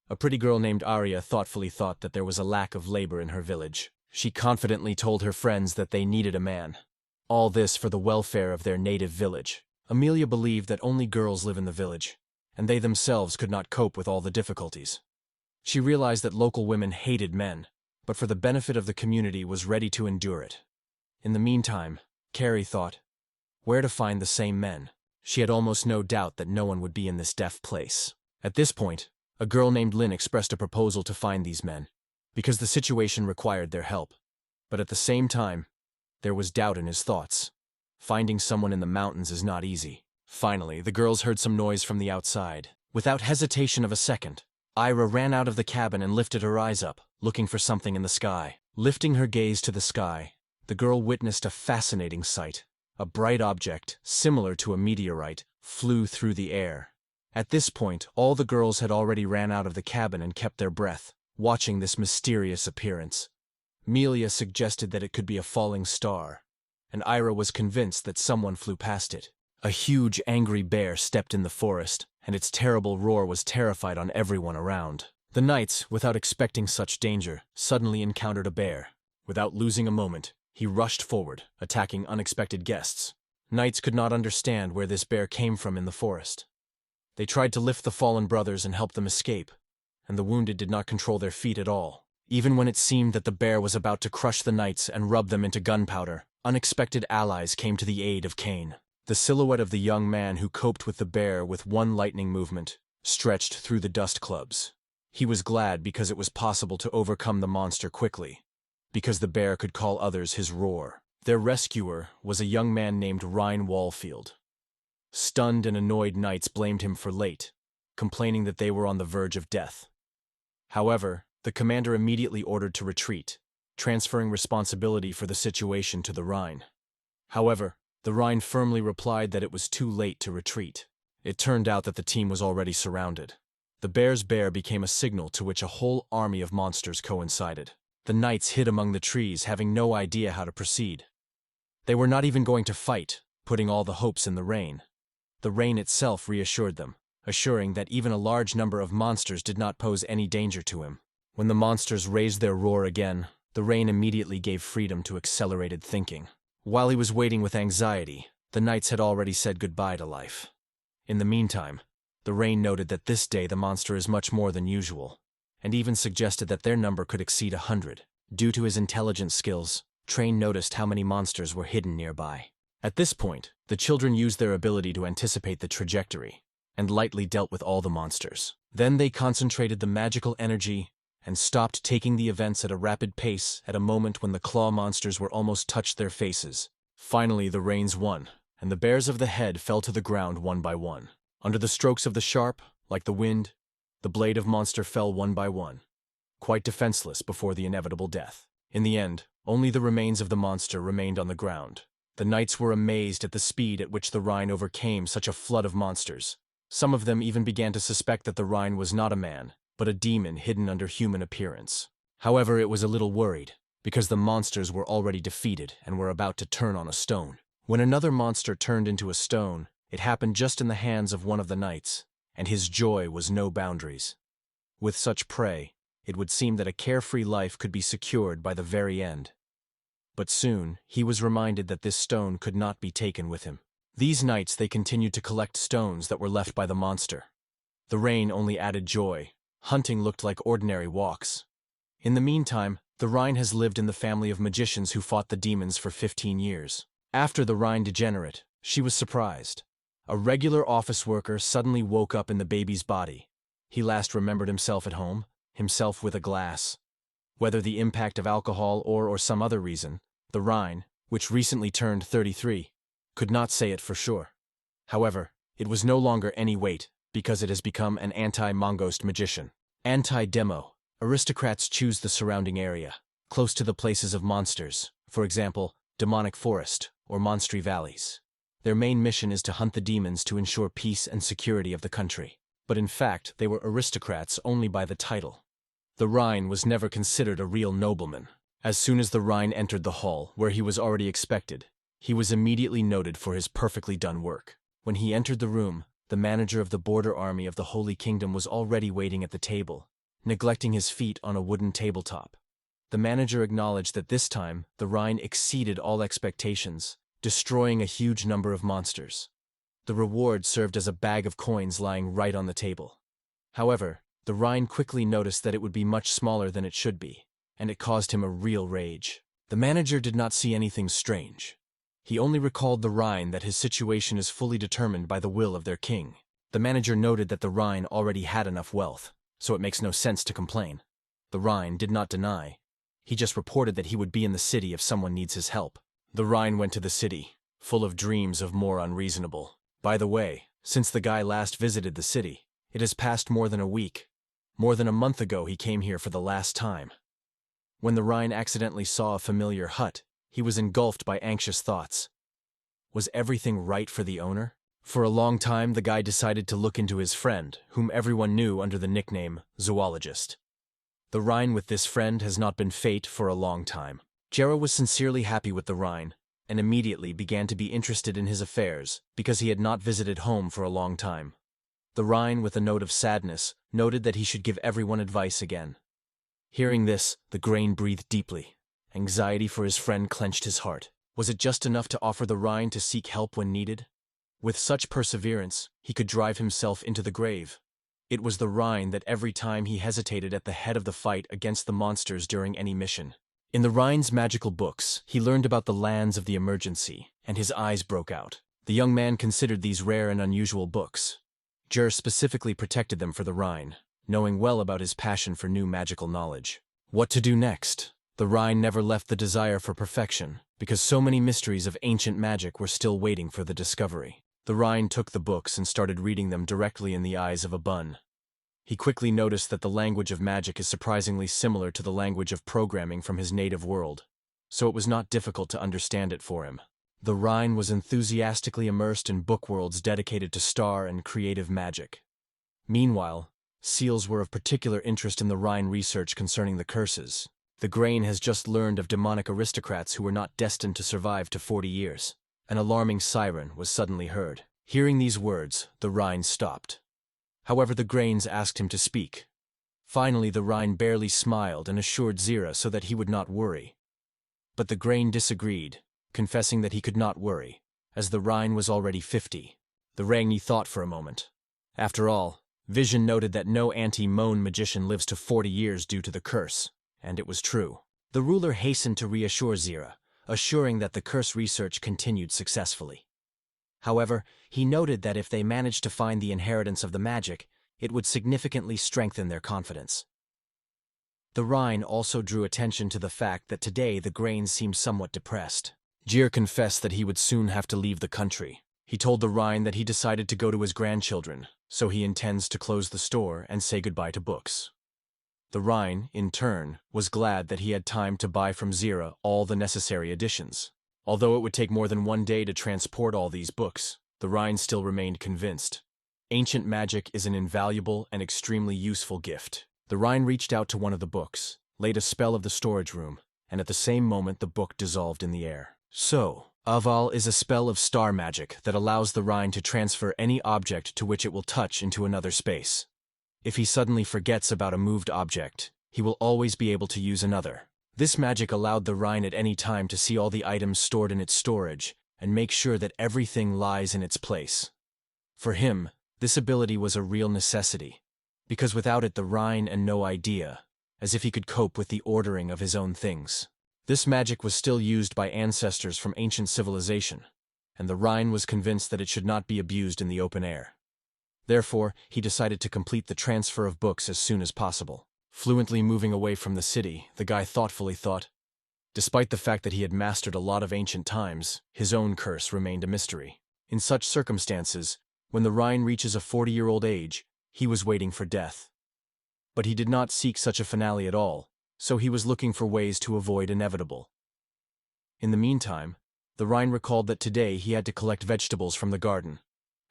A pretty girl named Arya thoughtfully thought that there was a lack of labor in her village. She confidently told her friends that they needed a man. All this for the welfare of their native village. Amelia believed that only girls live in the village, and they themselves could not cope with all the difficulties. She realized that local women hated men, but for the benefit of the community was ready to endure it. In the meantime, Carrie thought, where to find the same men? She had almost no doubt that no one would be in this deaf place. At this point, a girl named Lynn expressed a proposal to find these men, because the situation required their help. But at the same time, there was doubt in his thoughts. Finding someone in the mountains is not easy. Finally, the girls heard some noise from the outside. Without hesitation of a second, Ira ran out of the cabin and lifted her eyes up, looking for something in the sky. Lifting her gaze to the sky, the girl witnessed a fascinating sight. A bright object, similar to a meteorite, flew through the air. At this point, all the girls had already ran out of the cabin and kept their breath, watching this mysterious appearance. Amelia suggested that it could be a falling star, and Ira was convinced that someone flew past it. A huge, angry bear stepped in the forest, and its terrible roar was terrified on everyone around. The knights, without expecting such danger, suddenly encountered a bear. Without losing a moment, he rushed forward, attacking unexpected guests. Knights could not understand where this bear came from in the forest. They tried to lift the fallen brothers and help them escape, and the wounded did not control their feet at all. Even when it seemed that the bear was about to crush the knights and rub them into gunpowder, unexpected allies came to the aid of Cain. The silhouette of the young man who coped with the bear with one lightning movement stretched through the dust clubs. He was glad because it was possible to overcome the monster quickly, because the bear could call others his roar. Their rescuer was a young man named Ryan Wallfield. Stunned and annoyed knights blamed him for late, complaining that they were on the verge of death. However, the commander immediately ordered to retreat, transferring responsibility for the situation to the Rhine. However, the Rhine firmly replied that it was too late to retreat. It turned out that the team was already surrounded. The bear's bear became a signal to which a whole army of monsters coincided. The knights hid among the trees, having no idea how to proceed. They were not even going to fight, putting all the hopes in the rain. The rain itself reassured them, assuring that even a large number of monsters did not pose any danger to him. When the monsters raised their roar again, the rain immediately gave freedom to accelerated thinking. While he was waiting with anxiety, the knights had already said goodbye to life. In the meantime, the rain noted that this day the monster is much more than usual, and even suggested that their number could exceed 100. Due to his intelligence skills, Train noticed how many monsters were hidden nearby. At this point, the children used their ability to anticipate the trajectory, and lightly dealt with all the monsters. Then they concentrated the magical energy and stopped taking the events at a rapid pace at a moment when the claw monsters were almost touched their faces. Finally, the rains won, and the bears of the head fell to the ground one by one. Under the strokes of the sharp, like the wind, the blade of monster fell one by one, quite defenseless before the inevitable death. In the end, only the remains of the monster remained on the ground. The knights were amazed at the speed at which the Rhine overcame such a flood of monsters. Some of them even began to suspect that the Rhine was not a man, but a demon hidden under human appearance. However, it was a little worried, because the monsters were already defeated and were about to turn on a stone. When another monster turned into a stone, it happened just in the hands of one of the knights, and his joy was no boundaries. With such prey, it would seem that a carefree life could be secured by the very end. But soon, he was reminded that this stone could not be taken with him. These nights they continued to collect stones that were left by the monster. The rain only added joy. Hunting looked like ordinary walks. In the meantime, the Rhine has lived in the family of magicians who fought the demons for 15 years. After the Rhine degenerate, she was surprised. A regular office worker suddenly woke up in the baby's body. He last remembered himself at home, himself with a glass. Whether the impact of alcohol or some other reason, the Rhine, which recently turned 33, could not say it for sure. However, it was no longer any weight, because it has become an anti-mongost magician. Anti-demo. Aristocrats choose the surrounding area, close to the places of monsters, for example, demonic forest or monstery valleys. Their main mission is to hunt the demons to ensure peace and security of the country. But in fact, they were aristocrats only by the title. The Rhine was never considered a real nobleman. As soon as the Rhine entered the hall, where he was already expected, he was immediately noted for his perfectly done work. When he entered the room, the manager of the border army of the Holy Kingdom was already waiting at the table, neglecting his feet on a wooden tabletop. The manager acknowledged that this time, the Rhine exceeded all expectations, destroying a huge number of monsters. The reward served as a bag of coins lying right on the table. However, the Rhine quickly noticed that it would be much smaller than it should be, and it caused him a real rage. The manager did not see anything strange. He only recalled the Rhine that his situation is fully determined by the will of their king. The manager noted that the Rhine already had enough wealth, so it makes no sense to complain. The Rhine did not deny. He just reported that he would be in the city if someone needs his help. The Rhine went to the city, full of dreams of more unreasonable. By the way, since the guy last visited the city, it has passed more than a week. More than a month ago he came here for the last time. When the Rhine accidentally saw a familiar hut, he was engulfed by anxious thoughts. Was everything right for the owner? For a long time, the guy decided to look into his friend, whom everyone knew under the nickname Zoologist. The Rhine with this friend has not been fate for a long time. Jera was sincerely happy with the Rhine, and immediately began to be interested in his affairs, because he had not visited home for a long time. The Rhine, with a note of sadness, noted that he should give everyone advice again. Hearing this, the Grain breathed deeply. Anxiety for his friend clenched his heart. Was it just enough to offer the Rhine to seek help when needed? With such perseverance, he could drive himself into the grave. It was the Rhine that every time he hesitated at the head of the fight against the monsters during any mission. In the Rhine's magical books, he learned about the lands of the emergency, and his eyes broke out. The young man considered these rare and unusual books. Jera specifically protected them for the Rhine, knowing well about his passion for new magical knowledge. What to do next? The Rhine never left the desire for perfection, because so many mysteries of ancient magic were still waiting for the discovery. The Rhine took the books and started reading them directly in the eyes of a bun. He quickly noticed that the language of magic is surprisingly similar to the language of programming from his native world, so it was not difficult to understand it for him. The Rhine was enthusiastically immersed in book worlds dedicated to star and creative magic. Meanwhile, seals were of particular interest in the Rhine research concerning the curses. The Grain has just learned of demonic aristocrats who were not destined to survive to 40 years. An alarming siren was suddenly heard. Hearing these words, the Rhine stopped. However, the Grains asked him to speak. Finally, the Rhine barely smiled and assured Zira so that he would not worry. But the Grain disagreed, confessing that he could not worry, as the Rhine was already 50. The Rangni thought for a moment. After all, Vision noted that no anti-Moan magician lives to 40 years due to the curse, and it was true. The ruler hastened to reassure Zira, assuring that the curse research continued successfully. However, he noted that if they managed to find the inheritance of the magic, it would significantly strengthen their confidence. The Rhine also drew attention to the fact that today the Grains seemed somewhat depressed. Jir confessed that he would soon have to leave the country. He told the Rhine that he decided to go to his grandchildren, so he intends to close the store and say goodbye to books. The Rhine, in turn, was glad that he had time to buy from Zira all the necessary additions. Although it would take more than one day to transport all these books, the Rhine still remained convinced. Ancient magic is an invaluable and extremely useful gift. The Rhine reached out to one of the books, laid a spell of the storage room, and at the same moment the book dissolved in the air. So, Aval is a spell of star magic that allows the Rhine to transfer any object to which it will touch into another space. If he suddenly forgets about a moved object, he will always be able to use another. This magic allowed the Rhine at any time to see all the items stored in its storage and make sure that everything lies in its place. For him, this ability was a real necessity, because without it the Rhine had no idea, as if he could cope with the ordering of his own things. This magic was still used by ancestors from ancient civilization, and the Rhine was convinced that it should not be abused in the open air. Therefore, he decided to complete the transfer of books as soon as possible. Fluently moving away from the city, the guy thoughtfully thought. Despite the fact that he had mastered a lot of ancient times, his own curse remained a mystery. In such circumstances, when the Rhine reaches a 40-year-old age, he was waiting for death. But he did not seek such a finale at all, so he was looking for ways to avoid inevitable. In the meantime, the Rhine recalled that today he had to collect vegetables from the garden.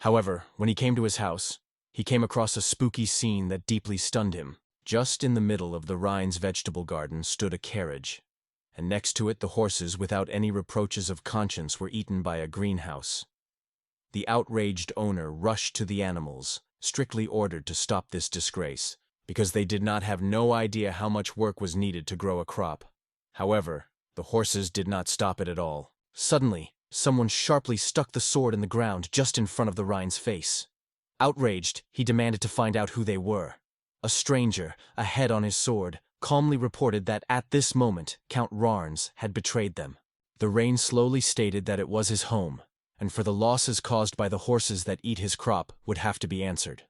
However, when he came to his house, he came across a spooky scene that deeply stunned him. Just in the middle of the Rhine's vegetable garden stood a carriage, and next to it the horses without any reproaches of conscience were eaten by a greenhouse. The outraged owner rushed to the animals, strictly ordered to stop this disgrace, because they did not have no idea how much work was needed to grow a crop. However, the horses did not stop it at all. Suddenly, someone sharply stuck the sword in the ground just in front of the Rhine's face. Outraged, he demanded to find out who they were. A stranger, a head on his sword, calmly reported that at this moment, Count Rarns had betrayed them. The Rhine slowly stated that it was his home, and for the losses caused by the horses that eat his crop would have to be answered.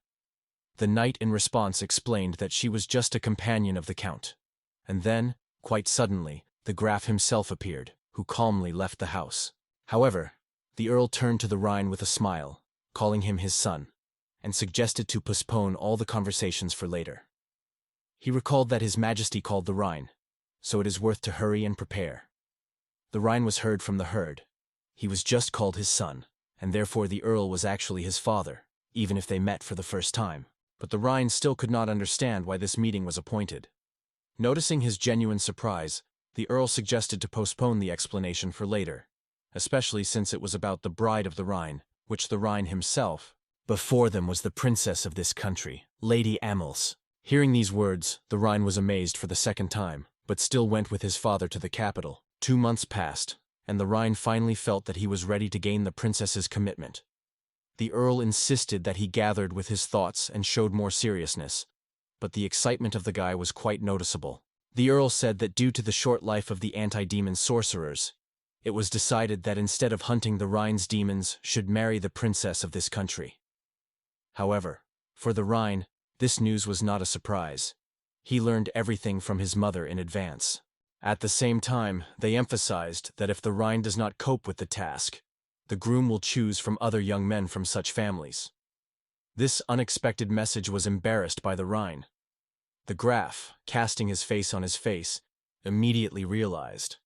The knight in response explained that she was just a companion of the count. And then, quite suddenly, the Graf himself appeared, who calmly left the house. However, the Earl turned to the Rhine with a smile, calling him his son, and suggested to postpone all the conversations for later. He recalled that His Majesty called the Rhine, so it is worth to hurry and prepare. The Rhine was heard from the herd. He was just called his son, and therefore the Earl was actually his father, even if they met for the first time. But the Rhine still could not understand why this meeting was appointed. Noticing his genuine surprise, the Earl suggested to postpone the explanation for later, especially since it was about the bride of the Rhine, which the Rhine himself. Before them was the princess of this country, Lady Amels. Hearing these words, the Rhine was amazed for the second time, but still went with his father to the capital. 2 months passed, and the Rhine finally felt that he was ready to gain the princess's commitment. The Earl insisted that he gathered with his thoughts and showed more seriousness, but the excitement of the guy was quite noticeable. The Earl said that due to the short life of the anti-demon sorcerers, it was decided that instead of hunting the Rhine's demons should marry the princess of this country. However, for the Rhine, this news was not a surprise. He learned everything from his mother in advance. At the same time, they emphasized that if the Rhine does not cope with the task, the groom will choose from other young men from such families. This unexpected message was embarrassed by the Rhine. The Graf, casting his face on his face, immediately realized.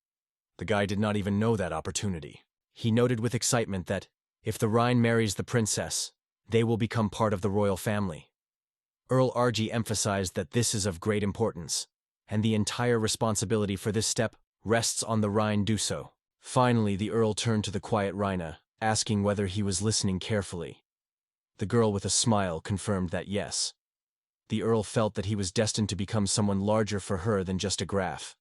The guy did not even know that opportunity. He noted with excitement that, if the Rhine marries the princess, they will become part of the royal family. Earl Argy emphasized that this is of great importance, and the entire responsibility for this step rests on the Rhine do so. Finally, the Earl turned to the quiet Rhina, asking whether he was listening carefully. The girl with a smile confirmed that yes. The Earl felt that he was destined to become someone larger for her than just a Graf.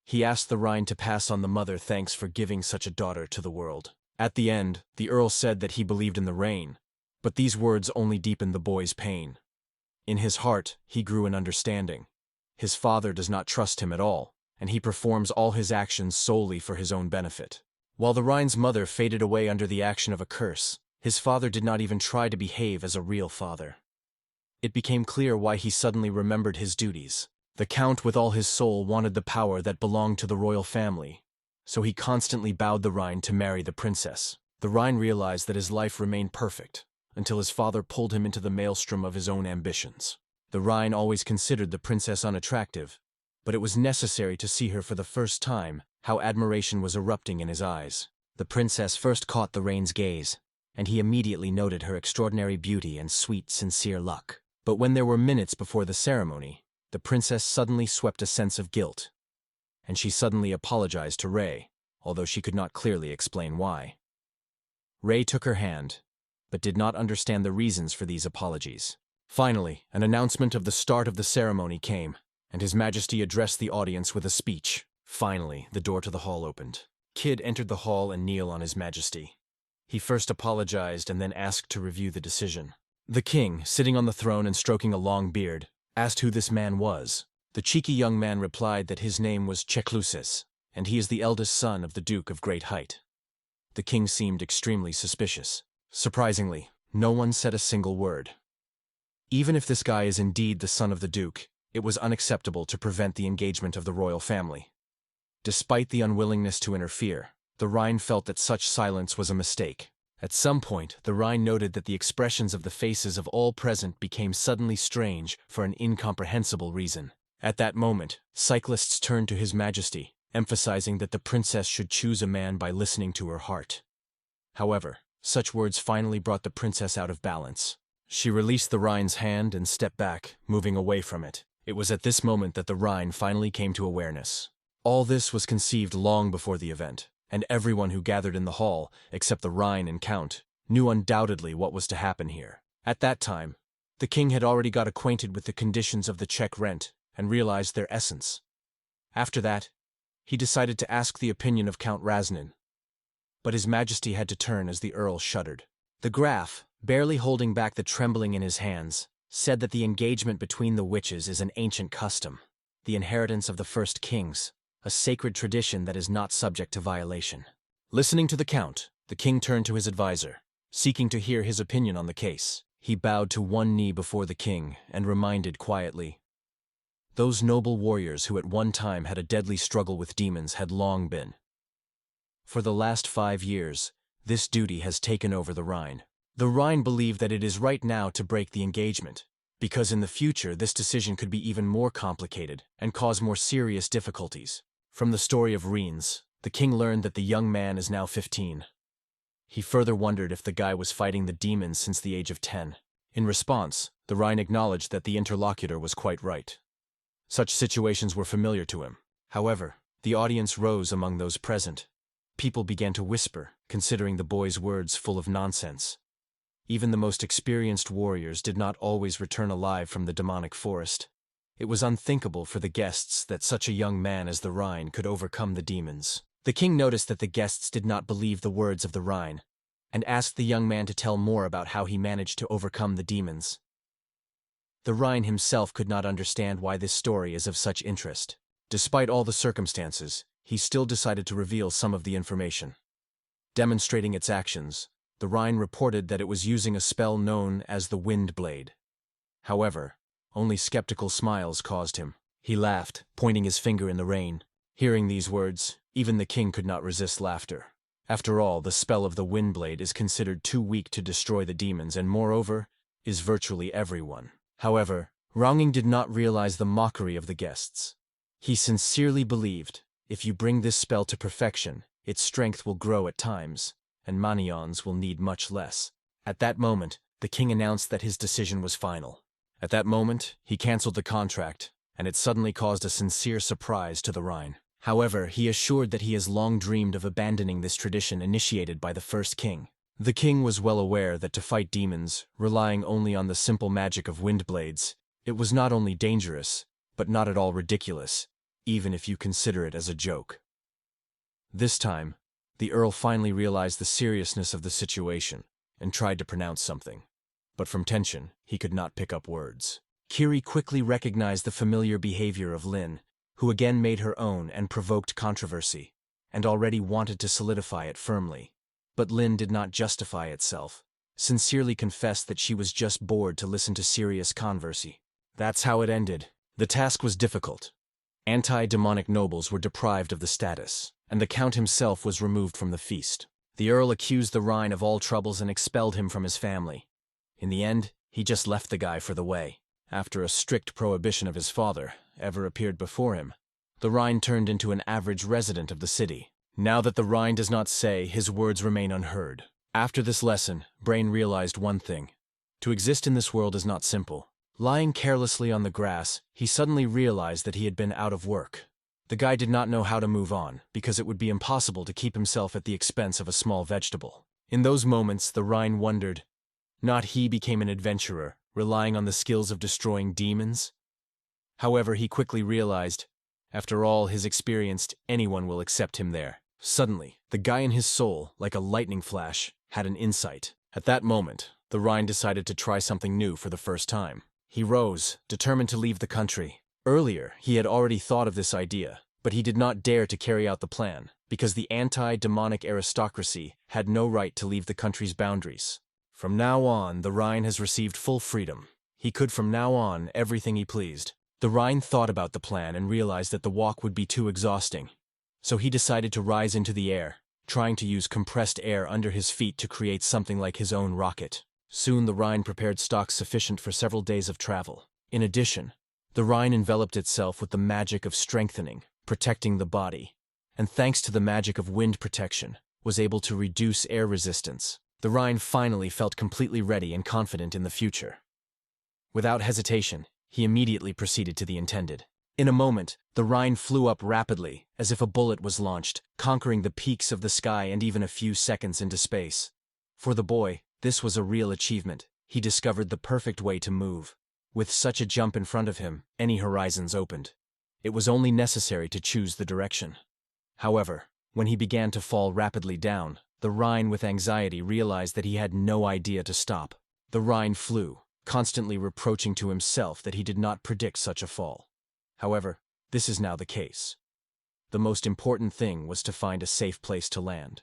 He asked the Rhine to pass on the mother thanks for giving such a daughter to the world. At the end, the Earl said that he believed in the rain, but these words only deepened the boy's pain. In his heart, he grew in understanding. His father does not trust him at all, and he performs all his actions solely for his own benefit. While the Rhine's mother faded away under the action of a curse, his father did not even try to behave as a real father. It became clear why he suddenly remembered his duties. The Count with all his soul wanted the power that belonged to the royal family, so he constantly bowed the Rhine to marry the princess. The Rhine realized that his life remained perfect, until his father pulled him into the maelstrom of his own ambitions. The Rhine always considered the princess unattractive, but it was necessary to see her for the first time, how admiration was erupting in his eyes. The princess first caught the Rhine's gaze, and he immediately noted her extraordinary beauty and sweet, sincere luck. But when there were minutes before the ceremony, the princess suddenly swept a sense of guilt, and she suddenly apologized to Ray, although she could not clearly explain why. Ray took her hand, but did not understand the reasons for these apologies. Finally, an announcement of the start of the ceremony came, and His Majesty addressed the audience with a speech. Finally, the door to the hall opened. Kid entered the hall and kneeled on His Majesty. He first apologized and then asked to review the decision. The king, sitting on the throne and stroking a long beard, asked who this man was. The cheeky young man replied that his name was Cheklusis, and he is the eldest son of the Duke of Great Height. The king seemed extremely suspicious. Surprisingly, no one said a single word. Even if this guy is indeed the son of the Duke, it was unacceptable to prevent the engagement of the royal family. Despite the unwillingness to interfere, the Rhine felt that such silence was a mistake. At some point, the Rhine noted that the expressions of the faces of all present became suddenly strange for an incomprehensible reason. At that moment, cyclists turned to His Majesty, emphasizing that the princess should choose a man by listening to her heart. However, such words finally brought the princess out of balance. She released the Rhine's hand and stepped back, moving away from it. It was at this moment that the Rhine finally came to awareness. All this was conceived long before the event, and everyone who gathered in the hall, except the Rhine and Count, knew undoubtedly what was to happen here. At that time, The king had already got acquainted with the conditions of the check rent and realized their essence. After that, he decided to ask the opinion of Count Raznin. But His Majesty had to turn as the Earl shuddered. The Graf, barely holding back the trembling in his hands, said that the engagement between the witches is an ancient custom, the inheritance of the first kings, a sacred tradition that is not subject to violation. Listening to the Count, the king turned to his advisor, seeking to hear his opinion on the case. He bowed to one knee before the king and reminded quietly, "Those noble warriors who at one time had a deadly struggle with demons had long been. For the last 5 years, this duty has taken over the Rhine. The Rhine believe that it is right now to break the engagement, because in the future this decision could be even more complicated and cause more serious difficulties." From the story of Rheims, the king learned that the young man is now 15. He further wondered if the guy was fighting the demons since the age of 10. In response, the Rhine acknowledged that the interlocutor was quite right. Such situations were familiar to him. However, the audience rose among those present. People began to whisper, considering the boy's words full of nonsense. Even the most experienced warriors did not always return alive from the demonic forest. It was unthinkable for the guests that such a young man as the Rhine could overcome the demons. The king noticed that the guests did not believe the words of the Rhine, and asked the young man to tell more about how he managed to overcome the demons. The Rhine himself could not understand why this story is of such interest. Despite all the circumstances, he still decided to reveal some of the information. Demonstrating its actions, the Rhine reported that it was using a spell known as the Wind Blade. However, only skeptical smiles caused him. He laughed, pointing his finger in the rain. Hearing these words, even the king could not resist laughter. After all, the spell of the Wind Blade is considered too weak to destroy the demons and, moreover, is virtually everyone. However, Ronging did not realize the mockery of the guests. He sincerely believed, if you bring this spell to perfection, its strength will grow at times, and Manyons will need much less. At that moment, the king announced that his decision was final. At that moment, he cancelled the contract, and it suddenly caused a sincere surprise to the Rhine. However, he assured that he has long dreamed of abandoning this tradition initiated by the first king. The king was well aware that to fight demons, relying only on the simple magic of wind blades, it was not only dangerous, but not at all ridiculous, even if you consider it as a joke. This time, the Earl finally realized the seriousness of the situation and tried to pronounce something. But from tension, he could not pick up words. Kiri quickly recognized the familiar behavior of Lin, who again made her own and provoked controversy, and already wanted to solidify it firmly. But Lin did not justify itself, sincerely confessed that she was just bored to listen to serious conversy. That's how it ended. The task was difficult. Anti-demonic nobles were deprived of the status, and the Count himself was removed from the feast. The Earl accused the Rhine of all troubles and expelled him from his family. In the end, he just left the guy for the way. After a strict prohibition of his father ever appeared before him, the Rhine turned into an average resident of the city. Now that the Rhine does not say, his words remain unheard. After this lesson, Brain realized one thing. To exist in this world is not simple. Lying carelessly on the grass, he suddenly realized that he had been out of work. The guy did not know how to move on, because it would be impossible to keep himself at the expense of a small vegetable. In those moments, the Rhine wondered, not he became an adventurer, relying on the skills of destroying demons? However, he quickly realized, after all his experience, anyone will accept him there. Suddenly, the guy in his soul, like a lightning flash, had an insight. At that moment, the Rhine decided to try something new for the first time. He rose, determined to leave the country. Earlier, he had already thought of this idea, but he did not dare to carry out the plan, because the anti-demonic aristocracy had no right to leave the country's boundaries. From now on, the Rhine has received full freedom. He could from now on everything he pleased. The Rhine thought about the plan and realized that the walk would be too exhausting. So he decided to rise into the air, trying to use compressed air under his feet to create something like his own rocket. Soon the Rhine prepared stocks sufficient for several days of travel. In addition, the Rhine enveloped itself with the magic of strengthening, protecting the body, and thanks to the magic of wind protection, was able to reduce air resistance. The Rhine finally felt completely ready and confident in the future. Without hesitation, he immediately proceeded to the intended. In a moment, the Rhine flew up rapidly, as if a bullet was launched, conquering the peaks of the sky and even a few seconds into space. For the boy, this was a real achievement. he discovered the perfect way to move. With such a jump in front of him, any horizons opened. It was only necessary to choose the direction. However, when he began to fall rapidly down, the Rhine with anxiety realized that he had no idea to stop. The Rhine flew, constantly reproaching to himself that he did not predict such a fall. However, this is now the case. The most important thing was to find a safe place to land.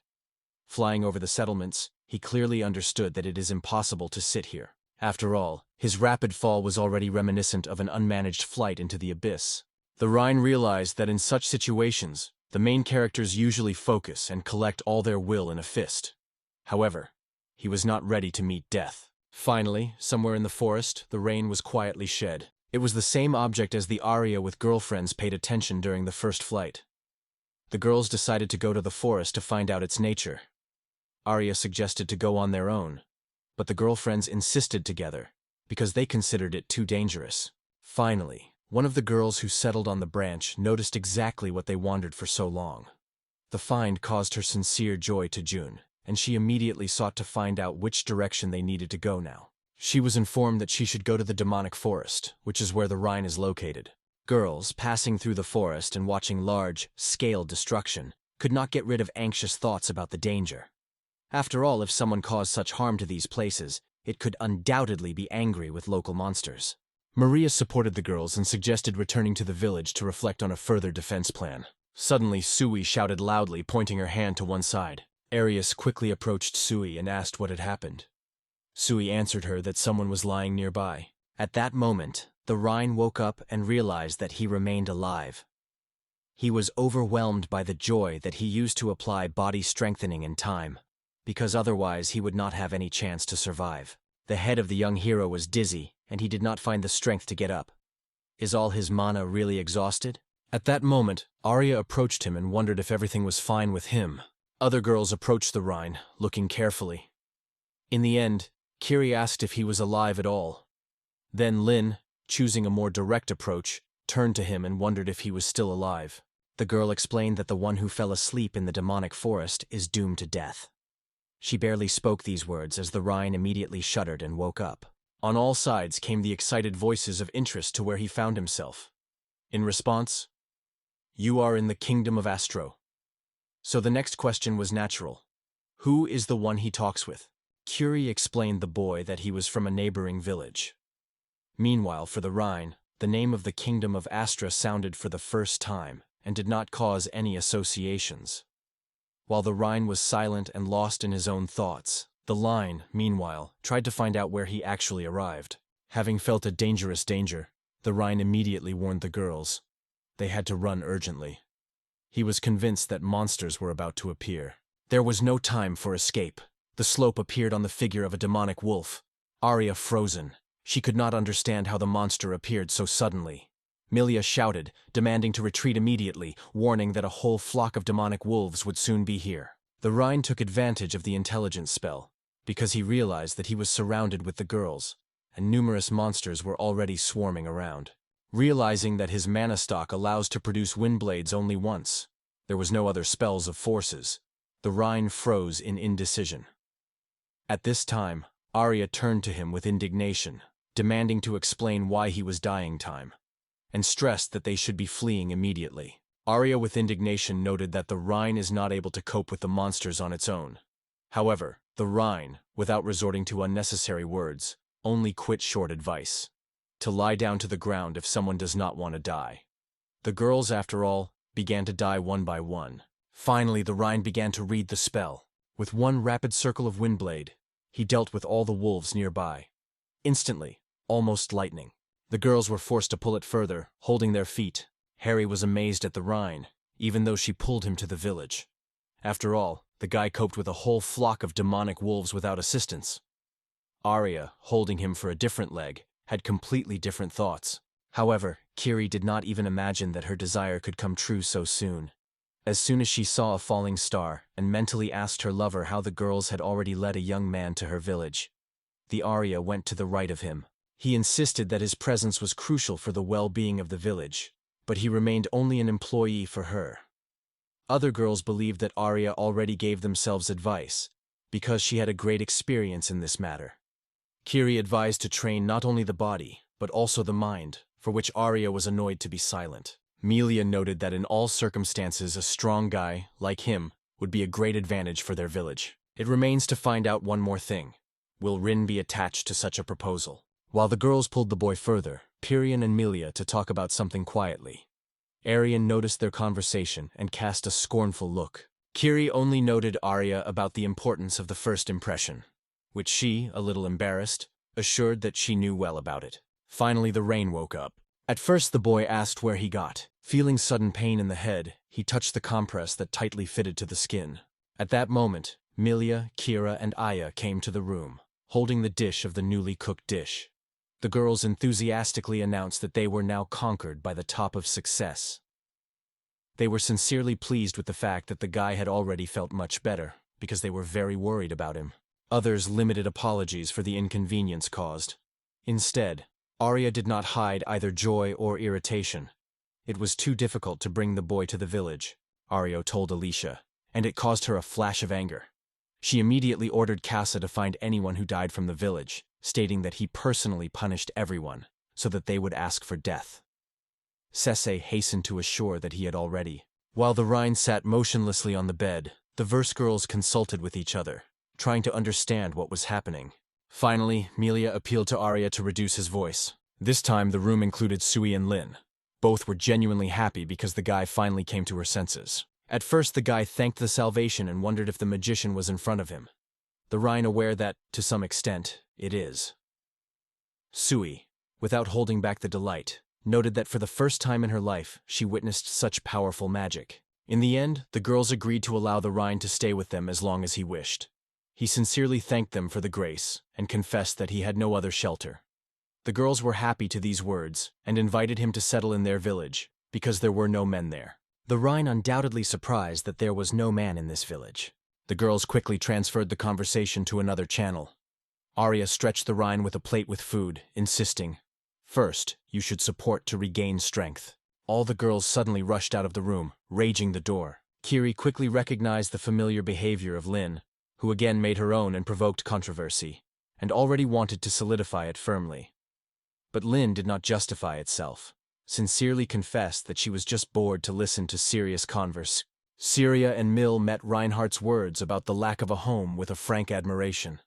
Flying over the settlements, he clearly understood that it is impossible to sit here. After all, his rapid fall was already reminiscent of an unmanaged flight into the abyss. The Rhine realized that in such situations, the main characters usually focus and collect all their will in a fist. However, he was not ready to meet death. Finally, somewhere in the forest, the rain was quietly shed. It was the same object as the Arya with girlfriends paid attention during the first flight. The girls decided to go to the forest to find out its nature. Arya suggested to go on their own, but the girlfriends insisted together, because they considered it too dangerous. Finally, one of the girls who settled on the branch noticed exactly what they wandered for so long. The find caused her sincere joy to June, and she immediately sought to find out which direction they needed to go now. She was informed that she should go to the demonic forest, which is where the Rhine is located. Girls, passing through the forest and watching large-scale destruction, could not get rid of anxious thoughts about the danger. After all, if someone caused such harm to these places, it could undoubtedly be angry with local monsters. Maria supported the girls and suggested returning to the village to reflect on a further defense plan. Suddenly, Sui shouted loudly, pointing her hand to one side. Arius quickly approached Sui and asked what had happened. Sui answered her that someone was lying nearby. At that moment, the Rhine woke up and realized that he remained alive. He was overwhelmed by the joy that he used to apply body strengthening in time, because otherwise he would not have any chance to survive. The head of the young hero was dizzy, and he did not find the strength to get up. Is all his mana really exhausted? At that moment, Arya approached him and wondered if everything was fine with him. Other girls approached the Rhine, looking carefully. In the end, Kiri asked if he was alive at all. Then Lin, choosing a more direct approach, turned to him and wondered if he was still alive. The girl explained that the one who fell asleep in the demonic forest is doomed to death. She barely spoke these words as the Rhine immediately shuddered and woke up. On all sides came the excited voices of interest to where he found himself. In response, "You are in the kingdom of Astro." So the next question was natural. Who is the one he talks with? Curie explained the boy that he was from a neighboring village. Meanwhile, for the Rhine, the name of the kingdom of Astra sounded for the first time and did not cause any associations. While the Rhine was silent and lost in his own thoughts, the Line, meanwhile, tried to find out where he actually arrived. Having felt a dangerous danger, the Rhine immediately warned the girls. They had to run urgently. He was convinced that monsters were about to appear. There was no time for escape. The slope appeared on the figure of a demonic wolf. Arya frozen. She could not understand how the monster appeared so suddenly. Milia shouted, demanding to retreat immediately, warning that a whole flock of demonic wolves would soon be here. The Rhine took advantage of the intelligence spell, because he realized that he was surrounded with the girls, and numerous monsters were already swarming around. Realizing that his mana stock allows to produce wind blades only once, there was no other spells of forces. The Rhine froze in indecision. At this time, Arya turned to him with indignation, demanding to explain why he was dying time, and stressed that they should be fleeing immediately. Arya with indignation noted that the Rhine is not able to cope with the monsters on its own. However, the Rhine, without resorting to unnecessary words, only quit short advice: to lie down to the ground if someone does not want to die. The girls, after all, began to die one by one. Finally, the Rhine began to read the spell. With one rapid circle of Windblade, he dealt with all the wolves nearby. Instantly, almost lightning. The girls were forced to pull it further, holding their feet. Harry was amazed at the Rhine, even though she pulled him to the village. After all, the guy coped with a whole flock of demonic wolves without assistance. Arya, holding him for a different leg, had completely different thoughts. However, Kiri did not even imagine that her desire could come true so soon. As soon as she saw a falling star and mentally asked her lover how the girls had already led a young man to her village, the Arya went to the right of him. He insisted that his presence was crucial for the well-being of the village, but he remained only an employee for her. Other girls believed that Arya already gave themselves advice, because she had a great experience in this matter. Kiri advised to train not only the body, but also the mind, for which Arya was annoyed to be silent. Melia noted that in all circumstances a strong guy, like him, would be a great advantage for their village. It remains to find out one more thing. Will Rin be attached to such a proposal? While the girls pulled the boy further, Pirian and Melia to talk about something quietly. Arian noticed their conversation and cast a scornful look. Kiri only noted Arya about the importance of the first impression, which she, a little embarrassed, assured that she knew well about it. Finally the rain woke up. At first the boy asked where he got. Feeling sudden pain in the head, he touched the compress that tightly fitted to the skin. At that moment, Melia, Kira, and Aya came to the room, holding the dish of the newly cooked dish. The girls enthusiastically announced that they were now conquered by the top of success. They were sincerely pleased with the fact that the guy had already felt much better, because they were very worried about him. Others limited apologies for the inconvenience caused. Instead, Arya did not hide either joy or irritation. It was too difficult to bring the boy to the village, Arya told Alicia, and it caused her a flash of anger. She immediately ordered Casa to find anyone who died from the village, stating that he personally punished everyone, so that they would ask for death. Sese hastened to assure that he had already. While the Rhine sat motionlessly on the bed, the verse girls consulted with each other, trying to understand what was happening. Finally, Melia appealed to Arya to reduce his voice. This time the room included Sui and Lin. Both were genuinely happy because the guy finally came to her senses. At first the guy thanked the salvation and wondered if the magician was in front of him. The Rhine aware that, to some extent, it is. Sui, without holding back the delight, noted that for the first time in her life she witnessed such powerful magic. In the end, the girls agreed to allow the Rhine to stay with them as long as he wished. He sincerely thanked them for the grace, and confessed that he had no other shelter. The girls were happy to these words, and invited him to settle in their village, because there were no men there. The Rhine undoubtedly surprised that there was no man in this village. The girls quickly transferred the conversation to another channel. Arya stretched the Rhine with a plate with food, insisting, "First, you should support to regain strength." All the girls suddenly rushed out of the room, raging the door. Kiri quickly recognized the familiar behavior of Lin, who again made her own and provoked controversy, and already wanted to solidify it firmly. But Lin did not justify itself, sincerely confessed that she was just bored to listen to serious converse. Syria and Mill met Reinhardt's words about the lack of a home with a frank admiration.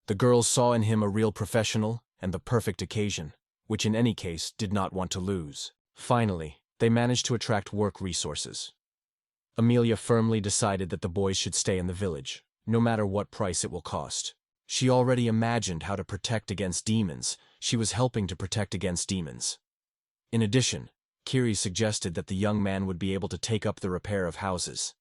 The girls saw in him a real professional and the perfect occasion, which in any case did not want to lose. Finally, they managed to attract work resources. Amelia firmly decided that the boys should stay in the village, no matter what price it will cost. She already imagined how to protect against demons. She was helping to protect against demons. In addition, Kiri suggested that the young man would be able to take up the repair of houses.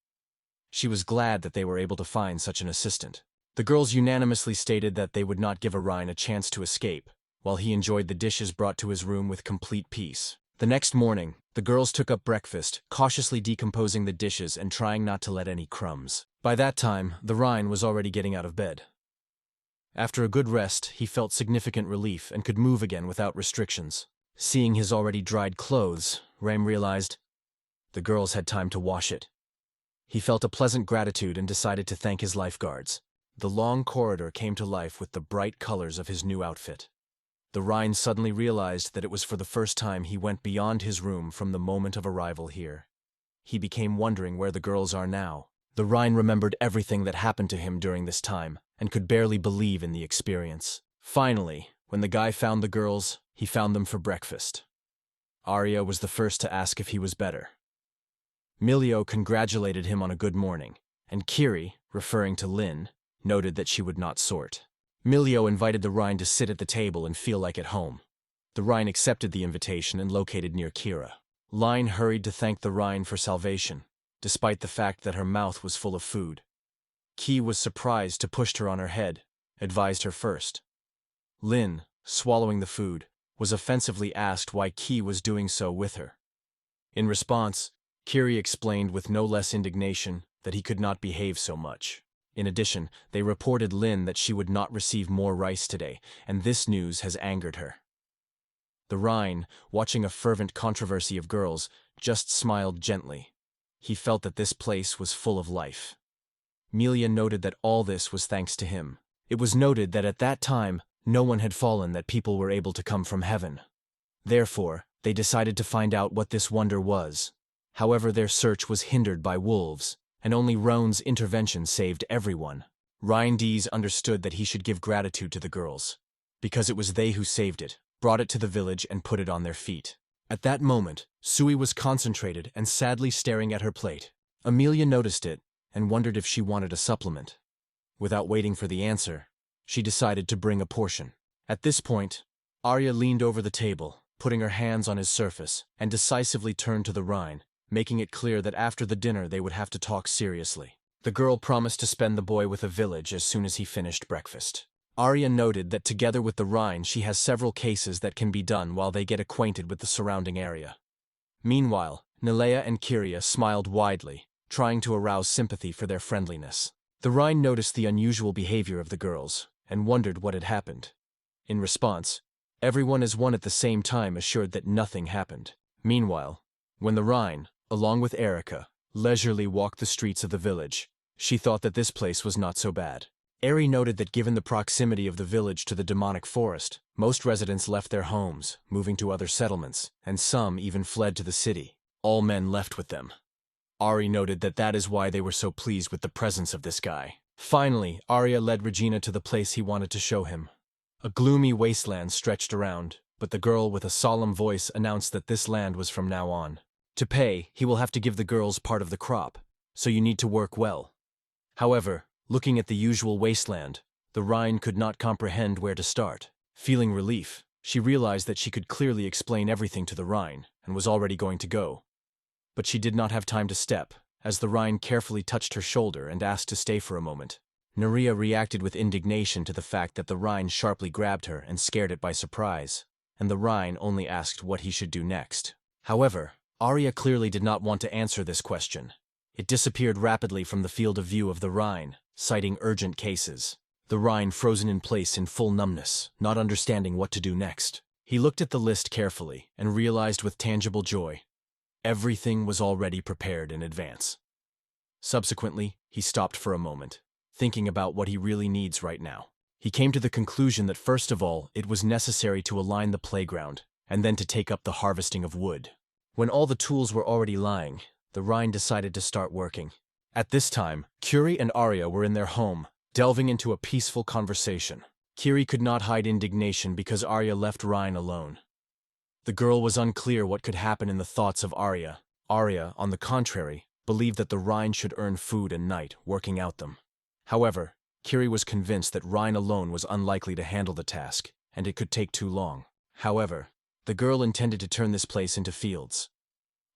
She was glad that they were able to find such an assistant. The girls unanimously stated that they would not give Orion a chance to escape, while he enjoyed the dishes brought to his room with complete peace. The next morning, the girls took up breakfast, cautiously decomposing the dishes and trying not to let any crumbs. By that time, the Rhine was already getting out of bed. After a good rest, he felt significant relief and could move again without restrictions. Seeing his already dried clothes, Ram realized the girls had time to wash it. He felt a pleasant gratitude and decided to thank his lifeguards. The long corridor came to life with the bright colors of his new outfit. The Rhine suddenly realized that it was for the first time he went beyond his room from the moment of arrival here. He became wondering where the girls are now. The Rhine remembered everything that happened to him during this time, and could barely believe in the experience. Finally, when the guy found the girls, he found them for breakfast. Arya was the first to ask if he was better. Milio congratulated him on a good morning, and Kiri, referring to Lin, noted that she would not sort. Milio invited the Rhine to sit at the table and feel like at home. The Rhine accepted the invitation and located near Kira. Line hurried to thank the Rhine for salvation, despite the fact that her mouth was full of food. Ki was surprised to push her on her head, advised her first. Lin, swallowing the food, was offensively asked why Ki was doing so with her. In response, Kiri explained with no less indignation that he could not behave so much. In addition, they reported Lin that she would not receive more rice today, and this news has angered her. The Rhine, watching a fervent controversy of girls, just smiled gently. He felt that this place was full of life. Melia noted that all this was thanks to him. It was noted that at that time, No one had fallen that people were able to come from heaven. Therefore, they decided to find out what this wonder was. However, their search was hindered by wolves, and only Roan's intervention saved everyone. Reincarnated understood that he should give gratitude to the girls, because it was they who saved it, brought it to the village and put it on their feet. At that moment, Sui was concentrated and sadly staring at her plate. Amelia noticed it and wondered if she wanted a supplement. Without waiting for the answer, she decided to bring a portion. At this point, Arya leaned over the table, putting her hands on his surface, and decisively turned to the Rhine, making it clear that after the dinner they would have to talk seriously. The girl promised to spend the boy with a village as soon as he finished breakfast. Arya noted that together with the Rhine she has several cases that can be done while they get acquainted with the surrounding area. Meanwhile, Nilea and Kyria smiled widely, trying to arouse sympathy for their friendliness. The Rhine noticed the unusual behavior of the girls, and wondered what had happened. In response, everyone as one at the same time assured that nothing happened. Meanwhile, when the Rhine, along with Erica, leisurely walked the streets of the village, she thought that this place was not so bad. Eri noted that given the proximity of the village to the demonic forest, most residents left their homes, moving to other settlements, and some even fled to the city. All men left with them. Ari noted that that is why they were so pleased with the presence of this guy. Finally, Arya led Regina to the place he wanted to show him. A gloomy wasteland stretched around, but the girl with a solemn voice announced that this land was from now on. To pay, he will have to give the girls part of the crop, so you need to work well. However, looking at the usual wasteland, the Rhine could not comprehend where to start. Feeling relief, she realized that she could clearly explain everything to the Rhine, and was already going to go. But she did not have time to step, as the Rhine carefully touched her shoulder and asked to stay for a moment. Nerea reacted with indignation to the fact that the Rhine sharply grabbed her and scared it by surprise, and the Rhine only asked what he should do next. However, Arya clearly did not want to answer this question. It disappeared rapidly from the field of view of the Rhine, citing urgent cases. The Rhine frozen in place in full numbness, not understanding what to do next. He looked at the list carefully and realized with tangible joy. Everything was already prepared in advance. Subsequently, he stopped for a moment, thinking about what he really needs right now. He came to the conclusion that first of all, it was necessary to align the playground, and then to take up the harvesting of wood. When all the tools were already lying, the Rhine decided to start working. At this time, Kiri and Arya were in their home, delving into a peaceful conversation. Kiri could not hide indignation because Arya left Rhine alone. The girl was unclear what could happen in the thoughts of Arya. Arya, on the contrary, believed that the Rhine should earn food and night, working out them. However, Kiri was convinced that Rhine alone was unlikely to handle the task, and it could take too long. However, the girl intended to turn this place into fields.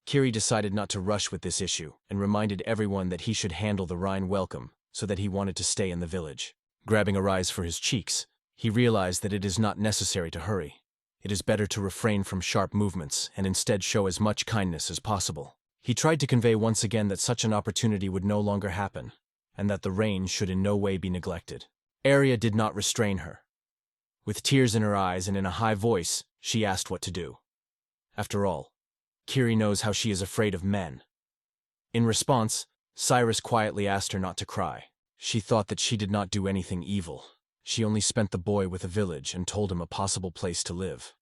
Kiri decided not to rush with this issue, and reminded everyone that he should handle the Rhine welcome, so that he wanted to stay in the village. Grabbing a rise for his cheeks, he realized that it is not necessary to hurry. It is better to refrain from sharp movements and instead show as much kindness as possible. He tried to convey once again that such an opportunity would no longer happen, and that the rain should in no way be neglected. Arya did not restrain her. With tears in her eyes and in a high voice, she asked what to do. After all, Kiri knows how she is afraid of men. In response, Cyrus quietly asked her not to cry. She thought that she did not do anything evil. She only spent the boy with a village and told him a possible place to live.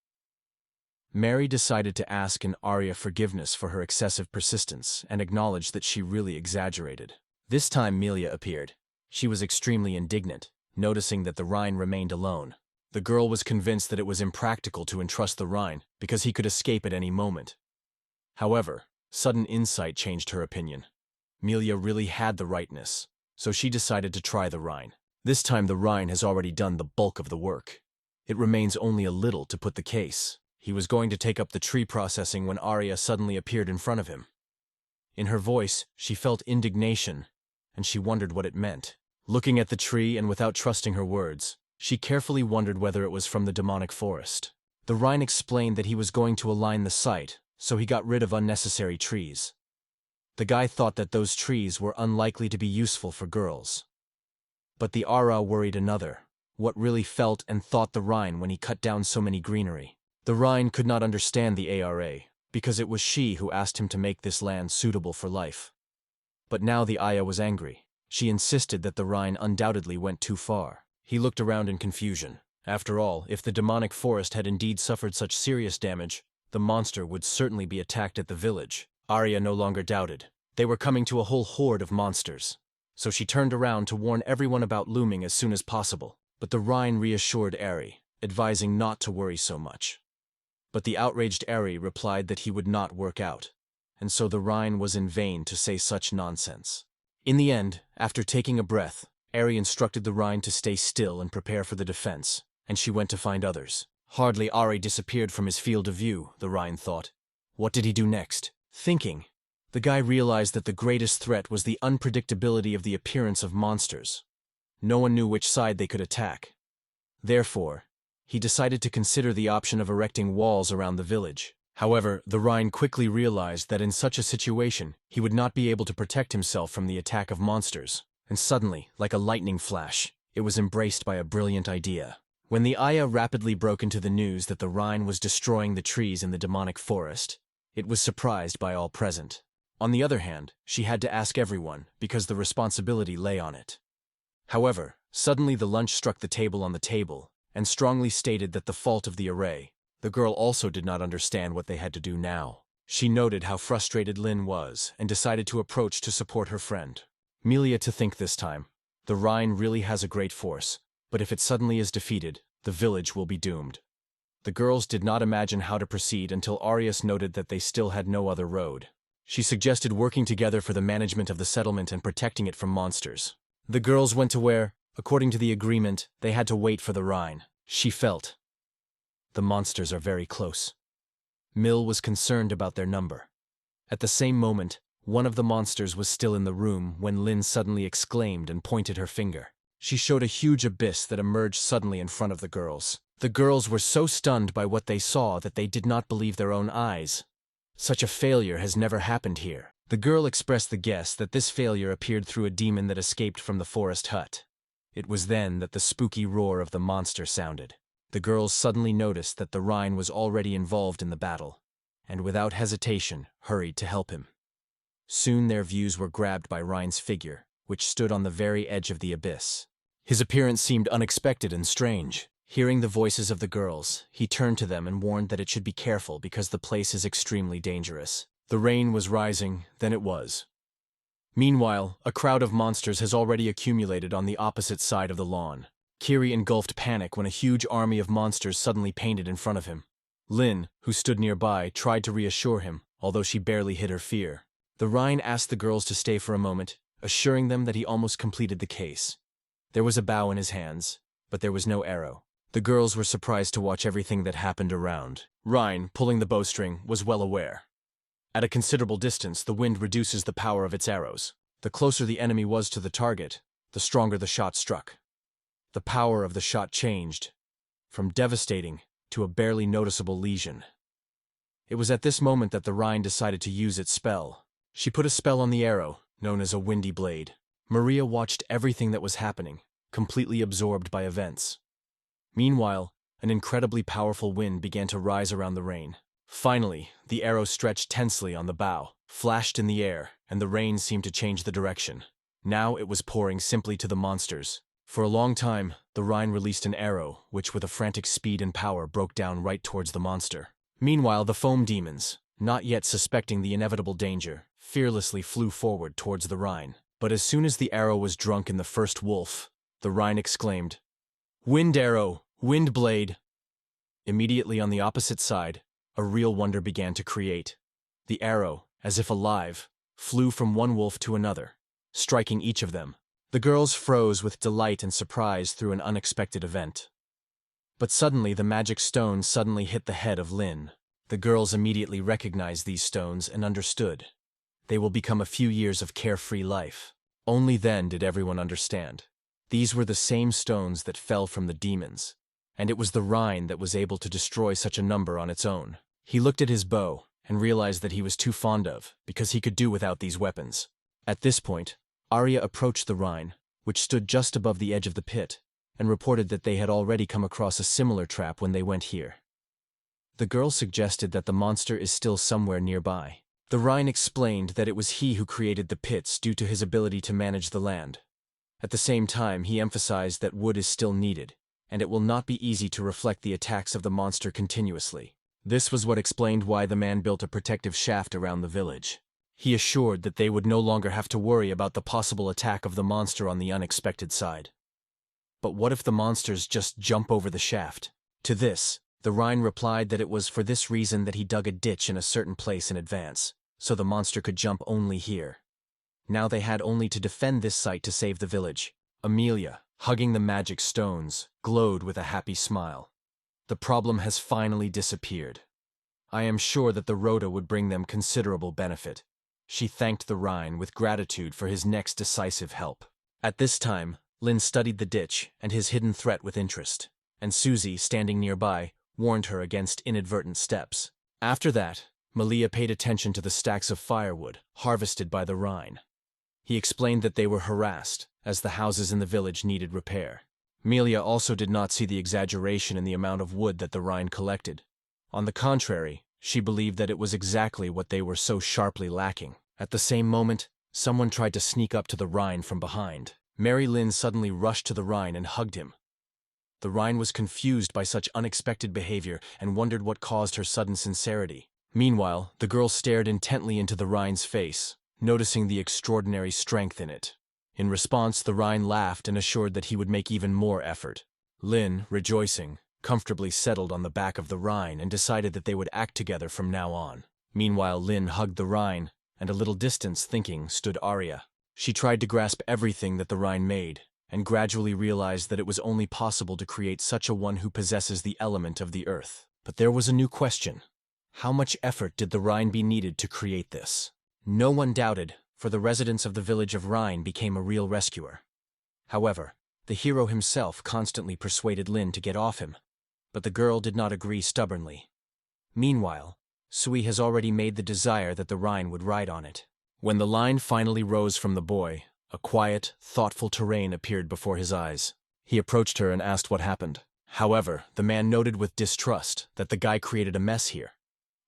Mary decided to ask Arya forgiveness for her excessive persistence and acknowledged that she really exaggerated. This time Melia appeared. She was extremely indignant, noticing that the Rhine remained alone. The girl was convinced that it was impractical to entrust the Rhine because he could escape at any moment. However, sudden insight changed her opinion. Melia really had the rightness, so she decided to try the Rhine. This time the Rhine has already done the bulk of the work. It remains only a little to put the case. He was going to take up the tree processing when Arya suddenly appeared in front of him. In her voice, she felt indignation, and she wondered what it meant. Looking at the tree and without trusting her words, she carefully wondered whether it was from the demonic forest. The Rhine explained that he was going to align the site, so he got rid of unnecessary trees. The guy thought that those trees were unlikely to be useful for girls. But the Ara worried another. What really felt and thought the Rhine when he cut down so many greenery? The Rhine could not understand the Ara, because it was she who asked him to make this land suitable for life. But now the Aya was angry. She insisted that the Rhine undoubtedly went too far. He looked around in confusion. After all, if the demonic forest had indeed suffered such serious damage, the monster would certainly be attacked at the village. Arya no longer doubted. They were coming to a whole horde of monsters. So she turned around to warn everyone about looming as soon as possible. But the Rhine reassured Eri, advising not to worry so much. But the outraged Eri replied that he would not work out, and so the Rhine was in vain to say such nonsense. In the end, after taking a breath, Eri instructed the Rhine to stay still and prepare for the defense, and she went to find others. Hardly Ari disappeared from his field of view, the Rhine thought. What did he do next? Thinking, the guy realized that the greatest threat was the unpredictability of the appearance of monsters. No one knew which side they could attack. Therefore, he decided to consider the option of erecting walls around the village. However, the Rhine quickly realized that in such a situation, he would not be able to protect himself from the attack of monsters. And suddenly, like a lightning flash, it was embraced by a brilliant idea. When the Aya rapidly broke into the news that the Rhine was destroying the trees in the demonic forest, it was surprised by all present. On the other hand, she had to ask everyone, because the responsibility lay on it. However, suddenly the lunch struck the table on the table, and strongly stated that the fault of the array. The girl also did not understand what they had to do now. She noted how frustrated Lin was, and decided to approach to support her friend. Melia to think this time. The Rhine really has a great force, but if it suddenly is defeated, the village will be doomed. The girls did not imagine how to proceed until Arius noted that they still had no other road. She suggested working together for the management of the settlement and protecting it from monsters. The girls went to where, according to the agreement, they had to wait for the Rhine. She felt. The monsters are very close. Mill was concerned about their number. At the same moment, one of the monsters was still in the room when Lin suddenly exclaimed and pointed her finger. She showed a huge abyss that emerged suddenly in front of the girls. The girls were so stunned by what they saw that they did not believe their own eyes. Such a failure has never happened here. The girl expressed the guess that this failure appeared through a demon that escaped from the forest hut. It was then that the spooky roar of the monster sounded. The girls suddenly noticed that the Rhine was already involved in the battle, and without hesitation, hurried to help him. Soon their views were grabbed by Rhine's figure, which stood on the very edge of the abyss. His appearance seemed unexpected and strange. Hearing the voices of the girls, he turned to them and warned that it should be careful because the place is extremely dangerous. The rain was rising, then it was. Meanwhile, a crowd of monsters has already accumulated on the opposite side of the lawn. Kiri engulfed panic when a huge army of monsters suddenly painted in front of him. Lin, who stood nearby, tried to reassure him, although she barely hid her fear. The Rhine asked the girls to stay for a moment, assuring them that he almost completed the case. There was a bow in his hands, but there was no arrow. The girls were surprised to watch everything that happened around. Rhine, pulling the bowstring, was well aware. At a considerable distance, the wind reduces the power of its arrows. The closer the enemy was to the target, the stronger the shot struck. The power of the shot changed, from devastating to a barely noticeable lesion. It was at this moment that the Rhine decided to use its spell. She put a spell on the arrow, known as a windy blade. Maria watched everything that was happening, completely absorbed by events. Meanwhile, an incredibly powerful wind began to rise around the rain. Finally, the arrow stretched tensely on the bow, flashed in the air, and the rain seemed to change the direction. Now it was pouring simply to the monsters. For a long time, the Rhine released an arrow, which with a frantic speed and power broke down right towards the monster. Meanwhile, the foam demons, not yet suspecting the inevitable danger, fearlessly flew forward towards the Rhine. But as soon as the arrow was drunk in the first wolf, the Rhine exclaimed, "Wind arrow! Wind blade!" Immediately on the opposite side, a real wonder began to create. The arrow, as if alive, flew from one wolf to another, striking each of them. The girls froze with delight and surprise through an unexpected event. But suddenly the magic stone suddenly hit the head of Lin. The girls immediately recognized these stones and understood. They will become a few years of carefree life. Only then did everyone understand. These were the same stones that fell from the demons, and it was the Rhine that was able to destroy such a number on its own. He looked at his bow and realized that he was too fond of, because he could do without these weapons. At this point, Arya approached the Rhine, which stood just above the edge of the pit, and reported that they had already come across a similar trap when they went here. The girl suggested that the monster is still somewhere nearby. The Rhine explained that it was he who created the pits due to his ability to manage the land. At the same time, he emphasized that wood is still needed, and it will not be easy to reflect the attacks of the monster continuously. This was what explained why the man built a protective shaft around the village. He assured that they would no longer have to worry about the possible attack of the monster on the unexpected side. But what if the monsters just jump over the shaft? To this, the Rhine replied that it was for this reason that he dug a ditch in a certain place in advance, so the monster could jump only here. Now they had only to defend this site to save the village. Amelia, hugging the magic stones, glowed with a happy smile. The problem has finally disappeared. I am sure that the Rhoda would bring them considerable benefit. She thanked the Rhine with gratitude for his next decisive help. At this time, Lin studied the ditch and his hidden threat with interest, and Susie, standing nearby, warned her against inadvertent steps. After that, Malia paid attention to the stacks of firewood harvested by the Rhine. He explained that they were harassed, as the houses in the village needed repair. Melia also did not see the exaggeration in the amount of wood that the Rhine collected. On the contrary, she believed that it was exactly what they were so sharply lacking. At the same moment, someone tried to sneak up to the Rhine from behind. Mary Lynn suddenly rushed to the Rhine and hugged him. The Rhine was confused by such unexpected behavior and wondered what caused her sudden sincerity. Meanwhile, the girl stared intently into the Rhine's face, noticing the extraordinary strength in it. In response, the Rhine laughed and assured that he would make even more effort. Lin, rejoicing, comfortably settled on the back of the Rhine and decided that they would act together from now on. Meanwhile, Lin hugged the Rhine, and a little distance, thinking, stood Arya. She tried to grasp everything that the Rhine made, and gradually realized that it was only possible to create such a one who possesses the element of the earth. But there was a new question. How much effort did the Rhine be needed to create this? No one doubted, for the residents of the village of Rhine became a real rescuer. However, the hero himself constantly persuaded Lin to get off him, but the girl did not agree stubbornly. Meanwhile, Sui has already made the desire that the Rhine would ride on it. When the line finally rose from the boy, a quiet, thoughtful terrain appeared before his eyes. He approached her and asked what happened. However, the man noted with distrust that the guy created a mess here.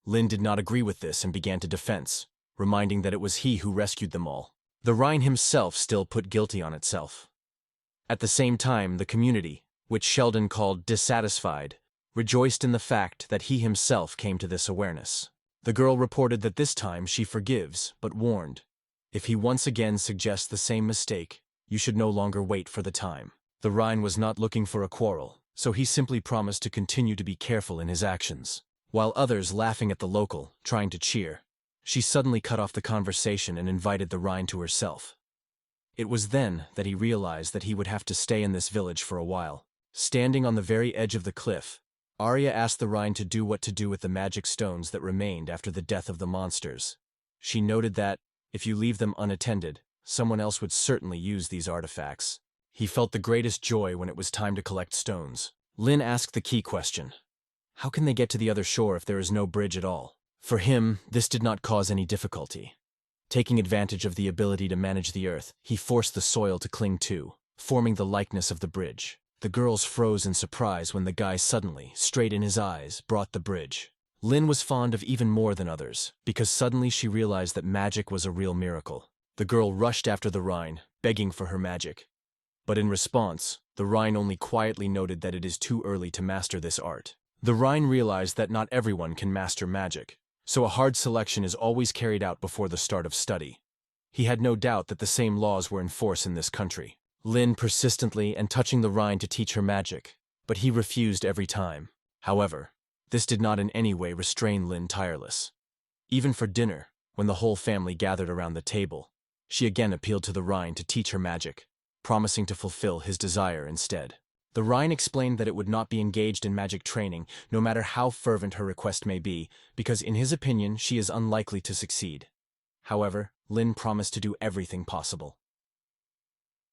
Lin did not agree with this and began to defense, reminding that it was he who rescued them all. The Rhine himself still put guilty on itself. At the same time, the community, which Sheldon called dissatisfied, rejoiced in the fact that he himself came to this awareness. The girl reported that this time she forgives, but warned, if he once again suggests the same mistake, you should no longer wait for the time. The Rhine was not looking for a quarrel, so he simply promised to continue to be careful in his actions. While others laughing at the local, trying to cheer, she suddenly cut off the conversation and invited the Rhine to herself. It was then that he realized that he would have to stay in this village for a while. Standing on the very edge of the cliff, Arya asked the Rhine to do what to do with the magic stones that remained after the death of the monsters. She noted that, if you leave them unattended, someone else would certainly use these artifacts. He felt the greatest joy when it was time to collect stones. Lin asked the key question. How can they get to the other shore if there is no bridge at all? For him, this did not cause any difficulty. Taking advantage of the ability to manage the earth, he forced the soil to cling to, forming the likeness of the bridge. The girls froze in surprise when the guy suddenly, straight in his eyes, brought the bridge. Lin was fond of even more than others, because suddenly she realized that magic was a real miracle. The girl rushed after the Rhine, begging for her magic. But in response, the Rhine only quietly noted that it is too early to master this art. The Rhine realized that not everyone can master magic, so a hard selection is always carried out before the start of study. He had no doubt that the same laws were in force in this country. Lin persistently and touching the Rhine to teach her magic, but he refused every time. However, this did not in any way restrain Lin tireless. Even for dinner, when the whole family gathered around the table, she again appealed to the Rhine to teach her magic, promising to fulfill his desire instead. The Rhine explained that it would not be engaged in magic training, no matter how fervent her request may be, because in his opinion she is unlikely to succeed. However, Lin promised to do everything possible.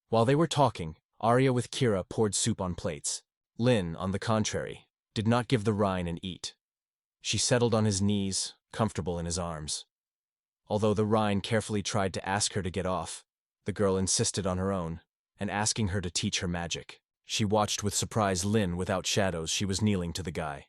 While they were talking, Arya with Kira poured soup on plates. Lin, on the contrary, did not give the Rhine an eat. She settled on his knees, comfortable in his arms. Although the Rhine carefully tried to ask her to get off, the girl insisted on her own, and asking her to teach her magic. She watched with surprise Lin without shadows she was kneeling to the guy.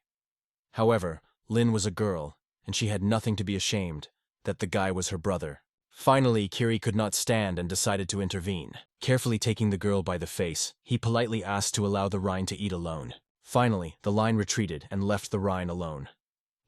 However, Lin was a girl, and she had nothing to be ashamed, that the guy was her brother. Finally, Kiri could not stand and decided to intervene. Carefully taking the girl by the face, he politely asked to allow the Rhine to eat alone. Finally, the line retreated and left the Rhine alone.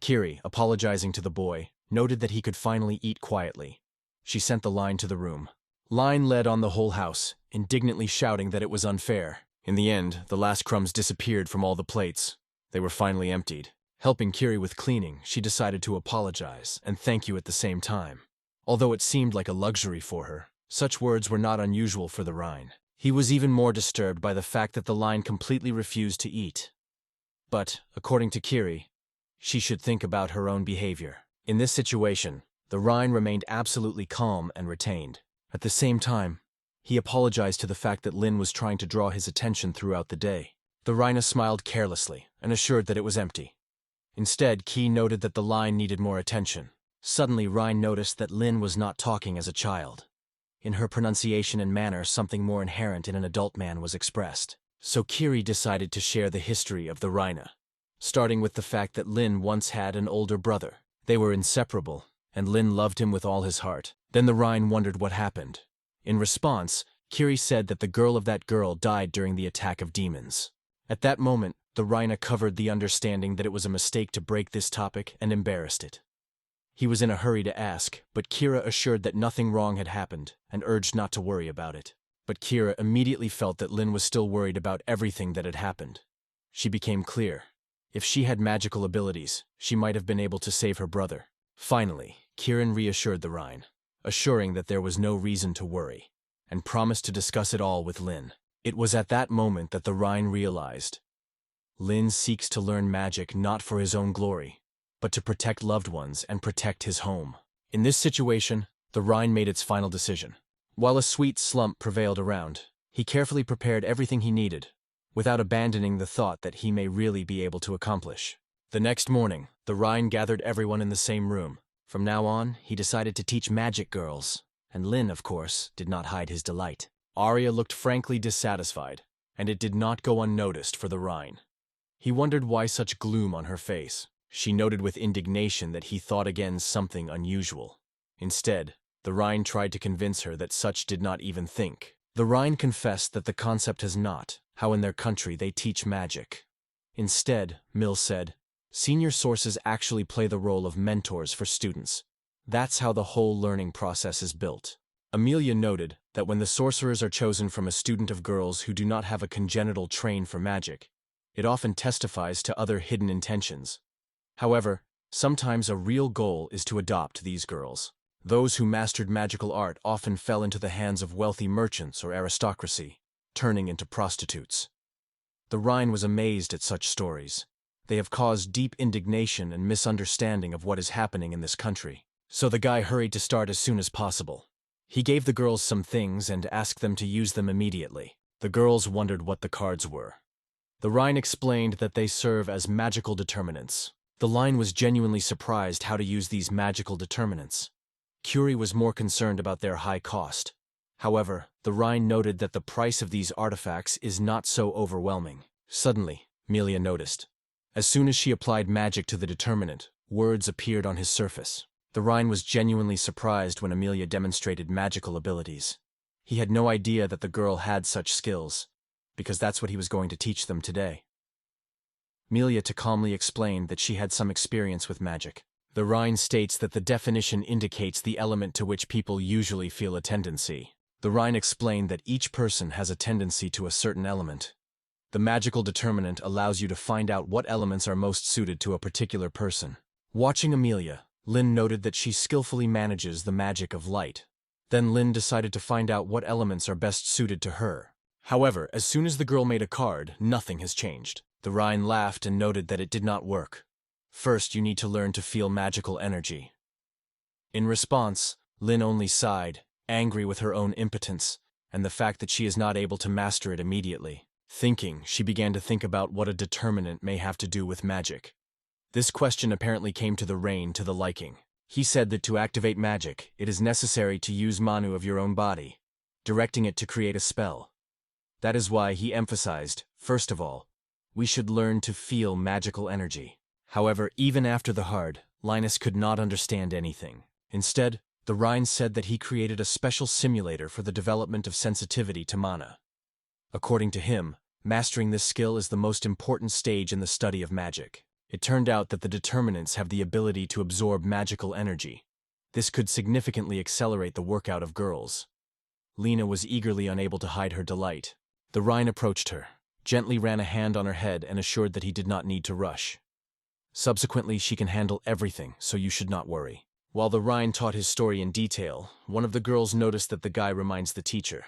Kiri, apologizing to the boy, noted that he could finally eat quietly. She sent the line to the room. Line led on the whole house, indignantly shouting that it was unfair. In the end, the last crumbs disappeared from all the plates. They were finally emptied. Helping Kiri with cleaning, she decided to apologize and thank you at the same time. Although it seemed like a luxury for her, such words were not unusual for the Rhine. He was even more disturbed by the fact that the line completely refused to eat. But, according to Kiri, she should think about her own behavior. In this situation, the Rhine remained absolutely calm and retained. At the same time, he apologized to the fact that Lin was trying to draw his attention throughout the day. The Rhine smiled carelessly and assured that it was empty. Instead, Ki noted that the line needed more attention. Suddenly, Rhine noticed that Lin was not talking as a child. In her pronunciation and manner, something more inherent in an adult man was expressed. So Kiri decided to share the history of the Rhine, starting with the fact that Lin once had an older brother. They were inseparable, and Lin loved him with all his heart. Then the Rhine wondered what happened. In response, Kiri said that the girl of that girl died during the attack of demons. At that moment, the Rhine covered the understanding that it was a mistake to break this topic and embarrassed it. He was in a hurry to ask, but Kira assured that nothing wrong had happened and urged not to worry about it. But Kira immediately felt that Lin was still worried about everything that had happened. She became clear. If she had magical abilities, she might have been able to save her brother. Finally, Kiran reassured the Rhine, assuring that there was no reason to worry, and promised to discuss it all with Lin. It was at that moment that the Rhine realized. Lin seeks to learn magic not for his own glory, but to protect loved ones and protect his home. In this situation, the Rhine made its final decision. While a sweet slump prevailed around, he carefully prepared everything he needed, without abandoning the thought that he may really be able to accomplish. The next morning, the Rhine gathered everyone in the same room. From now on, he decided to teach magic girls, and Lin, of course, did not hide his delight. Arya looked frankly dissatisfied, and it did not go unnoticed for the Rhine. He wondered why such gloom on her face. She noted with indignation that he thought again something unusual. Instead, the Rhine tried to convince her that such did not even think. The Rhine confessed that the concept has not, how in their country they teach magic. Instead, Mill said, senior sources actually play the role of mentors for students. That's how the whole learning process is built. Amelia noted that when the sorcerers are chosen from a student of girls who do not have a congenital train for magic, it often testifies to other hidden intentions. However, sometimes a real goal is to adopt these girls. Those who mastered magical art often fell into the hands of wealthy merchants or aristocracy, turning into prostitutes. The Rhine was amazed at such stories. They have caused deep indignation and misunderstanding of what is happening in this country. So the guy hurried to start as soon as possible. He gave the girls some things and asked them to use them immediately. The girls wondered what the cards were. The Rhine explained that they serve as magical determinants. The line was genuinely surprised how to use these magical determinants. Curie was more concerned about their high cost. However, the Rhine noted that the price of these artifacts is not so overwhelming. Suddenly, Melia noticed. As soon as she applied magic to the determinant, words appeared on his surface. The Rhine was genuinely surprised when Amelia demonstrated magical abilities. He had no idea that the girl had such skills, because that's what he was going to teach them today. Melia calmly explained that she had some experience with magic. The Rhine states that the definition indicates the element to which people usually feel a tendency. The Rhine explained that each person has a tendency to a certain element. The magical determinant allows you to find out what elements are most suited to a particular person. Watching Amelia, Lin noted that she skillfully manages the magic of light. Then Lin decided to find out what elements are best suited to her. However, as soon as the girl made a card, nothing has changed. The Rhine laughed and noted that it did not work. First, you need to learn to feel magical energy. In response, Lin only sighed, angry with her own impotence, and the fact that she is not able to master it immediately. Thinking, she began to think about what a determinant may have to do with magic. This question apparently came to the Rain to the liking. He said that to activate magic, it is necessary to use Manu of your own body, directing it to create a spell. That is why he emphasized, first of all, we should learn to feel magical energy. However, even after the hard, Linus could not understand anything. Instead, The Rhine said that he created a special simulator for the development of sensitivity to mana. According to him, mastering this skill is the most important stage in the study of magic. It turned out that the determinants have the ability to absorb magical energy. This could significantly accelerate the workout of girls. Lena was eagerly unable to hide her delight. The Rhine approached her, gently ran a hand on her head and assured that he did not need to rush. Subsequently, she can handle everything, so you should not worry. While the Rhine taught his story in detail, one of the girls noticed that the guy reminds the teacher.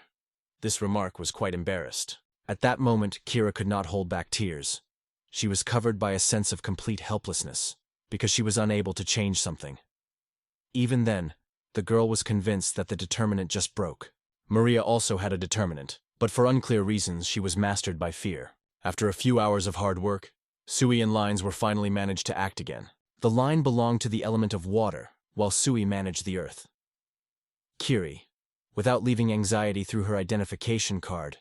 This remark was quite embarrassed. At that moment, Kira could not hold back tears. She was covered by a sense of complete helplessness, because she was unable to change something. Even then, the girl was convinced that the determinant just broke. Maria also had a determinant, but for unclear reasons she was mastered by fear. After a few hours of hard work, Sui and lines were finally managed to act again. The line belonged to the element of water, while Sui managed the earth. Kiri, without leaving anxiety through her identification card,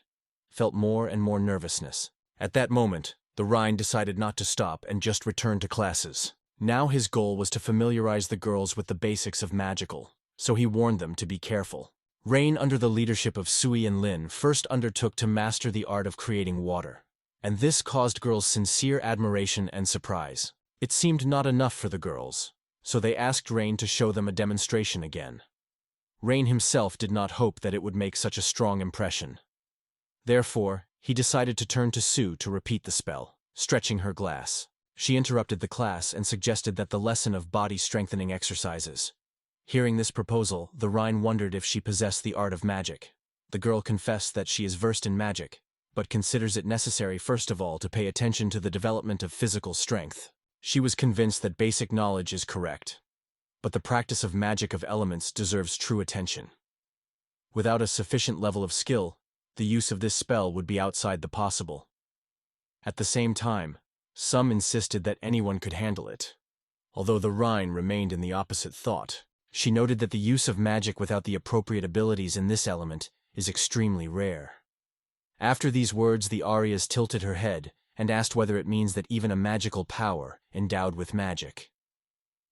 felt more and more nervousness. At that moment, the Rhine decided not to stop and just return to classes. Now his goal was to familiarize the girls with the basics of magical, so he warned them to be careful. Rain, under the leadership of Sui and Lin, first undertook to master the art of creating water, and this caused girls sincere admiration and surprise. It seemed not enough for the girls, so they asked Rain to show them a demonstration again. Rain himself did not hope that it would make such a strong impression. Therefore, he decided to turn to Sue to repeat the spell, stretching her glass. She interrupted the class and suggested that the lesson of body-strengthening exercises. Hearing this proposal, the Rhine wondered if she possessed the art of magic. The girl confessed that she is versed in magic, but considers it necessary first of all to pay attention to the development of physical strength. She was convinced that basic knowledge is correct, but the practice of magic of elements deserves true attention. Without a sufficient level of skill, the use of this spell would be outside the possible. At the same time, some insisted that anyone could handle it. Although the Rhine remained in the opposite thought, she noted that the use of magic without the appropriate abilities in this element is extremely rare. After these words, the Arias tilted her head and asked whether it means that even a magical power endowed with magic.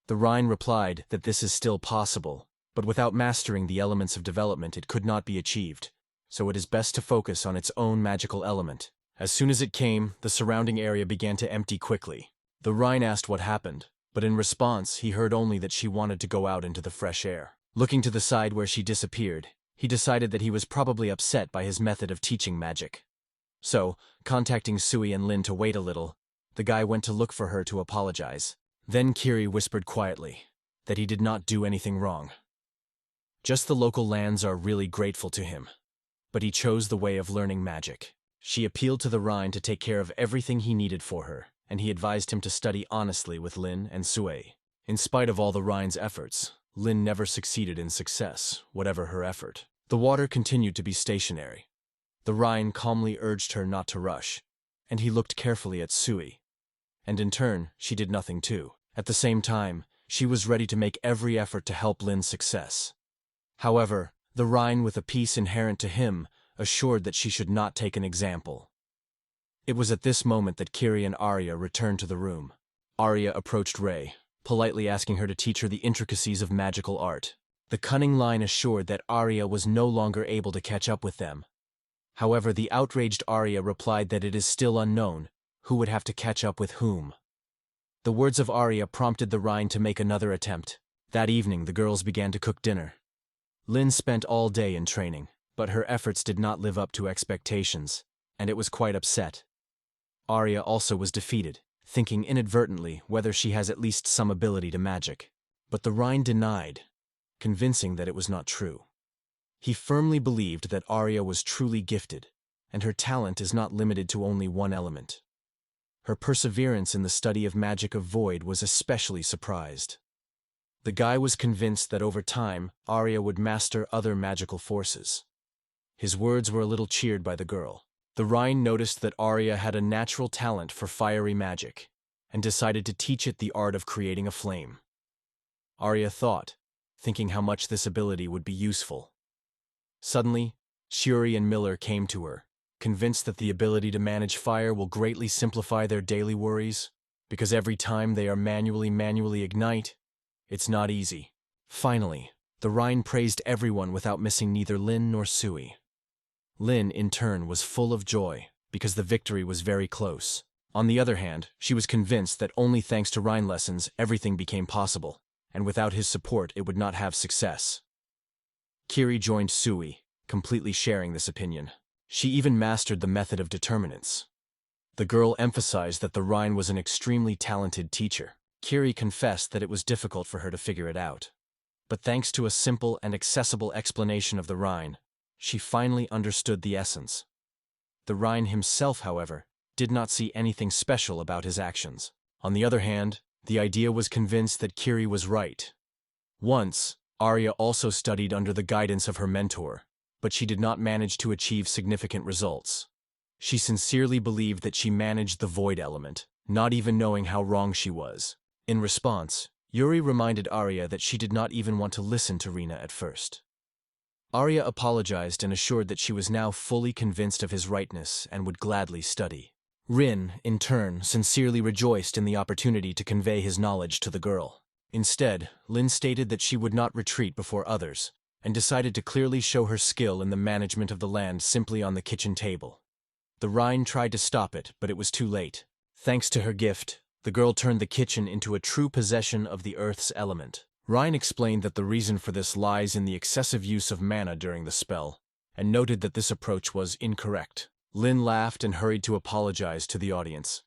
The Rhine replied that this is still possible, but without mastering the elements of development it could not be achieved, so it is best to focus on its own magical element. As soon as it came, the surrounding area began to empty quickly. The Rhine asked what happened, but in response he heard only that she wanted to go out into the fresh air. Looking to the side where she disappeared, he decided that he was probably upset by his method of teaching magic. So, contacting Sui and Lin to wait a little, the guy went to look for her to apologize. Then Kiri whispered quietly that he did not do anything wrong. Just the local lands are really grateful to him, but he chose the way of learning magic. She appealed to the Rhine to take care of everything he needed for her, and he advised him to study honestly with Lin and Sui. In spite of all the Rhine's efforts, Lin never succeeded in success, whatever her effort. The water continued to be stationary. The Rhine calmly urged her not to rush, and he looked carefully at Sui. And in turn, she did nothing too. At the same time, she was ready to make every effort to help Lin's success. However, the Rhine, with a peace inherent to him, assured that she should not take an example. It was at this moment that Kiri and Arya returned to the room. Arya approached Rei, politely asking her to teach her the intricacies of magical art. The cunning line assured that Arya was no longer able to catch up with them. However, the outraged Arya replied that it is still unknown who would have to catch up with whom. The words of Arya prompted the Rhine to make another attempt. That evening, the girls began to cook dinner. Lin spent all day in training, but her efforts did not live up to expectations, and it was quite upset. Arya also was defeated, thinking inadvertently whether she has at least some ability to magic. But the Rhine denied, convincing that it was not true. He firmly believed that Arya was truly gifted, and her talent is not limited to only one element. Her perseverance in the study of magic of void was especially surprised. The guy was convinced that over time, Arya would master other magical forces. His words were a little cheered by the girl. The Rhine noticed that Arya had a natural talent for fiery magic, and decided to teach it the art of creating a flame. Arya thought, thinking how much this ability would be useful. Suddenly, Shuri and Miller came to her, convinced that the ability to manage fire will greatly simplify their daily worries, because every time they are manually ignite, it's not easy. Finally, The Rhine praised everyone without missing neither Lin nor Sui. Lin, in turn, was full of joy, because the victory was very close. On the other hand, she was convinced that only thanks to Rhine lessons everything became possible, and without his support it would not have success. Kiri joined Sui, completely sharing this opinion. She even mastered the method of determinants. The girl emphasized that the Rhine was an extremely talented teacher. Kiri confessed that it was difficult for her to figure it out. But thanks to a simple and accessible explanation of the Rhine, she finally understood the essence. The Rhine himself, however, did not see anything special about his actions. On the other hand, the idea was convinced that Kiri was right. Once, Arya also studied under the guidance of her mentor, but she did not manage to achieve significant results. She sincerely believed that she managed the void element, not even knowing how wrong she was. In response, Yuri reminded Arya that she did not even want to listen to Rina at first. Arya apologized and assured that she was now fully convinced of his rightness and would gladly study. Rin, in turn, sincerely rejoiced in the opportunity to convey his knowledge to the girl. Instead, Lin stated that she would not retreat before others, and decided to clearly show her skill in the management of the land simply on the kitchen table. The Rhine tried to stop it, but it was too late. Thanks to her gift, the girl turned the kitchen into a true possession of the earth's element. Rhine explained that the reason for this lies in the excessive use of mana during the spell, and noted that this approach was incorrect. Lin laughed and hurried to apologize to the audience.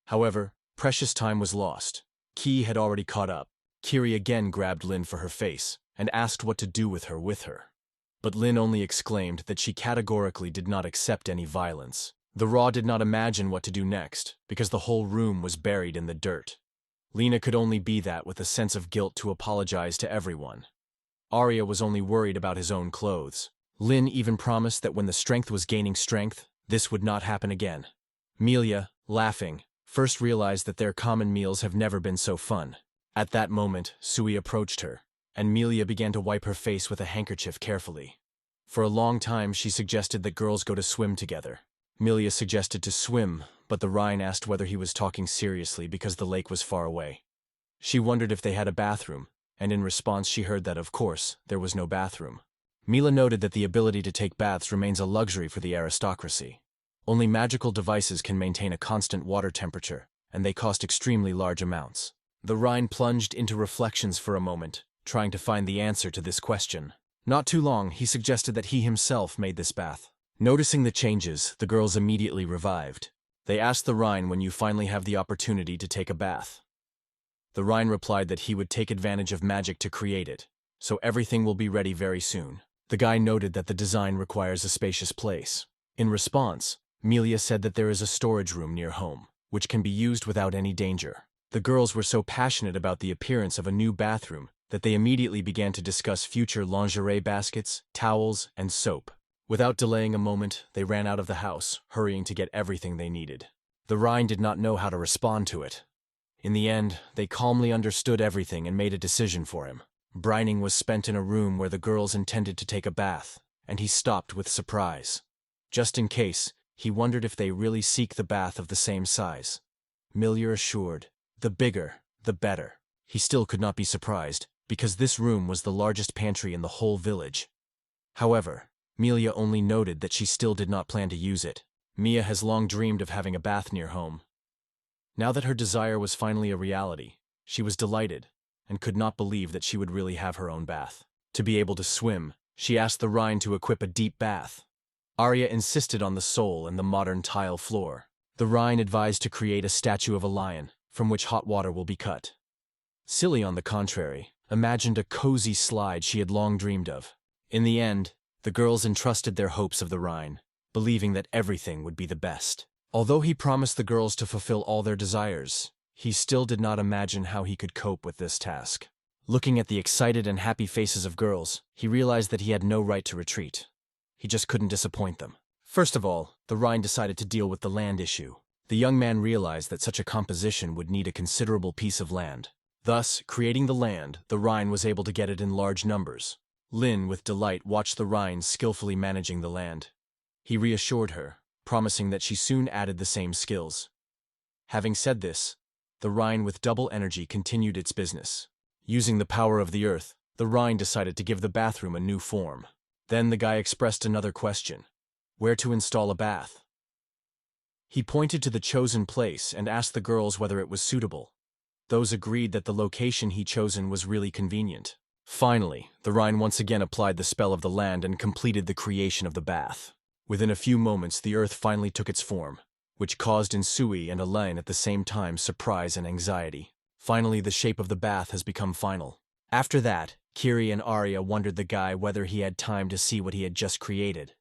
However, precious time was lost. Ki had already caught up. Kiri again grabbed Lin for her face and asked what to do with her. But Lin only exclaimed that she categorically did not accept any violence. The Raw did not imagine what to do next, because the whole room was buried in the dirt. Lena could only be that with a sense of guilt to apologize to everyone. Arya was only worried about his own clothes. Lin even promised that when the strength was gaining strength, this would not happen again. Melia, laughing, first realized that their common meals have never been so fun. At that moment, Sui approached her, and Melia began to wipe her face with a handkerchief carefully. For a long time she suggested that girls go to swim together. Melia suggested to swim, but the Rhine asked whether he was talking seriously because the lake was far away. She wondered if they had a bathroom, and in response she heard that, of course, there was no bathroom. Mila noted that the ability to take baths remains a luxury for the aristocracy. Only magical devices can maintain a constant water temperature, and they cost extremely large amounts. The Rhine plunged into reflections for a moment, trying to find the answer to this question. Not too long, he suggested that he himself made this bath. Noticing the changes, the girls immediately revived. They asked the Rhine when you finally have the opportunity to take a bath. The Rhine replied that he would take advantage of magic to create it, so everything will be ready very soon. The guy noted that the design requires a spacious place. In response, Melia said that there is a storage room near home, which can be used without any danger. The girls were so passionate about the appearance of a new bathroom that they immediately began to discuss future lingerie baskets, towels, and soap. Without delaying a moment, they ran out of the house, hurrying to get everything they needed. The Rhine did not know how to respond to it. In the end, they calmly understood everything and made a decision for him. Brining was spent in a room where the girls intended to take a bath, and he stopped with surprise. Just in case, he wondered if they really seek the bath of the same size. Melia assured, the bigger, the better. He still could not be surprised, because this room was the largest pantry in the whole village. However, Melia only noted that she still did not plan to use it. Mia has long dreamed of having a bath near home. Now that her desire was finally a reality, she was delighted, and could not believe that she would really have her own bath. To be able to swim, she asked the Rhine to equip a deep bath. Arya insisted on the sole and the modern tile floor. The Rhine advised to create a statue of a lion, from which hot water will be cut. Silly, on the contrary, imagined a cozy slide she had long dreamed of. In the end, the girls entrusted their hopes of the Rhine, believing that everything would be the best. Although he promised the girls to fulfill all their desires, he still did not imagine how he could cope with this task. Looking at the excited and happy faces of girls, he realized that he had no right to retreat. He just couldn't disappoint them. First of all, the Rhine decided to deal with the land issue. The young man realized that such a composition would need a considerable piece of land. Thus, creating the land, the Rhine was able to get it in large numbers. Lin, with delight, watched the Rhine skillfully managing the land. He reassured her, promising that she soon added the same skills. Having said this, the Rhine with double energy continued its business. Using the power of the earth, The Rhine decided to give the bathroom a new form. Then the guy expressed another question: where to install a bath? He pointed to the chosen place and asked the girls whether it was suitable. Those agreed that the location he chosen was really convenient. Finally, the Rhine once again applied the spell of the land and completed the creation of the bath. Within a few moments, the earth finally took its form, which caused in Sui and Elaine at the same time surprise and anxiety. Finally, the shape of the bath has become final. After that, Kiri and Arya wondered the guy whether he had time to see what he had just created.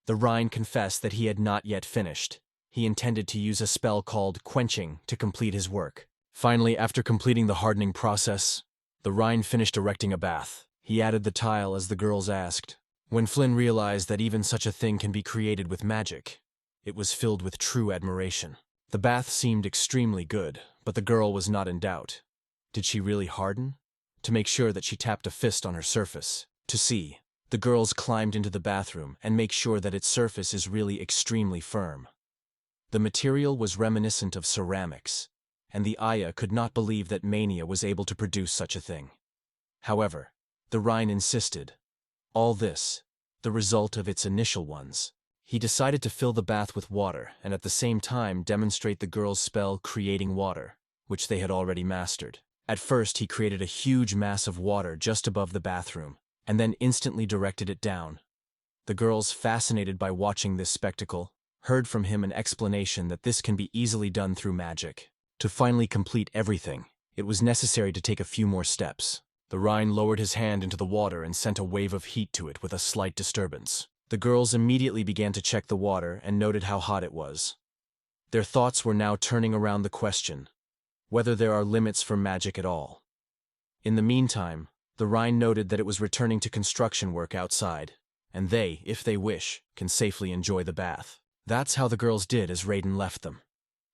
The Rhine confessed that he had not yet finished. He intended to use a spell called Quenching to complete his work. Finally, after completing the hardening process, the Rhine finished erecting a bath. He added the tile as the girls asked. When Flynn realized that even such a thing can be created with magic, it was filled with true admiration. The bath seemed extremely good, but the girl was not in doubt. Did she really harden? To make sure that she tapped a fist on her surface. To see, the girls climbed into the bathroom and make sure that its surface is really extremely firm. The material was reminiscent of ceramics, and the Aya could not believe that Mania was able to produce such a thing. However, the Rhine insisted. All this, the result of its initial ones. He decided to fill the bath with water and at the same time demonstrate the girls' spell Creating Water, which they had already mastered. At first, he created a huge mass of water just above the bathroom, and then instantly directed it down. The girls, fascinated by watching this spectacle, heard from him an explanation that this can be easily done through magic. To finally complete everything, it was necessary to take a few more steps. The Rhine lowered his hand into the water and sent a wave of heat to it with a slight disturbance. The girls immediately began to check the water and noted how hot it was. Their thoughts were now turning around the question, whether there are limits for magic at all. In the meantime, the Rhine noted that it was returning to construction work outside, and they, if they wish, can safely enjoy the bath. That's how the girls did as Raiden left them.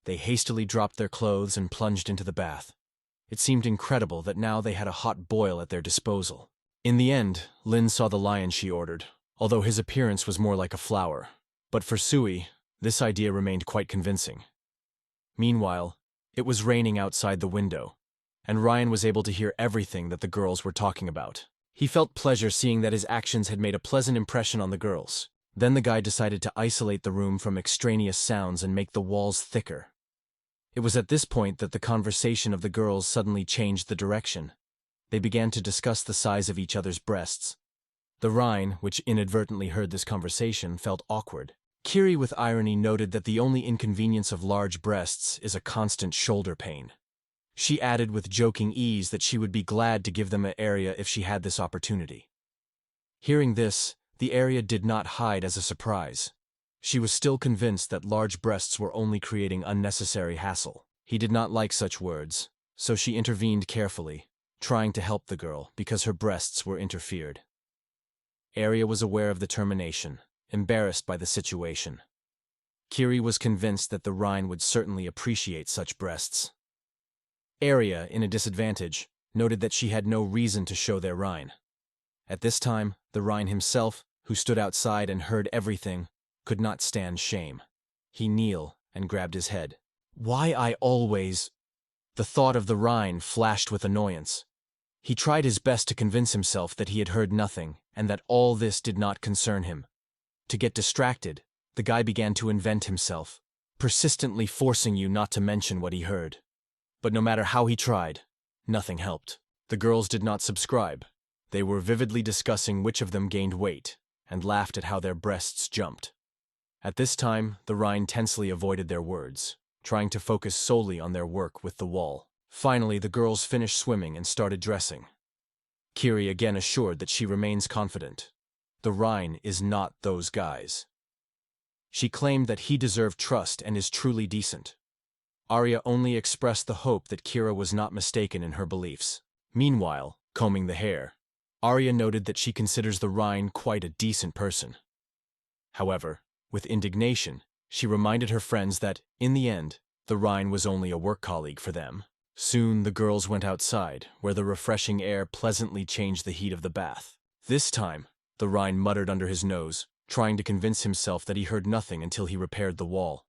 They hastily dropped their clothes and plunged into the bath. It seemed incredible that now they had a hot boil at their disposal. In the end, Lin saw the lion she ordered, although his appearance was more like a flower. But for Sui, this idea remained quite convincing. Meanwhile, it was raining outside the window, and Ryan was able to hear everything that the girls were talking about. He felt pleasure seeing that his actions had made a pleasant impression on the girls. Then the guy decided to isolate the room from extraneous sounds and make the walls thicker. It was at this point that the conversation of the girls suddenly changed the direction. They began to discuss the size of each other's breasts. The Rhine, which inadvertently heard this conversation, felt awkward. Kiri with irony noted that the only inconvenience of large breasts is a constant shoulder pain. She added with joking ease that she would be glad to give them an area if she had this opportunity. Hearing this, the area did not hide as a surprise. She was still convinced that large breasts were only creating unnecessary hassle. He did not like such words, so she intervened carefully, trying to help the girl because her breasts were interfered. Arya was aware of the termination, embarrassed by the situation. Kiri was convinced that the Rhine would certainly appreciate such breasts. Arya, in a disadvantage, noted that she had no reason to show their Rhine. At this time, the Rhine himself, who stood outside and heard everything, could not stand shame. He kneeled and grabbed his head. Why I always... The thought of the Rhine flashed with annoyance. He tried his best to convince himself that he had heard nothing and that all this did not concern him. To get distracted, the guy began to invent himself, persistently forcing you not to mention what he heard. But no matter how he tried, nothing helped. The girls did not subscribe. They were vividly discussing which of them gained weight, and laughed at how their breasts jumped. At this time, the Rhine tensely avoided their words, trying to focus solely on their work with the wall. Finally, the girls finished swimming and started dressing. Kiri again assured that she remains confident. The Rhine is not those guys. She claimed that he deserved trust and is truly decent. Arya only expressed the hope that Kira was not mistaken in her beliefs. Meanwhile, combing the hair, Arya noted that she considers the Rhine quite a decent person. However, with indignation, she reminded her friends that, in the end, the Rhine was only a work colleague for them. Soon the girls went outside, where the refreshing air pleasantly changed the heat of the bath. This time, the Rhine muttered under his nose, trying to convince himself that he heard nothing until he repaired the wall.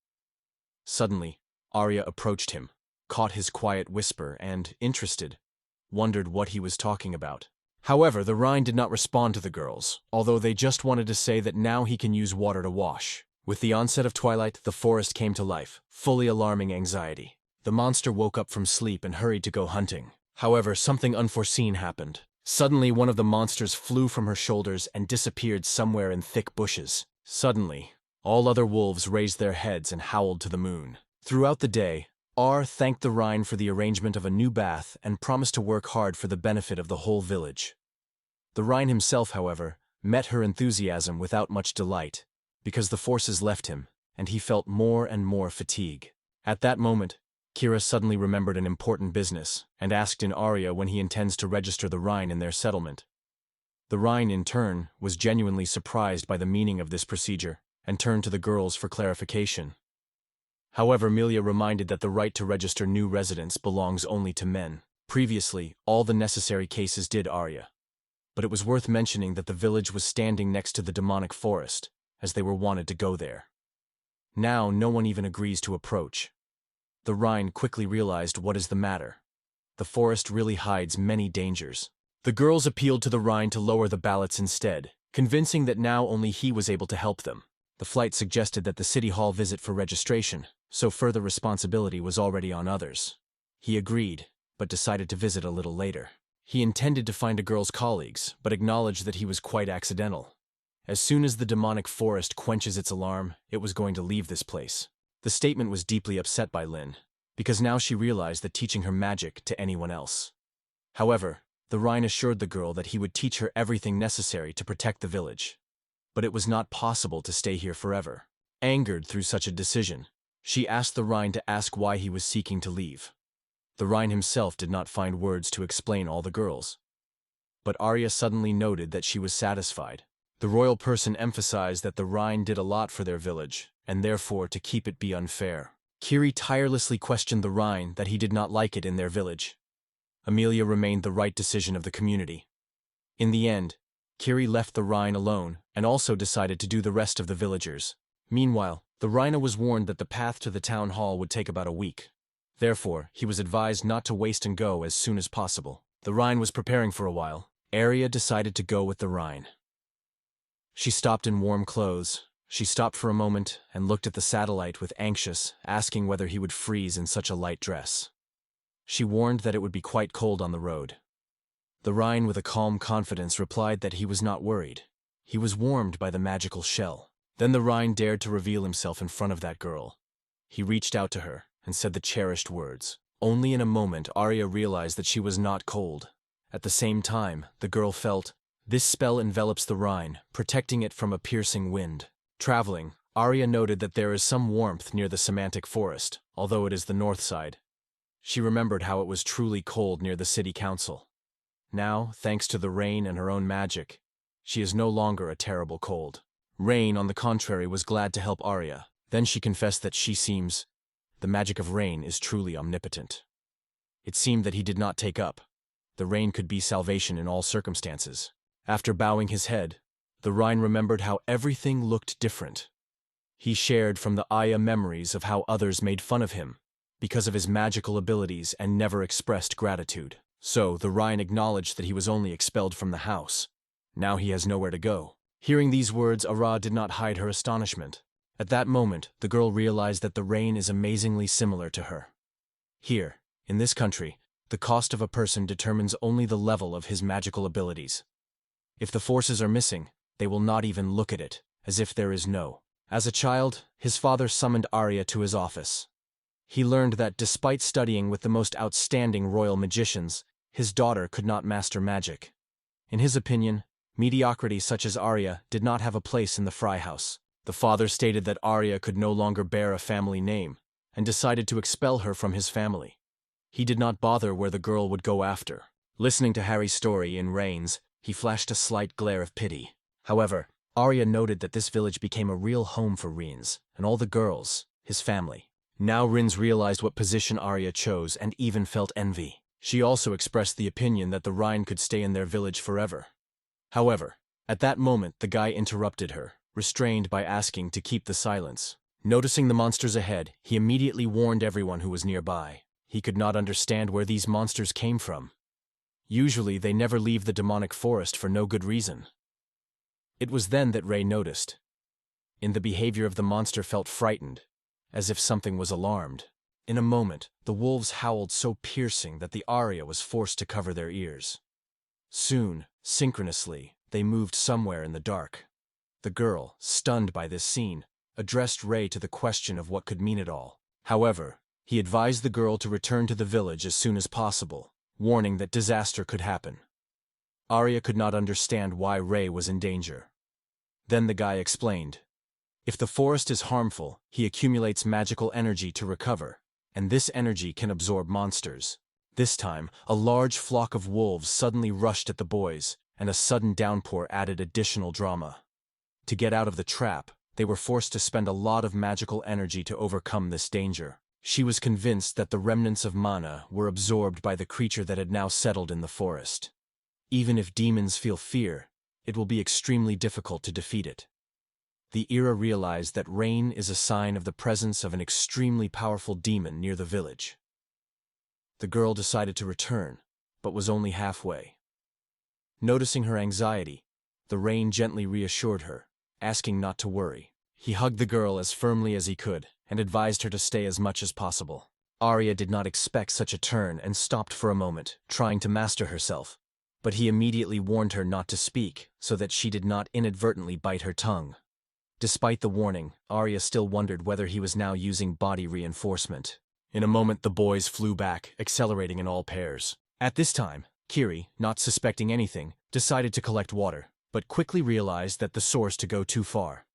Suddenly, Arya approached him, caught his quiet whisper and, interested, wondered what he was talking about. However, the Rhine did not respond to the girls, although they just wanted to say that now he can use water to wash. With the onset of twilight, the forest came to life, fully alarming anxiety. The monster woke up from sleep and hurried to go hunting. However, something unforeseen happened. Suddenly, one of the monsters flew from her shoulders and disappeared somewhere in thick bushes. Suddenly, all other wolves raised their heads and howled to the moon. Throughout the day, R thanked the Rhine for the arrangement of a new bath and promised to work hard for the benefit of the whole village. The Rhine himself, however, met her enthusiasm without much delight, because the forces left him, and he felt more and more fatigue. At that moment, Kira suddenly remembered an important business, and asked in Arya when he intends to register the Rhine in their settlement. The Rhine, in turn, was genuinely surprised by the meaning of this procedure, and turned to the girls for clarification. However, Milia reminded that the right to register new residents belongs only to men. Previously, all the necessary cases did Arya. But it was worth mentioning that the village was standing next to the demonic forest, as they were wanted to go there. Now, no one even agrees to approach. The Rhine quickly realized what is the matter. The forest really hides many dangers. The girls appealed to the Rhine to lower the ballots instead, convincing that now only he was able to help them. The flight suggested that the city hall visit for registration, so further responsibility was already on others. He agreed, but decided to visit a little later. He intended to find a girl's colleagues, but acknowledged that he was quite accidental. As soon as the demonic forest quenches its alarm, it was going to leave this place. The statement was deeply upset by Lin, because now she realized that teaching her magic to anyone else. However, the Rhine assured the girl that he would teach her everything necessary to protect the village. But it was not possible to stay here forever. Angered through such a decision, she asked the Rhine to ask why he was seeking to leave. The Rhine himself did not find words to explain all the girls. But Arya suddenly noted that she was satisfied. The royal person emphasized that the Rhine did a lot for their village, and therefore to keep it be unfair. Kiri tirelessly questioned the Rhine that he did not like it in their village. Amelia remained the right decision of the community. In the end, Kiri left the Rhine alone and also decided to do the rest of the villagers. Meanwhile, the Rhine was warned that the path to the town hall would take about a week. Therefore, he was advised not to waste and go as soon as possible. The Rhine was preparing for a while. Arya decided to go with the Rhine. She stopped in warm clothes. She stopped for a moment and looked at the satellite with anxious, asking whether he would freeze in such a light dress. She warned that it would be quite cold on the road. The Rhine, with a calm confidence, replied that he was not worried. He was warmed by the magical shell. Then the Rhine dared to reveal himself in front of that girl. He reached out to her and said the cherished words. Only in a moment Arya realized that she was not cold. At the same time, the girl felt, this spell envelops the Rhine, protecting it from a piercing wind. Traveling, Arya noted that there is some warmth near the semantic forest, although it is the north side. She remembered how it was truly cold near the city council. Now, thanks to the rain and her own magic, she is no longer a terrible cold. Rain, on the contrary, was glad to help Arya. Then she confessed that the magic of rain is truly omnipotent. It seemed that he did not take up. The rain could be salvation in all circumstances. After bowing his head, the Rhine remembered how everything looked different. He shared from the Aya memories of how others made fun of him because of his magical abilities and never expressed gratitude. So, the Rhine acknowledged that he was only expelled from the house. Now he has nowhere to go. Hearing these words, Ara did not hide her astonishment. At that moment, the girl realized that the rain is amazingly similar to her. Here, in this country, the cost of a person determines only the level of his magical abilities. If the forces are missing, they will not even look at it, as if there is no. As a child, his father summoned Arya to his office. He learned that despite studying with the most outstanding royal magicians, his daughter could not master magic. In his opinion, mediocrity such as Arya did not have a place in the Fry house. The father stated that Arya could no longer bear a family name, and decided to expel her from his family. He did not bother where the girl would go after. Listening to Harry's story in Rains, he flashed a slight glare of pity. However, Arya noted that this village became a real home for Rins, and all the girls, his family. Now Rins realized what position Arya chose and even felt envy. She also expressed the opinion that the Rhine could stay in their village forever. However, at that moment the guy interrupted her, restrained by asking to keep the silence. Noticing the monsters ahead, he immediately warned everyone who was nearby. He could not understand where these monsters came from. Usually, they never leave the demonic forest for no good reason. It was then that Ray noticed. In the behavior of the monster felt frightened, as if something was alarmed. In a moment, the wolves howled so piercing that the Arya was forced to cover their ears. Soon, synchronously, they moved somewhere in the dark. The girl, stunned by this scene, addressed Ray to the question of what could mean it all. However, he advised the girl to return to the village as soon as possible, warning that disaster could happen. Arya could not understand why Ray was in danger. Then the guy explained. If the forest is harmful, he accumulates magical energy to recover, and this energy can absorb monsters. This time, a large flock of wolves suddenly rushed at the boys, and a sudden downpour added additional drama. To get out of the trap, they were forced to spend a lot of magical energy to overcome this danger. She was convinced that the remnants of mana were absorbed by the creature that had now settled in the forest. Even if demons feel fear, it will be extremely difficult to defeat it. The Era realized that rain is a sign of the presence of an extremely powerful demon near the village. The girl decided to return, but was only halfway. Noticing her anxiety, the rain gently reassured her, asking not to worry. He hugged the girl as firmly as he could, and advised her to stay as much as possible. Arya did not expect such a turn and stopped for a moment, trying to master herself. But he immediately warned her not to speak, so that she did not inadvertently bite her tongue. Despite the warning, Arya still wondered whether he was now using body reinforcement. In a moment the boys flew back, accelerating in all pairs. At this time, Kiri, not suspecting anything, decided to collect water, but quickly realized that the source to go too far.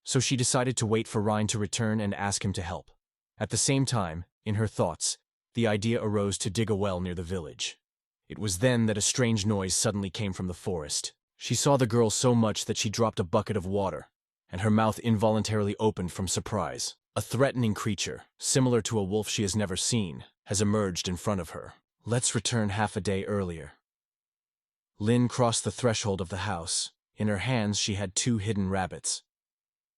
So she decided to wait for Rein to return and ask him to help. At the same time, in her thoughts, the idea arose to dig a well near the village. It was then that a strange noise suddenly came from the forest. She saw the girl so much that she dropped a bucket of water, and her mouth involuntarily opened from surprise. A threatening creature, similar to a wolf she has never seen, has emerged in front of her. Let's return half a day earlier. Lin crossed the threshold of the house. In her hands she had 2 hidden rabbits.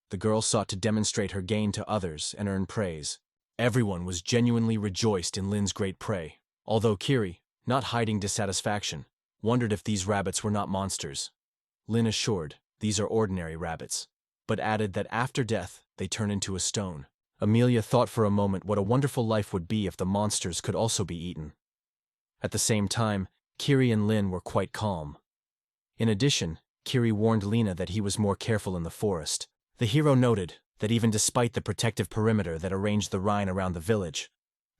The girl sought to demonstrate her gain to others and earn praise. Everyone was genuinely rejoiced in Lin's great prey, although Kiri, not hiding dissatisfaction, wondered if these rabbits were not monsters. Lin assured, these are ordinary rabbits, but added that after death, they turn into a stone. Amelia thought for a moment what a wonderful life would be if the monsters could also be eaten. At the same time, Kiri and Lin were quite calm. In addition, Kiri warned Lena that he was more careful in the forest. The hero noted that even despite the protective perimeter that arranged the Rhine around the village,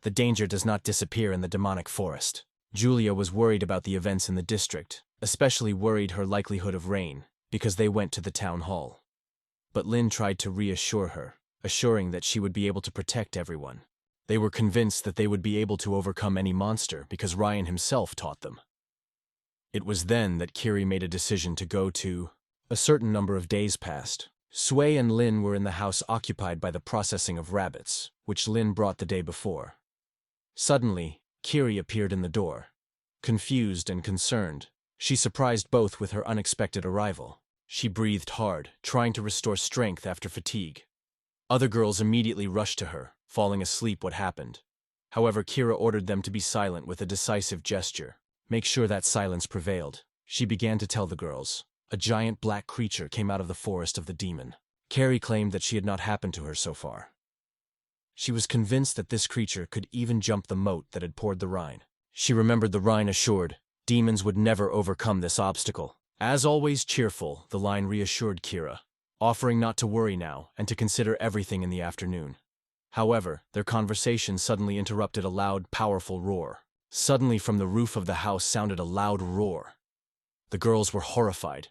the danger does not disappear in the demonic forest. Julia was worried about the events in the district, especially worried her likelihood of rain, because they went to the town hall. But Lin tried to reassure her, assuring that she would be able to protect everyone. They were convinced that they would be able to overcome any monster because Ryan himself taught them. It was then that Kiri made a decision to go to. A certain number of days passed. Sui and Lin were in the house occupied by the processing of rabbits, which Lin brought the day before. Suddenly, Kiri appeared in the door. Confused and concerned, she surprised both with her unexpected arrival. She breathed hard, trying to restore strength after fatigue. Other girls immediately rushed to her, falling asleep what happened. However, Kira ordered them to be silent with a decisive gesture. Make sure that silence prevailed. She began to tell the girls. A giant black creature came out of the forest of the demon. Carrie claimed that she had not happened to her so far. She was convinced that this creature could even jump the moat that had poured the Rhine. She remembered the Rhine assured, demons would never overcome this obstacle. As always cheerful, the line reassured Kira, offering not to worry now and to consider everything in the afternoon. However, their conversation suddenly interrupted a loud, powerful roar. Suddenly from the roof of the house sounded a loud roar. The girls were horrified.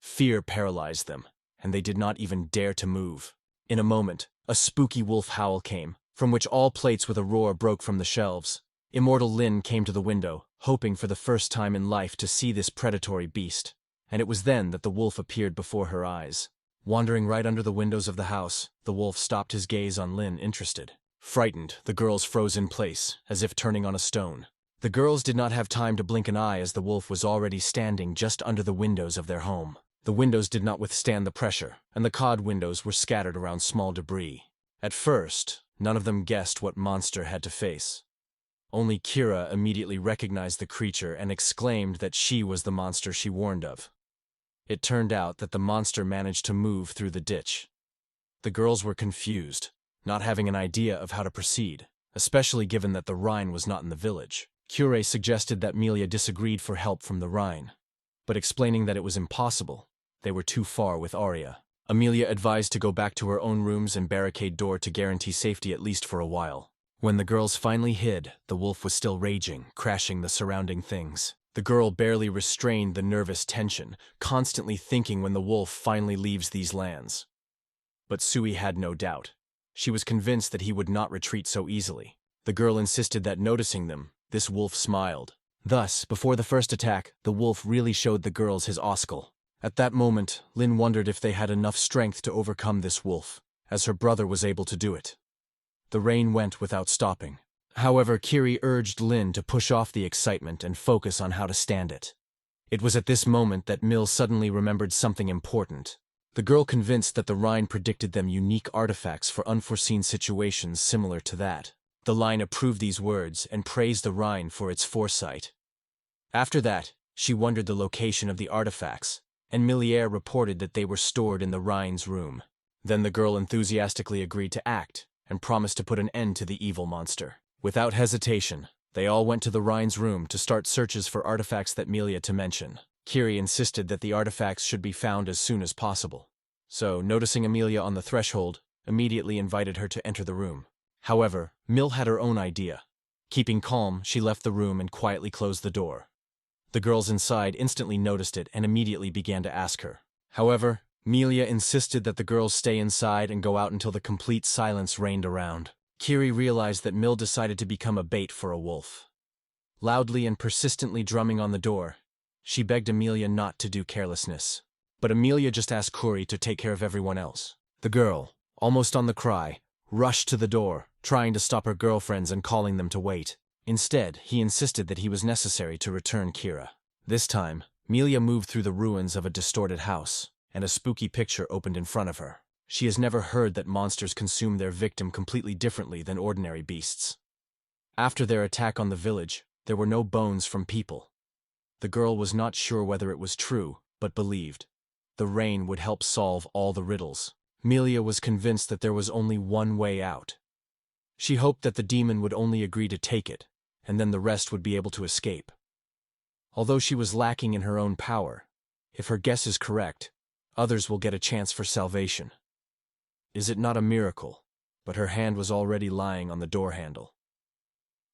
Fear paralyzed them, and they did not even dare to move. In a moment, a spooky wolf howl came, from which all plates with a roar broke from the shelves. Immortal Lin came to the window, hoping for the first time in life to see this predatory beast, and it was then that the wolf appeared before her eyes. Wandering right under the windows of the house, the wolf stopped his gaze on Lin, interested. Frightened, the girls froze in place, as if turning on a stone. The girls did not have time to blink an eye as the wolf was already standing just under the windows of their home. The windows did not withstand the pressure, and the cod windows were scattered around small debris. At first, none of them guessed what monster had to face. Only Kira immediately recognized the creature and exclaimed that she was the monster she warned of. It turned out that the monster managed to move through the ditch. The girls were confused, not having an idea of how to proceed, especially given that the Rhine was not in the village. Kure suggested that Melia disagreed for help from the Rhine, but explaining that it was impossible, they were too far with Arya. Amelia advised to go back to her own rooms and barricade door to guarantee safety at least for a while. When the girls finally hid, the wolf was still raging, crashing the surrounding things. The girl barely restrained the nervous tension, constantly thinking when the wolf finally leaves these lands. But Sui had no doubt. She was convinced that he would not retreat so easily. The girl insisted that noticing them, this wolf smiled. Thus, before the first attack, the wolf really showed the girls his oscle. At that moment, Lin wondered if they had enough strength to overcome this wolf, as her brother was able to do it. The rain went without stopping. However, Kiri urged Lin to push off the excitement and focus on how to stand it. It was at this moment that Mill suddenly remembered something important. The girl convinced that the Rhine predicted them unique artifacts for unforeseen situations similar to that. The line approved these words and praised the Rhine for its foresight. After that, she wondered the location of the artifacts, and Milliere reported that they were stored in the Rhine's room. Then the girl enthusiastically agreed to act and promised to put an end to the evil monster. Without hesitation, they all went to the Rhine's room to start searches for artifacts that Melia to mention. Kiri insisted that the artifacts should be found as soon as possible. So, noticing Amelia on the threshold, immediately invited her to enter the room. However, Mill had her own idea. Keeping calm, she left the room and quietly closed the door. The girls inside instantly noticed it and immediately began to ask her. However, Melia insisted that the girls stay inside and go out until the complete silence reigned around. Kiri realized that Mill decided to become a bait for a wolf. Loudly and persistently drumming on the door, she begged Amelia not to do carelessness. But Amelia just asked Kuri to take care of everyone else. The girl, almost on the cry, rushed to the door, trying to stop her girlfriends and calling them to wait. Instead, he insisted that he was necessary to return Kira. This time, Melia moved through the ruins of a distorted house, and a spooky picture opened in front of her. She has never heard that monsters consume their victim completely differently than ordinary beasts. After their attack on the village, there were no bones from people. The girl was not sure whether it was true, but believed. The rain would help solve all the riddles. Melia was convinced that there was only one way out. She hoped that the demon would only agree to take it, and then the rest would be able to escape. Although she was lacking in her own power, if her guess is correct, others will get a chance for salvation. Is it not a miracle? But her hand was already lying on the door handle.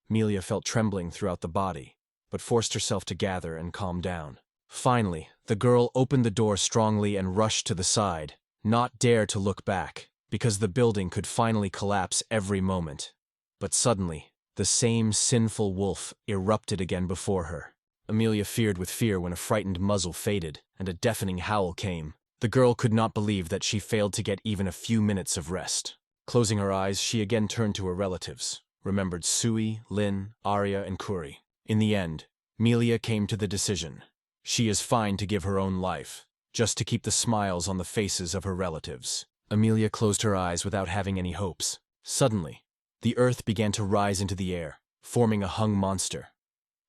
Melia felt trembling throughout the body, but forced herself to gather and calm down. Finally, the girl opened the door strongly and rushed to the side, not dare to look back, because the building could finally collapse every moment. But suddenly, the same sinful wolf erupted again before her. Amelia feared with fear when a frightened muzzle faded and a deafening howl came. The girl could not believe that she failed to get even a few minutes of rest. Closing her eyes, she again turned to her relatives, remembered Sui, Lin, Arya, and Kuri. In the end, Melia came to the decision. She is fine to give her own life, just to keep the smiles on the faces of her relatives. Amelia closed her eyes without having any hopes. Suddenly, the earth began to rise into the air, forming a hung monster.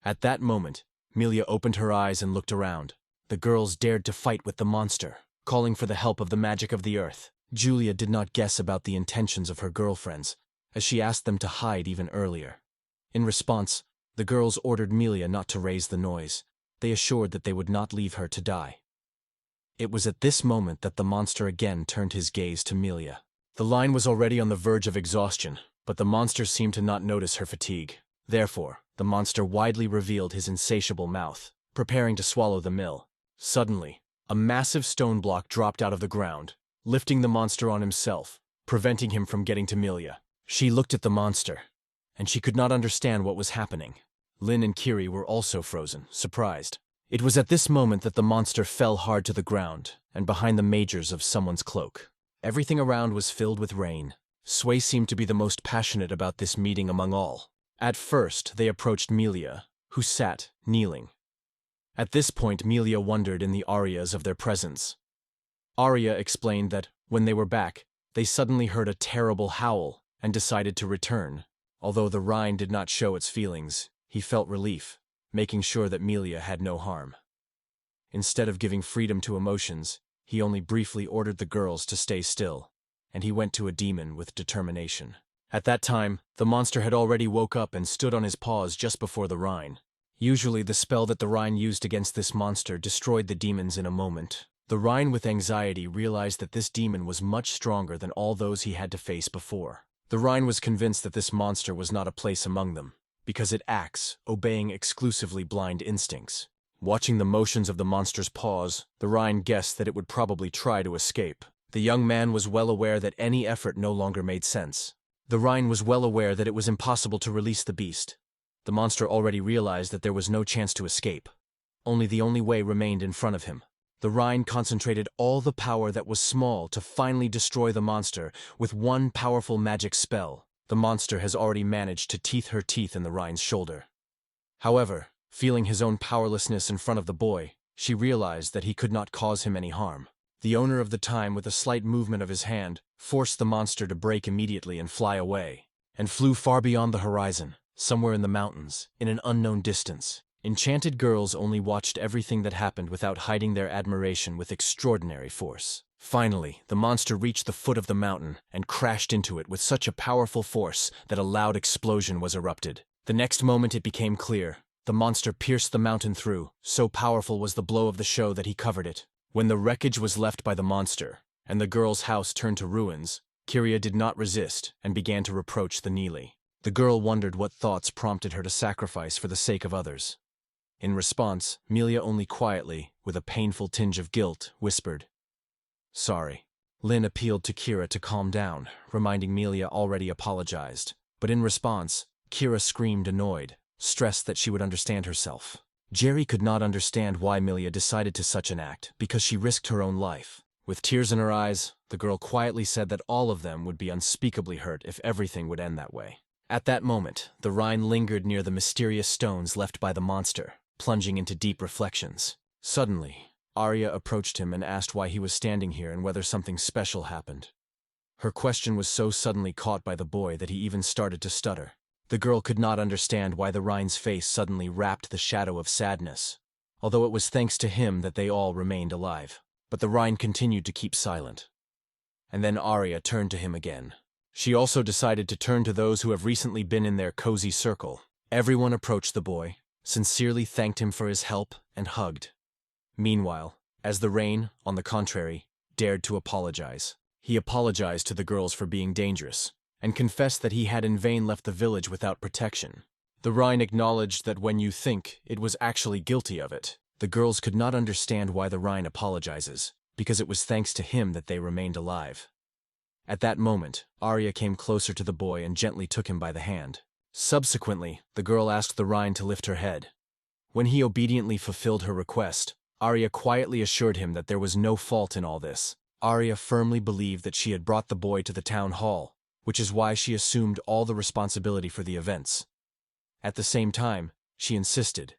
At that moment, Melia opened her eyes and looked around. The girls dared to fight with the monster, calling for the help of the magic of the earth. Julia did not guess about the intentions of her girlfriends, as she asked them to hide even earlier. In response, the girls ordered Melia not to raise the noise. They assured that they would not leave her to die. It was at this moment that the monster again turned his gaze to Melia. The line was already on the verge of exhaustion, but the monster seemed to not notice her fatigue. Therefore, the monster widely revealed his insatiable mouth, preparing to swallow the mill. Suddenly, a massive stone block dropped out of the ground, lifting the monster on himself, preventing him from getting to Melia. She looked at the monster, and she could not understand what was happening. Lin and Kiri were also frozen, surprised. It was at this moment that the monster fell hard to the ground, and behind the majors of someone's cloak. Everything around was filled with rain. Sway seemed to be the most passionate about this meeting among all. At first, they approached Melia, who sat, kneeling. At this point, Melia wondered in the arias of their presence. Arya explained that, when they were back, they suddenly heard a terrible howl and decided to return. Although the Rhine did not show its feelings, he felt relief, making sure that Melia had no harm. Instead of giving freedom to emotions, he only briefly ordered the girls to stay still, and he went to a demon with determination. At that time, the monster had already woke up and stood on his paws just before the Rhine. Usually the spell that the Rhine used against this monster destroyed the demons in a moment. The Rhine with anxiety realized that this demon was much stronger than all those he had to face before. The Rhine was convinced that this monster was not a place among them, because it acts, obeying exclusively blind instincts. Watching the motions of the monster's paws, the Rhine guessed that it would probably try to escape. The young man was well aware that any effort no longer made sense. The Rhine was well aware that it was impossible to release the beast. The monster already realized that there was no chance to escape. Only the only way remained in front of him. The Rhine concentrated all the power that was small to finally destroy the monster with one powerful magic spell. The monster has already managed to teeth her teeth in the Rhine's shoulder. However, feeling his own powerlessness in front of the boy, she realized that he could not cause him any harm. The owner of the time, with a slight movement of his hand, forced the monster to break immediately and fly away, and flew far beyond the horizon, somewhere in the mountains, in an unknown distance. Enchanted girls only watched everything that happened without hiding their admiration with extraordinary force. Finally, the monster reached the foot of the mountain and crashed into it with such a powerful force that a loud explosion was erupted. The next moment it became clear. The monster pierced the mountain through. So powerful was the blow of the show that he covered it. When the wreckage was left by the monster, and the girl's house turned to ruins, Kiria did not resist and began to reproach the Neely. The girl wondered what thoughts prompted her to sacrifice for the sake of others. In response, Melia only quietly, with a painful tinge of guilt, whispered, "Sorry." Lin appealed to Kira to calm down, reminding Melia already apologized. But in response, Kira screamed annoyed, stressed that she would understand herself. Jerry could not understand why Melia decided to such an act, because she risked her own life. With tears in her eyes, the girl quietly said that all of them would be unspeakably hurt if everything would end that way. At that moment, the Rhine lingered near the mysterious stones left by the monster, plunging into deep reflections. Suddenly, Arya approached him and asked why he was standing here and whether something special happened. Her question was so suddenly caught by the boy that he even started to stutter. The girl could not understand why the Rhine's face suddenly wrapped the shadow of sadness, although it was thanks to him that they all remained alive. But the Rhine continued to keep silent. And then Arya turned to him again. She also decided to turn to those who have recently been in their cozy circle. Everyone approached the boy, sincerely thanked him for his help, and hugged. Meanwhile, as the Rain, on the contrary, dared to apologize. He apologized to the girls for being dangerous, and confessed that he had in vain left the village without protection. The Rhine acknowledged that when you think it was actually guilty of it, the girls could not understand why the Rhine apologizes, because it was thanks to him that they remained alive. At that moment, Arya came closer to the boy and gently took him by the hand. Subsequently, the girl asked the Rhine to lift her head. When he obediently fulfilled her request, Arya quietly assured him that there was no fault in all this. Arya firmly believed that she had brought the boy to the town hall, which is why she assumed all the responsibility for the events. At the same time, she insisted.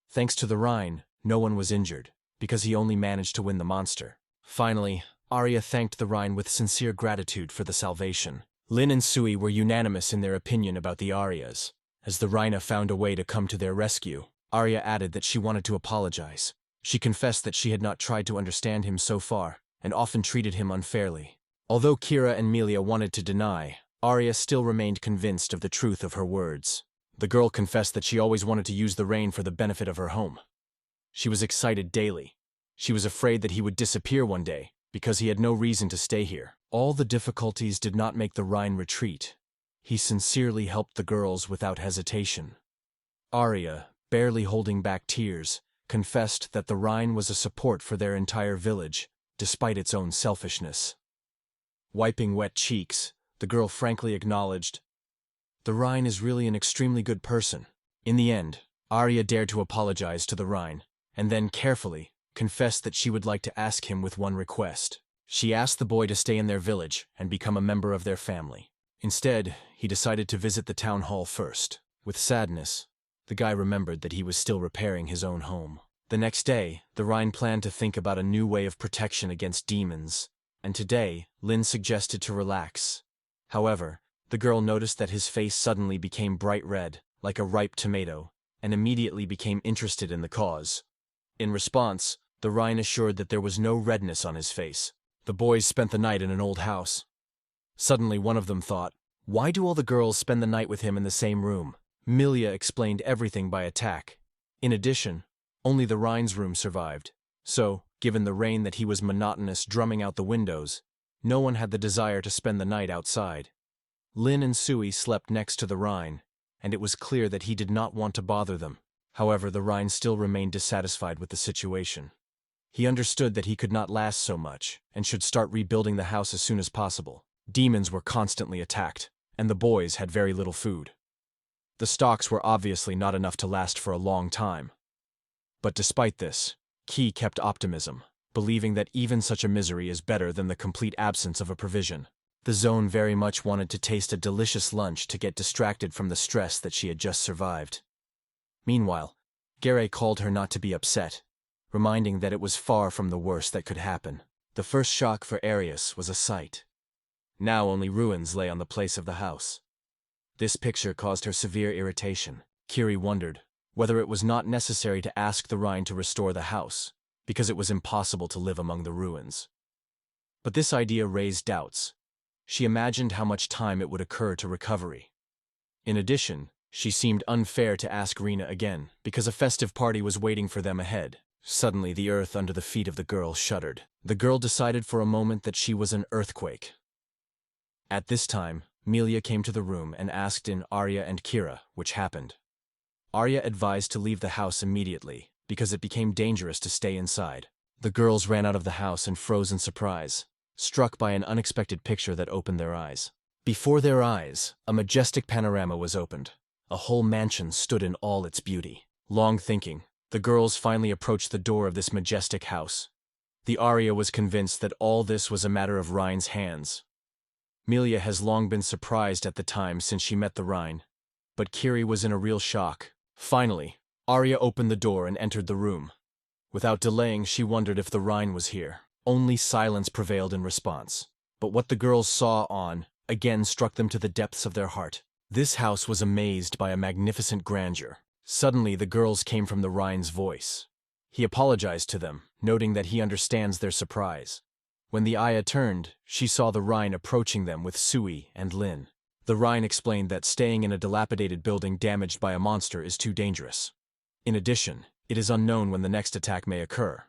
Thanks to the Rhine, no one was injured, because he only managed to win the monster. Finally, Arya thanked the Rhine with sincere gratitude for the salvation. Lin and Sui were unanimous in their opinion about the Aryas. As the Rhina found a way to come to their rescue, Arya added that she wanted to apologize. She confessed that she had not tried to understand him so far, and often treated him unfairly. Although Kira and Melia wanted to deny, Arya still remained convinced of the truth of her words. The girl confessed that she always wanted to use the Rain for the benefit of her home. She was excited daily. She was afraid that he would disappear one day, because he had no reason to stay here. All the difficulties did not make the Rhine retreat. He sincerely helped the girls without hesitation. Arya, barely holding back tears, confessed that the Rhine was a support for their entire village, despite its own selfishness. Wiping wet cheeks, the girl frankly acknowledged, "The Rhine is really an extremely good person." In the end, Arya dared to apologize to the Rhine, and then carefully confessed that she would like to ask him with one request. She asked the boy to stay in their village and become a member of their family. Instead, he decided to visit the town hall first. With sadness, the guy remembered that he was still repairing his own home. The next day, the Rhine planned to think about a new way of protection against demons, and today, Lin suggested to relax. However, The girl noticed that his face suddenly became bright red, like a ripe tomato, and immediately became interested in the cause. In response, the Rhine assured that there was no redness on his face. The boys spent the night in an old house. Suddenly one of them thought, why do all the girls spend the night with him in the same room? Milia explained everything by attack. In addition, only the Rhine's room survived. So, given the rain that he was monotonous drumming out the windows, no one had the desire to spend the night outside. Lin and Sui slept next to the Rhine, and it was clear that he did not want to bother them. However, the Rhine still remained dissatisfied with the situation. He understood that he could not last so much, and should start rebuilding the house as soon as possible. Demons were constantly attacked, and the boys had very little food. The stocks were obviously not enough to last for a long time. But despite this, Ki kept optimism, believing that even such a misery is better than the complete absence of a provision. The Zone very much wanted to taste a delicious lunch to get distracted from the stress that she had just survived. Meanwhile, Gere called her not to be upset, reminding that it was far from the worst that could happen. The first shock for Arius was a sight. Now only ruins lay on the place of the house. This picture caused her severe irritation. Kiri wondered whether it was not necessary to ask the Rhine to restore the house, because it was impossible to live among the ruins. But this idea raised doubts. She imagined how much time it would occur to recovery. In addition, she seemed unfair to ask Rina again, because a festive party was waiting for them ahead. Suddenly, the earth under the feet of the girl shuddered. The girl decided for a moment that she was an earthquake. At this time, Milia came to the room and asked in Arya and Kira, which happened. Arya advised to leave the house immediately, because it became dangerous to stay inside. The girls ran out of the house and froze in surprise, struck by an unexpected picture that opened their eyes. Before their eyes, a majestic panorama was opened. A whole mansion stood in all its beauty. Long thinking, the girls finally approached the door of this majestic house. The Arya was convinced that all this was a matter of Rhine's hands. Milia has long been surprised at the time since she met the Rhine, but Kiri was in a real shock. Finally, Arya opened the door and entered the room. Without delaying, she wondered if the Rhine was here. Only silence prevailed in response. But what the girls saw again struck them to the depths of their heart. This house was amazed by a magnificent grandeur. Suddenly, the girls came from the Rhine's voice. He apologized to them, noting that he understands their surprise. When the Aya turned, she saw the Rhine approaching them with Sui and Lin. The Rhine explained that staying in a dilapidated building damaged by a monster is too dangerous. In addition, it is unknown when the next attack may occur.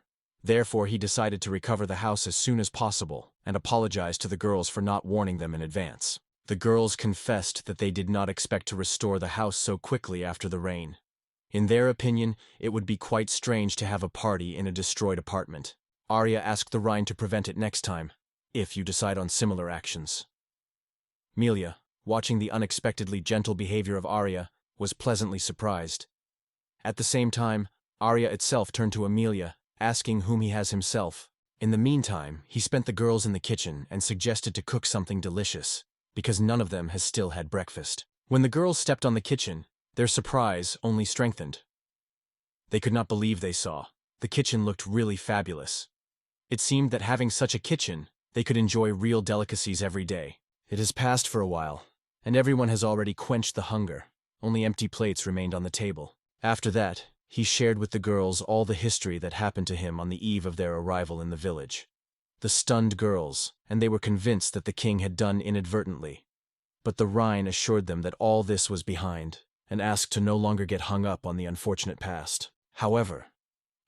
Therefore, he decided to recover the house as soon as possible and apologized to the girls for not warning them in advance. The girls confessed that they did not expect to restore the house so quickly after the rain. In their opinion, it would be quite strange to have a party in a destroyed apartment. Arya asked the Rhine to prevent it next time, if you decide on similar actions. Milia, watching the unexpectedly gentle behavior of Arya, was pleasantly surprised. At the same time, Arya itself turned to Amelia, asking whom he has himself. In the meantime, he spent the girls in the kitchen and suggested to cook something delicious, because none of them has still had breakfast. When the girls stepped on the kitchen, their surprise only strengthened. They could not believe they saw. The kitchen looked really fabulous. It seemed that having such a kitchen, they could enjoy real delicacies every day. It has passed for a while, and everyone has already quenched the hunger. Only empty plates remained on the table. After that, he shared with the girls all the history that happened to him on the eve of their arrival in the village. The stunned girls, and they were convinced that the king had done inadvertently. But the Rhine assured them that all this was behind, and asked to no longer get hung up on the unfortunate past. However,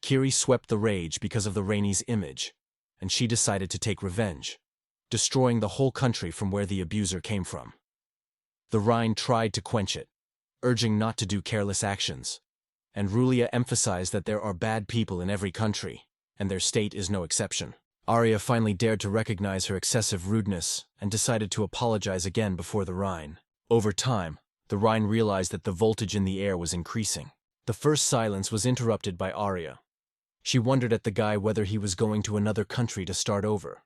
Kiri swept the rage because of the Rainey's image, and she decided to take revenge, destroying the whole country from where the abuser came from. The Rhine tried to quench it, urging not to do careless actions, and Rulia emphasized that there are bad people in every country, and their state is no exception. Arya finally dared to recognize her excessive rudeness and decided to apologize again before the Rhine. Over time, the Rhine realized that the voltage in the air was increasing. The first silence was interrupted by Arya. She wondered at the guy whether he was going to another country to start over.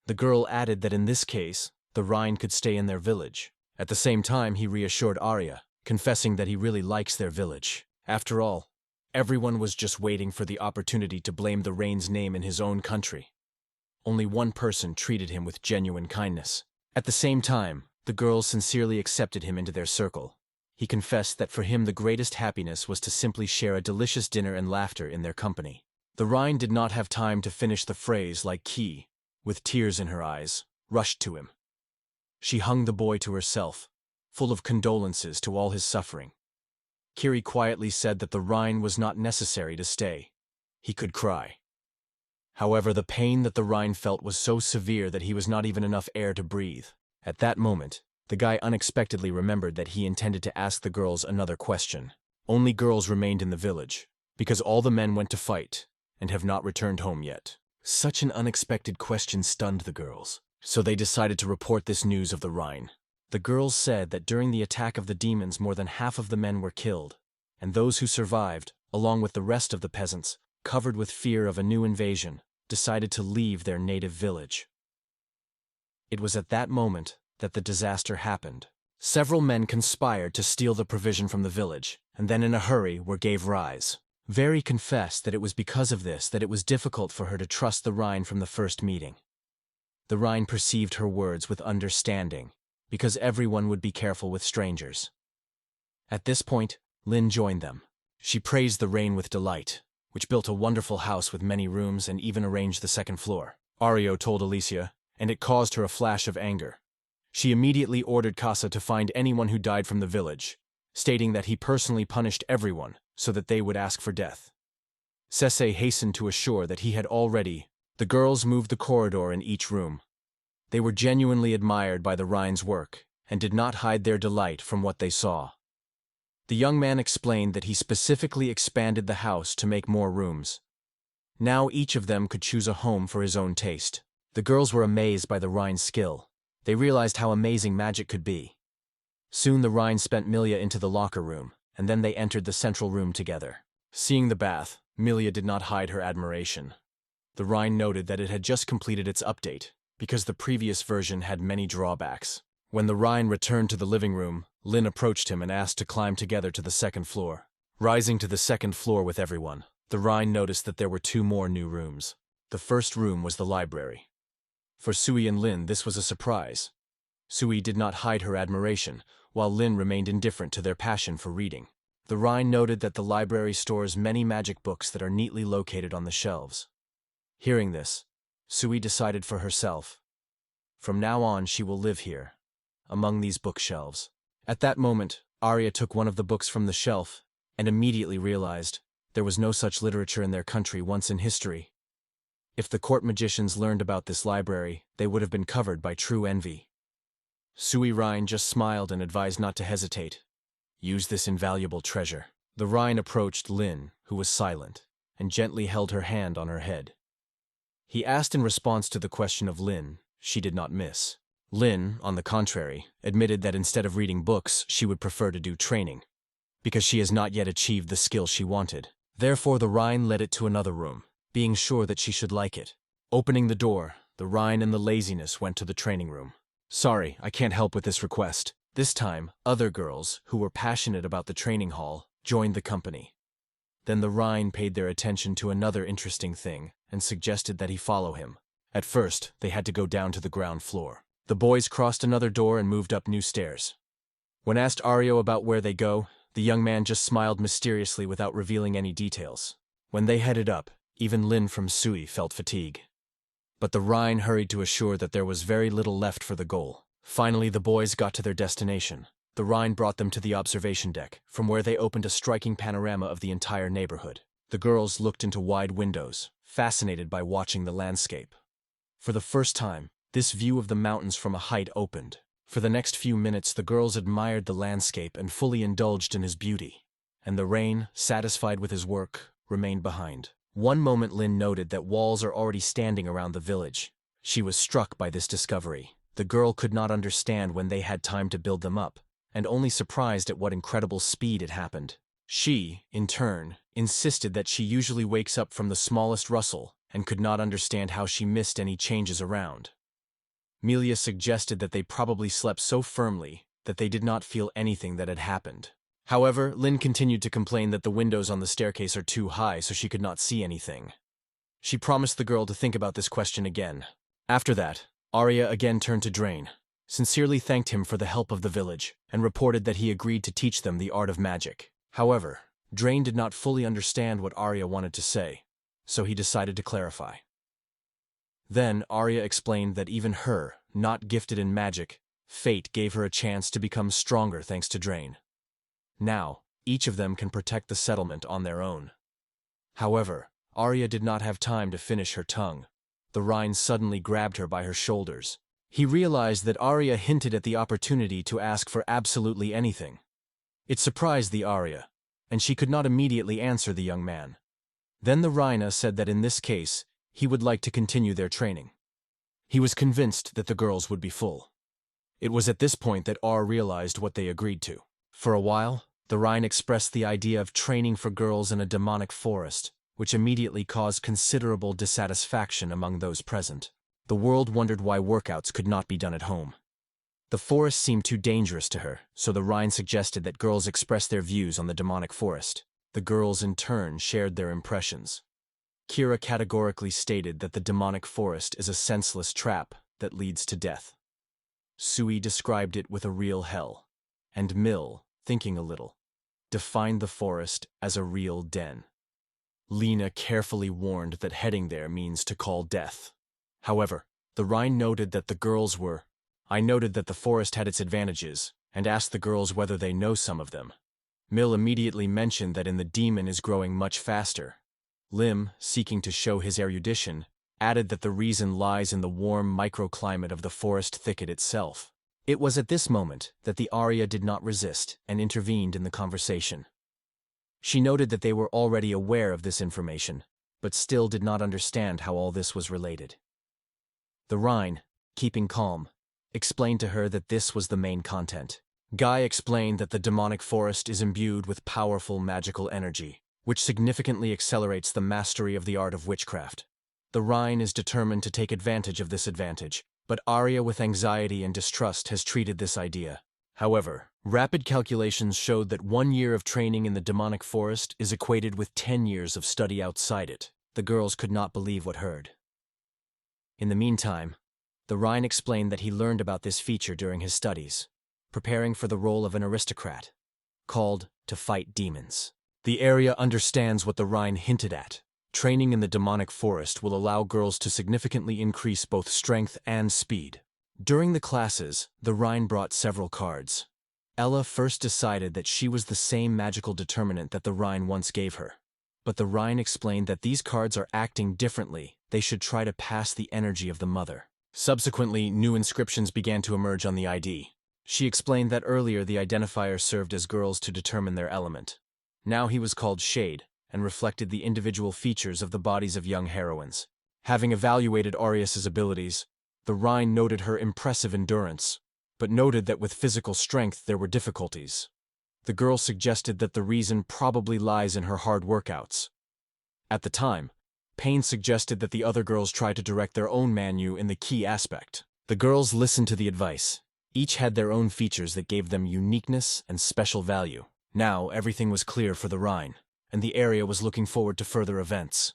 The girl added that in this case, the Rhine could stay in their village. At the same time, he reassured Arya, confessing that he really likes their village. After all, everyone was just waiting for the opportunity to blame the Rain's name in his own country. Only one person treated him with genuine kindness. At the same time, The girls sincerely accepted him into their circle. He confessed that for him the greatest happiness was to simply share a delicious dinner and laughter in their company. The Rhine did not have time to finish the phrase like Ki, with tears in her eyes, rushed to him. She hung the boy to herself, full of condolences to all his suffering. Kiri quietly said that the Rhine was not necessary to stay. He could cry. However, the pain that the Rhine felt was so severe that he was not even enough air to breathe. At that moment, the guy unexpectedly remembered that he intended to ask the girls another question. Only girls remained in the village, because all the men went to fight and have not returned home yet. Such an unexpected question stunned the girls, so they decided to report this news of the Rhine. The girls said that during the attack of the demons more than half of the men were killed, and those who survived, along with the rest of the peasants, covered with fear of a new invasion, decided to leave their native village. It was at that moment that the disaster happened. Several men conspired to steal the provision from the village, and then in a hurry gave rise. Very confessed that it was because of this that it was difficult for her to trust the Rhine from the first meeting. The Rhine perceived her words with understanding, because everyone would be careful with strangers. At this point, Lin joined them. She praised the rain with delight, which built a wonderful house with many rooms and even arranged the second floor. Ario told Alicia, and it caused her a flash of anger. She immediately ordered Casa to find anyone who died from the village, stating that he personally punished everyone so that they would ask for death. Sese hastened to assure that he had already. The girls moved the corridor in each room. They were genuinely admired by the Rhine's work and did not hide their delight from what they saw. The young man explained that he specifically expanded the house to make more rooms. Now each of them could choose a home for his own taste. The girls were amazed by the Rhine's skill. They realized how amazing magic could be. Soon the Rhine spent Milia into the locker room, and then they entered the central room together. Seeing the bath, Milia did not hide her admiration. The Rhine noted that it had just completed its update, because the previous version had many drawbacks. When the Rhine returned to the living room, Lin approached him and asked to climb together to the second floor. Rising to the second floor with everyone, the Rhine noticed that there were 2 more new rooms. The first room was the library. For Sui and Lin, this was a surprise. Sui did not hide her admiration, while Lin remained indifferent to their passion for reading. The Rhine noted that the library stores many magic books that are neatly located on the shelves. Hearing this, Sui decided for herself. From now on, she will live here, among these bookshelves. At that moment, Arya took one of the books from the shelf and immediately realized there was no such literature in their country once in history. If the court magicians learned about this library, they would have been covered by true envy. Sui Rhine just smiled and advised not to hesitate. Use this invaluable treasure. The Rhine approached Lin, who was silent, and gently held her hand on her head. He asked in response to the question of Lin. She did not miss. Lin, on the contrary, admitted that instead of reading books, she would prefer to do training, because she has not yet achieved the skill she wanted. Therefore the Rhine led it to another room, being sure that she should like it. Opening the door, the Rhine and the laziness went to the training room. Sorry, I can't help with this request. This time, other girls, who were passionate about the training hall, joined the company. Then the Rhine paid their attention to another interesting thing and suggested that he follow him. At first, they had to go down to the ground floor. The boys crossed another door and moved up new stairs. When asked Ario about where they go, the young man just smiled mysteriously without revealing any details. When they headed up, even Lin from Sui felt fatigue. But the Rhine hurried to assure that there was very little left for the goal. Finally, the boys got to their destination. The Rhine brought them to the observation deck, from where they opened a striking panorama of the entire neighborhood. The girls looked into wide windows, fascinated by watching the landscape. For the first time, this view of the mountains from a height opened. For the next few minutes, the girls admired the landscape and fully indulged in his beauty. And the Rhine, satisfied with his work, remained behind. One moment Lin noted that walls are already standing around the village. She was struck by this discovery. The girl could not understand when they had time to build them up, and only surprised at what incredible speed it happened. She, in turn, insisted that she usually wakes up from the smallest rustle and could not understand how she missed any changes around. Melia suggested that they probably slept so firmly that they did not feel anything that had happened. However, Lin continued to complain that the windows on the staircase are too high so she could not see anything. She promised the girl to think about this question again. After that, Arya again turned to Drain. sincerely thanked him for the help of the village, and reported that he agreed to teach them the art of magic. However, Drain did not fully understand what Arya wanted to say, so he decided to clarify. Then Arya explained that even her, not gifted in magic, fate gave her a chance to become stronger thanks to Drain. Now, each of them can protect the settlement on their own. However, Arya did not have time to finish her tongue. The Rhine suddenly grabbed her by her shoulders. He realized that Arya hinted at the opportunity to ask for absolutely anything. It surprised the Arya, and she could not immediately answer the young man. Then the Rhina said that in this case, he would like to continue their training. He was convinced that the girls would be full. It was at this point that Ar realized what they agreed to. For a while, the Rhine expressed the idea of training for girls in a demonic forest, which immediately caused considerable dissatisfaction among those present. The world wondered why workouts could not be done at home. The forest seemed too dangerous to her, so the Rhine suggested that girls express their views on the demonic forest. The girls in turn shared their impressions. Kira categorically stated that the demonic forest is a senseless trap that leads to death. Sui described it with a real hell, and Mill, thinking a little, defined the forest as a real den. Lena carefully warned that heading there means to call death. However, the Rhine noted that the girls were. I noted that the forest had its advantages, and asked the girls whether they know some of them. Mill immediately mentioned that in the demon is growing much faster. Lim, seeking to show his erudition, added that the reason lies in the warm microclimate of the forest thicket itself. It was at this moment that the Arya did not resist and intervened in the conversation. She noted that they were already aware of this information, but still did not understand how all this was related. The Rhine, keeping calm, explained to her that this was the main content. Guy explained that the demonic forest is imbued with powerful magical energy, which significantly accelerates the mastery of the art of witchcraft. The Rhine is determined to take advantage of this advantage, but Arya with anxiety and distrust has treated this idea. However, rapid calculations showed that 1 year of training in the demonic forest is equated with 10 years of study outside it. The girls could not believe what heard. In the meantime, the Rhine explained that he learned about this feature during his studies, preparing for the role of an aristocrat, called to fight demons. The area understands what the Rhine hinted at. Training in the demonic forest will allow girls to significantly increase both strength and speed. During the classes, the Rhine brought several cards. Ella first decided that she was the same magical determinant that the Rhine once gave her. But the Rhine explained that these cards are acting differently. They should try to pass the energy of the mother. Subsequently, new inscriptions began to emerge on the ID. She explained that earlier the identifier served as girls to determine their element. Now he was called Shade, and reflected the individual features of the bodies of young heroines. Having evaluated Arius's abilities, the Rhine noted her impressive endurance, but noted that with physical strength there were difficulties. The girl suggested that the reason probably lies in her hard workouts. At the time, Payne suggested that the other girls try to direct their own Manu in the key aspect. The girls listened to the advice. Each had their own features that gave them uniqueness and special value. Now everything was clear for the Rhine, and the area was looking forward to further events.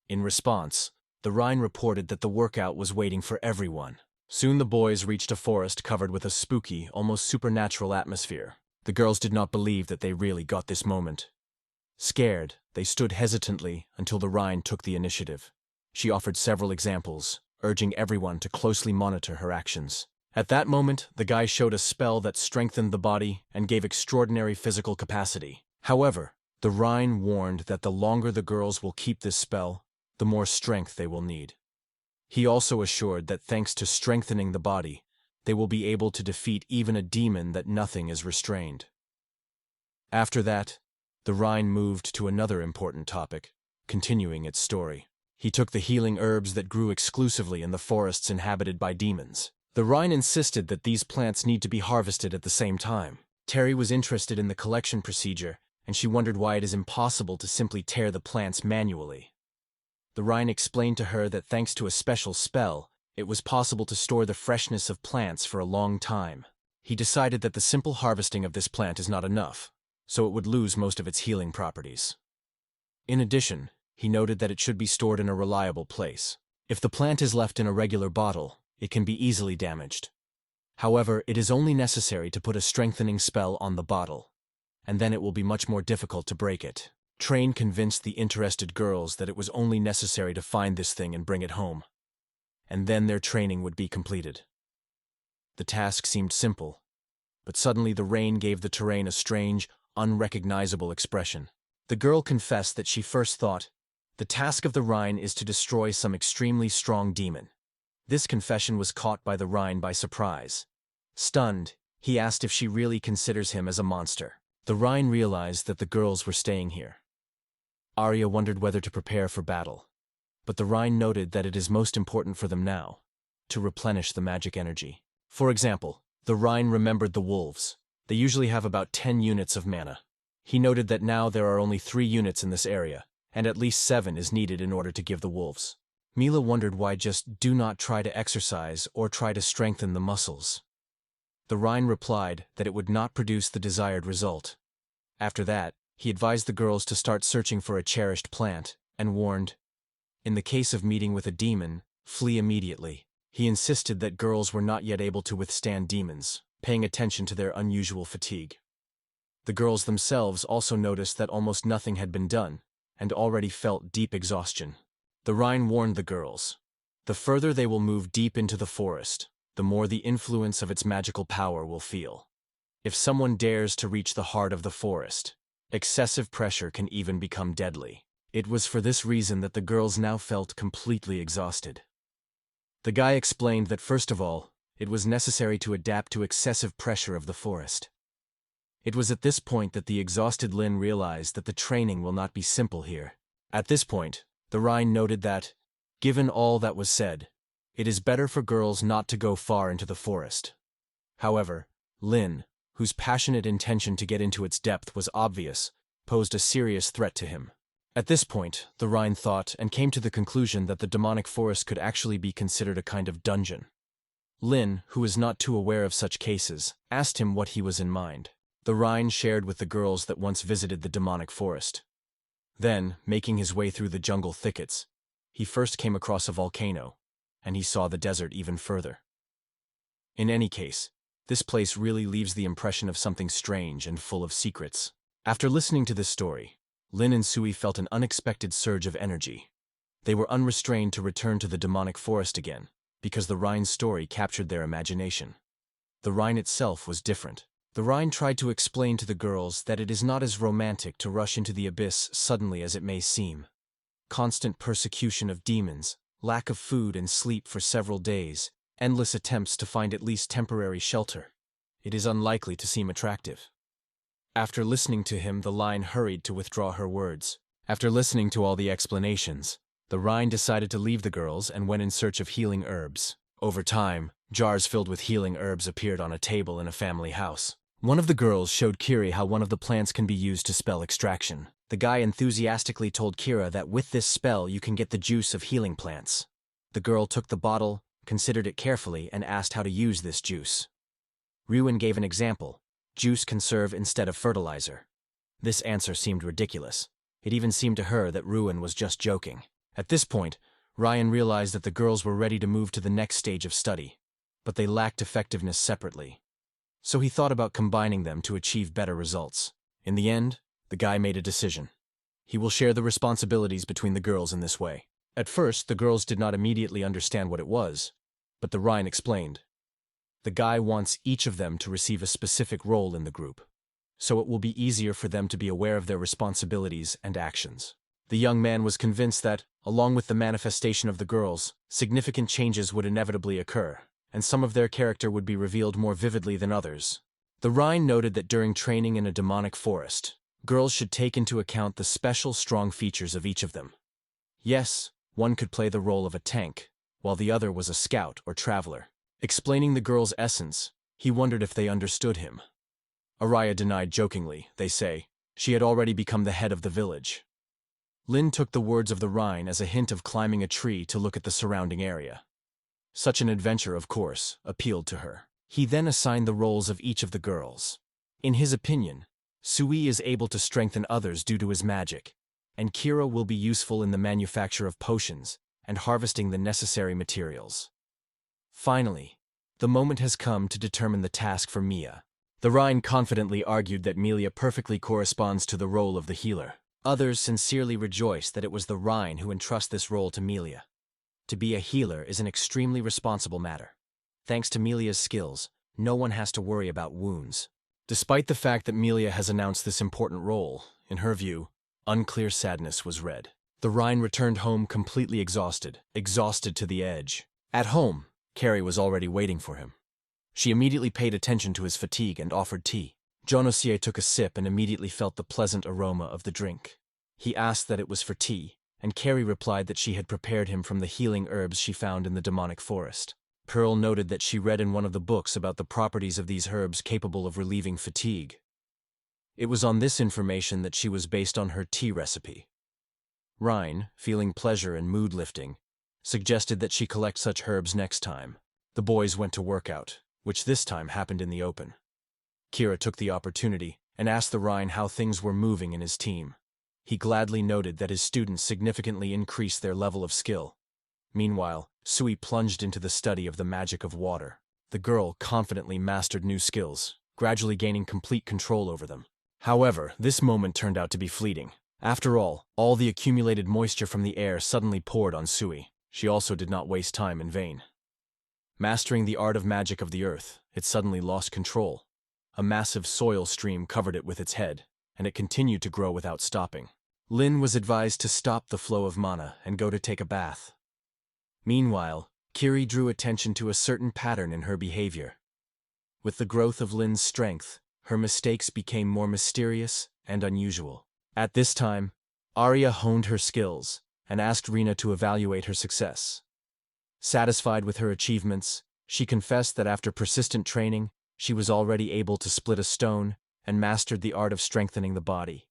In response, the Rhine reported that the workout was waiting for everyone. Soon the boys reached a forest covered with a spooky, almost supernatural atmosphere. The girls did not believe that they really got this moment. Scared, they stood hesitantly until the Rhine took the initiative. She offered several examples, urging everyone to closely monitor her actions. At that moment, the guy showed a spell that strengthened the body and gave extraordinary physical capacity. However, the Rhine warned that the longer the girls will keep this spell, the more strength they will need. He also assured that thanks to strengthening the body, they will be able to defeat even a demon that nothing is restrained. After that, the Rhine moved to another important topic, continuing its story. He took the healing herbs that grew exclusively in the forests inhabited by demons. The Rhine insisted that these plants need to be harvested at the same time. Terry was interested in the collection procedure, and she wondered why it is impossible to simply tear the plants manually. The Rhine explained to her that thanks to a special spell, it was possible to store the freshness of plants for a long time. He decided that the simple harvesting of this plant is not enough, so it would lose most of its healing properties. In addition, he noted that it should be stored in a reliable place. If the plant is left in a regular bottle, it can be easily damaged. However, it is only necessary to put a strengthening spell on the bottle, and then it will be much more difficult to break it. Train convinced the interested girls that it was only necessary to find this thing and bring it home, and then their training would be completed. The task seemed simple, but suddenly the rain gave the terrain a strange, unrecognizable expression. The girl confessed that she first thought, the task of the Rhine is to destroy some extremely strong demon. This confession was caught by the Rhine by surprise. Stunned, he asked if she really considers him as a monster. The Rhine realized that the girls were staying here. Arya wondered whether to prepare for battle, but the Rhine noted that it is most important for them now to replenish the magic energy. For example, the Rhine remembered the wolves. They usually have about 10 units of mana. He noted that now there are only 3 units in this area, and at least 7 is needed in order to give the wolves. Mila wondered why just do not try to exercise or try to strengthen the muscles. The Rhine replied that it would not produce the desired result. After that, he advised the girls to start searching for a cherished plant, and warned, in the case of meeting with a demon, flee immediately. He insisted that girls were not yet able to withstand demons, paying attention to their unusual fatigue. The girls themselves also noticed that almost nothing had been done, and already felt deep exhaustion. The Rhine warned the girls, the further they will move deep into the forest, the more the influence of its magical power will feel. If someone dares to reach the heart of the forest, excessive pressure can even become deadly. It was for this reason that the girls now felt completely exhausted. The guy explained that first of all, it was necessary to adapt to excessive pressure of the forest. It was at this point that the exhausted Lin realized that the training will not be simple here. At this point, the Rhine noted that, given all that was said, it is better for girls not to go far into the forest. However, Lin, whose passionate intention to get into its depth was obvious, posed a serious threat to him. At this point, the Rhine thought and came to the conclusion that the demonic forest could actually be considered a kind of dungeon. Lin, who was not too aware of such cases, asked him what he was in mind. The Rhine shared with the girls that once visited the demonic forest. Then, making his way through the jungle thickets, he first came across a volcano, and he saw the desert even further. In any case, this place really leaves the impression of something strange and full of secrets. After listening to this story, Lin and Sui felt an unexpected surge of energy. They were unrestrained to return to the demonic forest again, because the Rhine's story captured their imagination. The Rhine itself was different. The Rhine tried to explain to the girls that it is not as romantic to rush into the abyss suddenly as it may seem. Constant persecution of demons, lack of food and sleep for several days, endless attempts to find at least temporary shelter. It is unlikely to seem attractive. After listening to him, the Rhine hurried to withdraw her words. After listening to all the explanations, the Rhine decided to leave the girls and went in search of healing herbs. Over time, jars filled with healing herbs appeared on a table in a family house. One of the girls showed Kiri how one of the plants can be used to spell extraction. The guy enthusiastically told Kira that with this spell you can get the juice of healing plants. The girl took the bottle, considered it carefully, and asked how to use this juice. Ruin gave an example. Juice can serve instead of fertilizer. This answer seemed ridiculous. It even seemed to her that Ruin was just joking. At this point, Ryan realized that the girls were ready to move to the next stage of study, but they lacked effectiveness separately. So he thought about combining them to achieve better results. In the end, the guy made a decision. He will share the responsibilities between the girls in this way. At first, the girls did not immediately understand what it was, but the Rhine explained. The guy wants each of them to receive a specific role in the group, so it will be easier for them to be aware of their responsibilities and actions. The young man was convinced that, along with the manifestation of the girls, significant changes would inevitably occur, and some of their character would be revealed more vividly than others. The Rhine noted that during training in a demonic forest, girls should take into account the special strong features of each of them. Yes, one could play the role of a tank, while the other was a scout or traveler. Explaining the girls' essence, he wondered if they understood him. Araya denied jokingly, they say, she had already become the head of the village. Lin took the words of the Rhine as a hint of climbing a tree to look at the surrounding area. Such an adventure, of course, appealed to her. He then assigned the roles of each of the girls. In his opinion, Sui is able to strengthen others due to his magic, and Kira will be useful in the manufacture of potions and harvesting the necessary materials. Finally, The moment has come to determine the task for Mia. The Rhine confidently argued that Melia perfectly corresponds to the role of the healer. Others sincerely rejoiced that it was the Rhine who entrusts this role to Melia. To be a healer is an extremely responsible matter. Thanks to Melia's skills, no one has to worry about wounds. Despite the fact that Melia has announced this important role, in her view, unclear sadness was read. The Rhine returned home completely exhausted to the edge. At home, Carrie was already waiting for him. She immediately paid attention to his fatigue and offered tea. Jonosie took a sip and immediately felt the pleasant aroma of the drink. He asked that it was for tea, and Carrie replied that she had prepared him from the healing herbs she found in the demonic forest. Pearl noted that she read in one of the books about the properties of these herbs capable of relieving fatigue. It was on this information that she was based on her tea recipe. Rhine, feeling pleasure and mood-lifting, suggested that she collect such herbs next time. The boys went to work out, which this time happened in the open. Kira took the opportunity and asked the Rhine how things were moving in his team. He gladly noted that his students significantly increased their level of skill. Meanwhile, Sui plunged into the study of the magic of water. The girl confidently mastered new skills, gradually gaining complete control over them. However, this moment turned out to be fleeting. After all the accumulated moisture from the air suddenly poured on Sui. She also did not waste time in vain. Mastering the art of magic of the earth, it suddenly lost control. A massive soil stream covered it with its head, and it continued to grow without stopping. Lin was advised to stop the flow of mana and go to take a bath. Meanwhile, Kiri drew attention to a certain pattern in her behavior. With the growth of Lin's strength, her mistakes became more mysterious and unusual. At this time, Arya honed her skills and asked Rina to evaluate her success. Satisfied with her achievements, she confessed that after persistent training, she was already able to split a stone and mastered the art of strengthening the body.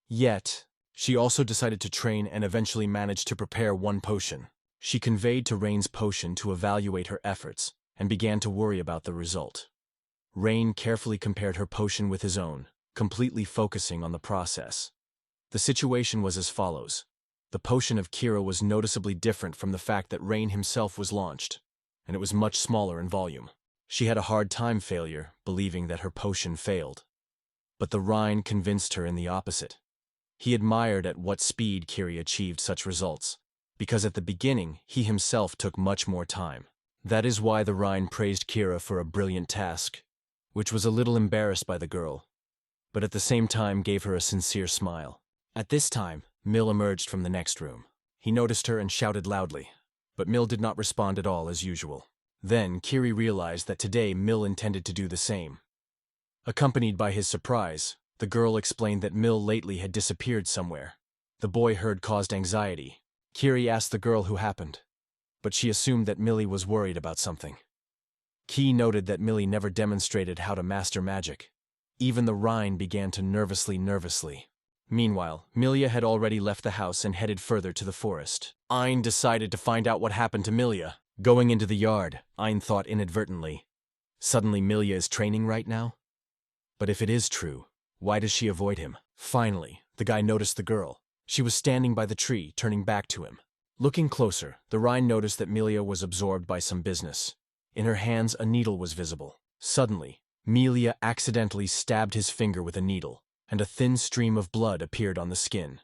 Yet, she also decided to train and eventually managed to prepare one potion. She conveyed to Rain's potion to evaluate her efforts and began to worry about the result. Rain carefully compared her potion with his own, completely focusing on the process. The situation was as follows. The potion of Kira was noticeably different from the fact that Rain himself was launched, and it was much smaller in volume. She had a hard time failure, believing that her potion failed. But the Rhine convinced her in the opposite. He admired at what speed Kiri achieved such results, because at the beginning he himself took much more time. That is why the Rhine praised Kira for a brilliant task, which was a little embarrassed by the girl, but at the same time gave her a sincere smile. At this time, Mill emerged from the next room. He noticed her and shouted loudly, but Mill did not respond at all as usual. Then Kiri realized that today Mill intended to do the same. Accompanied by his surprise, the girl explained that Mill lately had disappeared somewhere. The boy heard caused anxiety. Kiri asked the girl who happened, but she assumed that Millie was worried about something. Key noted that Millie never demonstrated how to master magic. Even the Rhine began to nervously. Meanwhile, Milia had already left the house and headed further to the forest. Ein decided to find out what happened to Milia. Going into the yard, Ein thought inadvertently, suddenly Milia is training right now? But if it is true, why does she avoid him? Finally, the guy noticed the girl. She was standing by the tree, turning back to him. Looking closer, the Rhine noticed that Milia was absorbed by some business. In her hands, a needle was visible. Suddenly, Milia accidentally stabbed his finger with a needle, and a thin stream of blood appeared on the skin.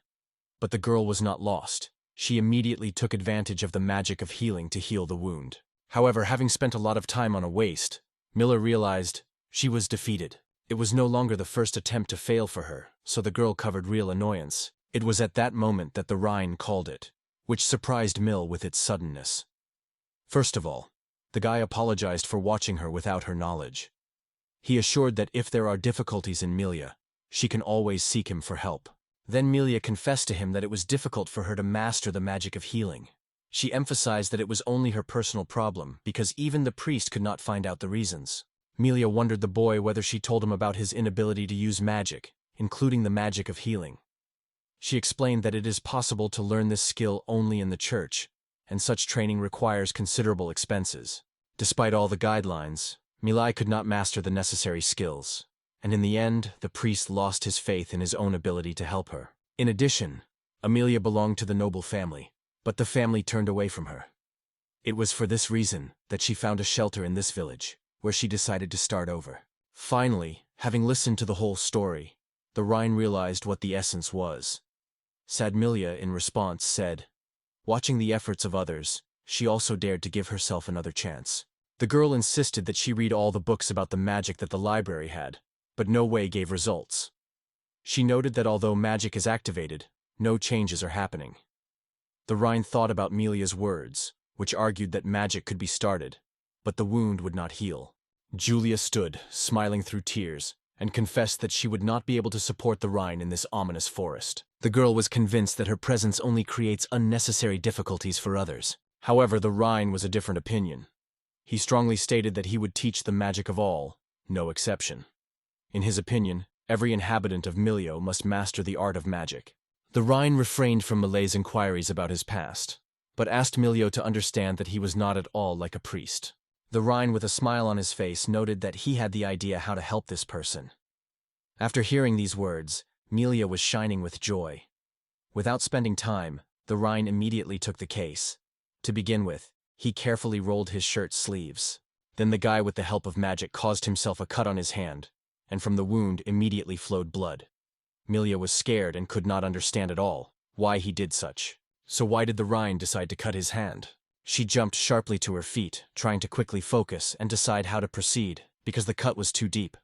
But the girl was not lost. She immediately took advantage of the magic of healing to heal the wound. However, having spent a lot of time on a waste, Miller realized she was defeated. It was no longer the first attempt to fail for her, so the girl covered real annoyance. It was at that moment that the Rhine called it, which surprised Mill with its suddenness. First of all, the guy apologized for watching her without her knowledge. He assured that if there are difficulties in Milia, she can always seek him for help. Then Milia confessed to him that it was difficult for her to master the magic of healing. She emphasized that it was only her personal problem, because even the priest could not find out the reasons. Milia wondered the boy whether she told him about his inability to use magic, including the magic of healing. She explained that it is possible to learn this skill only in the church, and such training requires considerable expenses. Despite all the guidelines, Milai could not master the necessary skills, and in the end, the priest lost his faith in his own ability to help her. In addition, Amelia belonged to the noble family, but the family turned away from her. It was for this reason that she found a shelter in this village, where she decided to start over. Finally, having listened to the whole story, the Rhine realized what the essence was. Sadmilia, in response, said, watching the efforts of others, she also dared to give herself another chance. The girl insisted that she read all the books about the magic that the library had, but no way gave results. She noted that although magic is activated, no changes are happening. The Rhine thought about Melia's words, which argued that magic could be started, but the wound would not heal. Julia stood, smiling through tears, and confessed that she would not be able to support the Rhine in this ominous forest. The girl was convinced that her presence only creates unnecessary difficulties for others. However, the Rhine was a different opinion. He strongly stated that he would teach the magic of all, no exception. In his opinion, every inhabitant of Milio must master the art of magic. The Rhine refrained from Malay's inquiries about his past, but asked Milio to understand that he was not at all like a priest. The Rhine, with a smile on his face, noted that he had the idea how to help this person. After hearing these words, Milia was shining with joy. Without spending time, the Rhine immediately took the case. To begin with, he carefully rolled his shirt sleeves. Then the guy, with the help of magic, caused himself a cut on his hand, and from the wound immediately flowed blood. Milia was scared and could not understand at all why he did such. So why did the Rhine decide to cut his hand? She jumped sharply to her feet, trying to quickly focus and decide how to proceed, because the cut was too deep.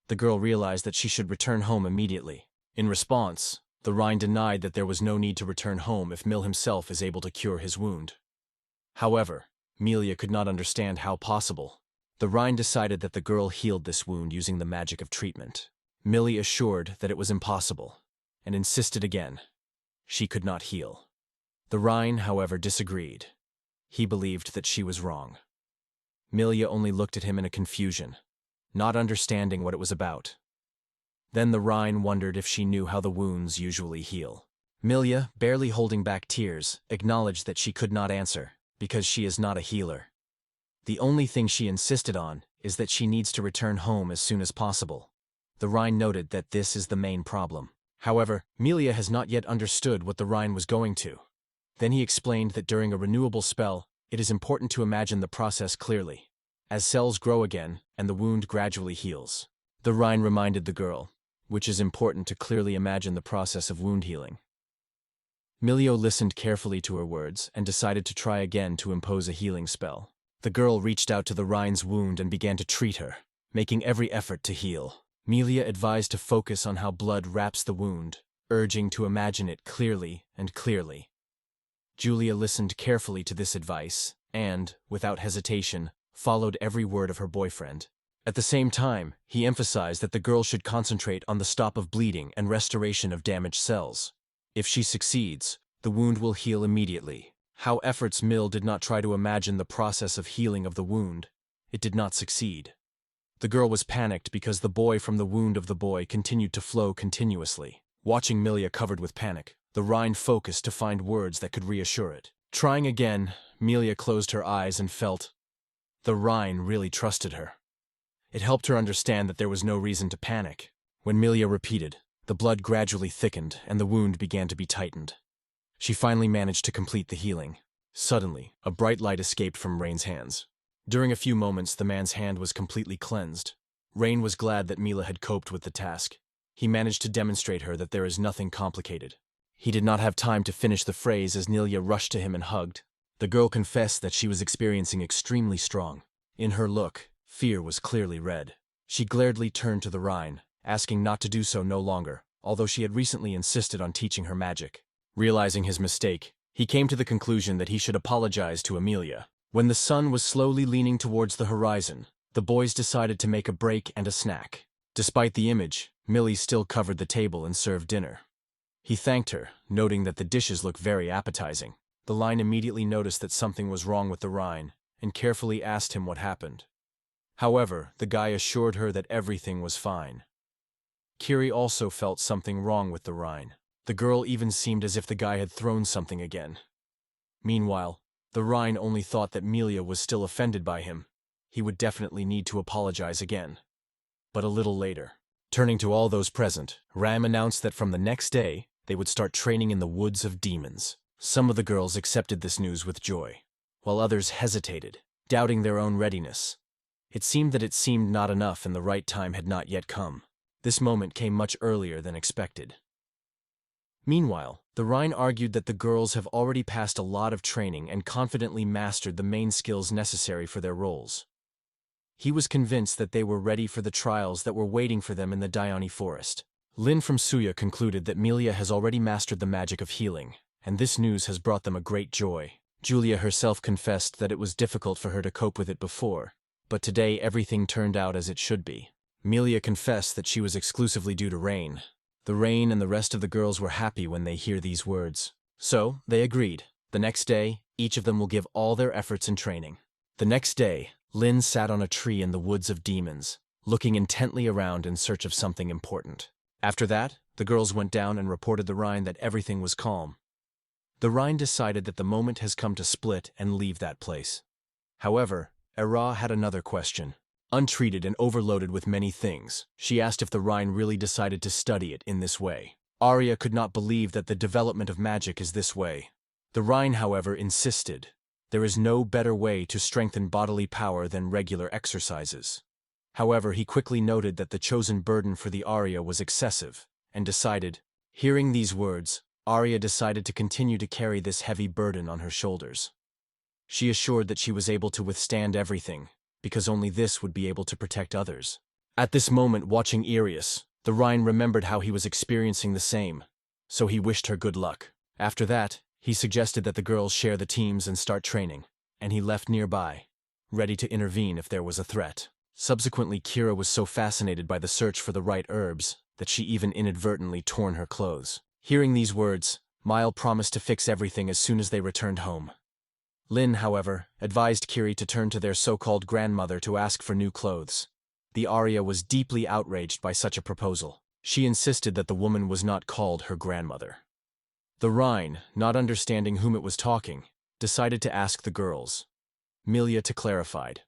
The girl realized that she should return home immediately. In response, the Rhine denied that there was no need to return home if Mil himself is able to cure his wound. However, Milia could not understand how possible. The Rhine decided that the girl healed this wound using the magic of treatment. Millie assured that it was impossible, and insisted again. She could not heal. The Rhine, however, disagreed. He believed that she was wrong. Milia only looked at him in a confusion, not understanding what it was about. Then the Rhine wondered if she knew how the wounds usually heal. Milia, barely holding back tears, acknowledged that she could not answer, because she is not a healer. The only thing she insisted on is that she needs to return home as soon as possible. The Rhine noted that this is the main problem. However, Milia has not yet understood what the Rhine was going to. Then he explained that during a renewable spell, it is important to imagine the process clearly, as cells grow again and the wound gradually heals. The Rhine reminded the girl, which is important to clearly imagine the process of wound healing. Milio listened carefully to her words and decided to try again to impose a healing spell. The girl reached out to the Rhine's wound and began to treat her, making every effort to heal. Milia advised to focus on how blood wraps the wound, urging to imagine it clearly and clearly. Julia listened carefully to this advice and, without hesitation, followed every word of her boyfriend. At the same time, he emphasized that the girl should concentrate on the stop of bleeding and restoration of damaged cells. If she succeeds, the wound will heal immediately. How efforts Mil did not try to imagine the process of healing of the wound, it did not succeed. The girl was panicked because the boy from the wound of the boy continued to flow continuously. Watching Milia covered with panic, the Rhine focused to find words that could reassure it. Trying again, Milia closed her eyes and felt the Rhine really trusted her. It helped her understand that there was no reason to panic. When Milia repeated, the blood gradually thickened and the wound began to be tightened. She finally managed to complete the healing. Suddenly, a bright light escaped from Rain's hands. During a few moments, the man's hand was completely cleansed. Rain was glad that Mila had coped with the task. He managed to demonstrate her that there is nothing complicated. He did not have time to finish the phrase as Nelia rushed to him and hugged. The girl confessed that she was experiencing extremely strong. In her look, fear was clearly read. She glaredly turned to the Rhine, asking not to do so no longer, although she had recently insisted on teaching her magic. Realizing his mistake, he came to the conclusion that he should apologize to Amelia. When the sun was slowly leaning towards the horizon, the boys decided to make a break and a snack. Despite the image, Millie still covered the table and served dinner. He thanked her, noting that the dishes looked very appetizing. The Line immediately noticed that something was wrong with the Rhine, and carefully asked him what happened. However, the guy assured her that everything was fine. Kiri also felt something wrong with the Rhine. The girl even seemed as if the guy had thrown something again. Meanwhile, the Rhine only thought that Melia was still offended by him. He would definitely need to apologize again. But a little later, turning to all those present, Ram announced that from the next day, they would start training in the Woods of Demons. Some of the girls accepted this news with joy. while others hesitated, doubting their own readiness. It seemed not enough and the right time had not yet come. This moment came much earlier than expected. Meanwhile, the Rhine argued that the girls have already passed a lot of training and confidently mastered the main skills necessary for their roles. He was convinced that they were ready for the trials that were waiting for them in the Dione forest. Lin from Suya concluded that Melia has already mastered the magic of healing, and this news has brought them a great joy. Julia herself confessed that it was difficult for her to cope with it before, but today everything turned out as it should be. Melia confessed that she was exclusively due to Rain. The Rain and the rest of the girls were happy when they hear these words. So, they agreed. The next day, each of them will give all their efforts in training. The next day, Lin sat on a tree in the woods of demons, looking intently around in search of something important. After that, the girls went down and reported the Rhine that everything was calm. The Rhine decided that the moment has come to split and leave that place. However, Era had another question. Untreated and overloaded with many things, she asked if the Rhine really decided to study it in this way. Arya could not believe that the development of magic is this way. The Rhine, however, insisted. There is no better way to strengthen bodily power than regular exercises. However, he quickly noted that the chosen burden for the Arya was excessive, and decided. Hearing these words, Arya decided to continue to carry this heavy burden on her shoulders. She assured that she was able to withstand everything, because only this would be able to protect others. At this moment, watching Irius, the Rhine remembered how he was experiencing the same, so he wished her good luck. After that, he suggested that the girls share the teams and start training, and he left nearby, ready to intervene if there was a threat. Subsequently, Kira was so fascinated by the search for the right herbs that she even inadvertently torn her clothes. Hearing these words, Mile promised to fix everything as soon as they returned home. Lin, however, advised Kiri to turn to their so-called grandmother to ask for new clothes. The Arya was deeply outraged by such a proposal. She insisted that the woman was not called her grandmother. The Rhine, not understanding whom it was talking, decided to ask the girls. Melia clarified.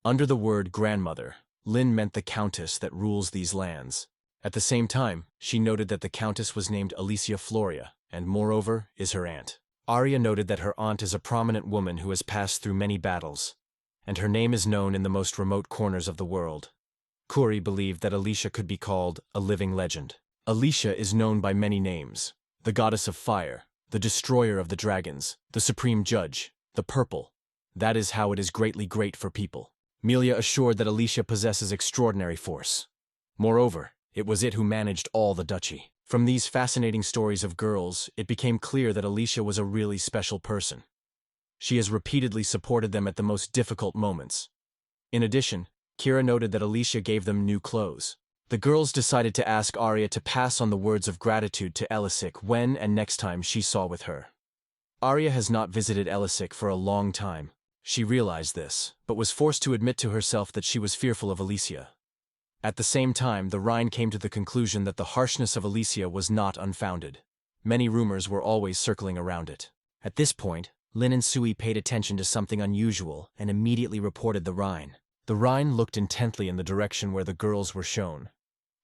Under the word grandmother, Lin meant the countess that rules these lands. At the same time, she noted that the countess was named Alicia Floria, and moreover, is her aunt. Arya noted that her aunt is a prominent woman who has passed through many battles, and her name is known in the most remote corners of the world. Kuri believed that Alicia could be called a living legend. Alicia is known by many names: the goddess of fire, the destroyer of the dragons, the supreme judge, the purple. That is how it is greatly great for people. Melia assured that Alicia possesses extraordinary force. Moreover, it was it who managed all the duchy. From these fascinating stories of girls, it became clear that Alicia was a really special person. She has repeatedly supported them at the most difficult moments. In addition, Kira noted that Alicia gave them new clothes. The girls decided to ask Arya to pass on the words of gratitude to Elisik when and next time she saw with her. Arya has not visited Elisik for a long time. She realized this, but was forced to admit to herself that she was fearful of Alicia. At the same time, the Rhine came to the conclusion that the harshness of Alicia was not unfounded. Many rumors were always circling around it. At this point, Lin and Sui paid attention to something unusual and immediately reported the Rhine. The Rhine looked intently in the direction where the girls were shown,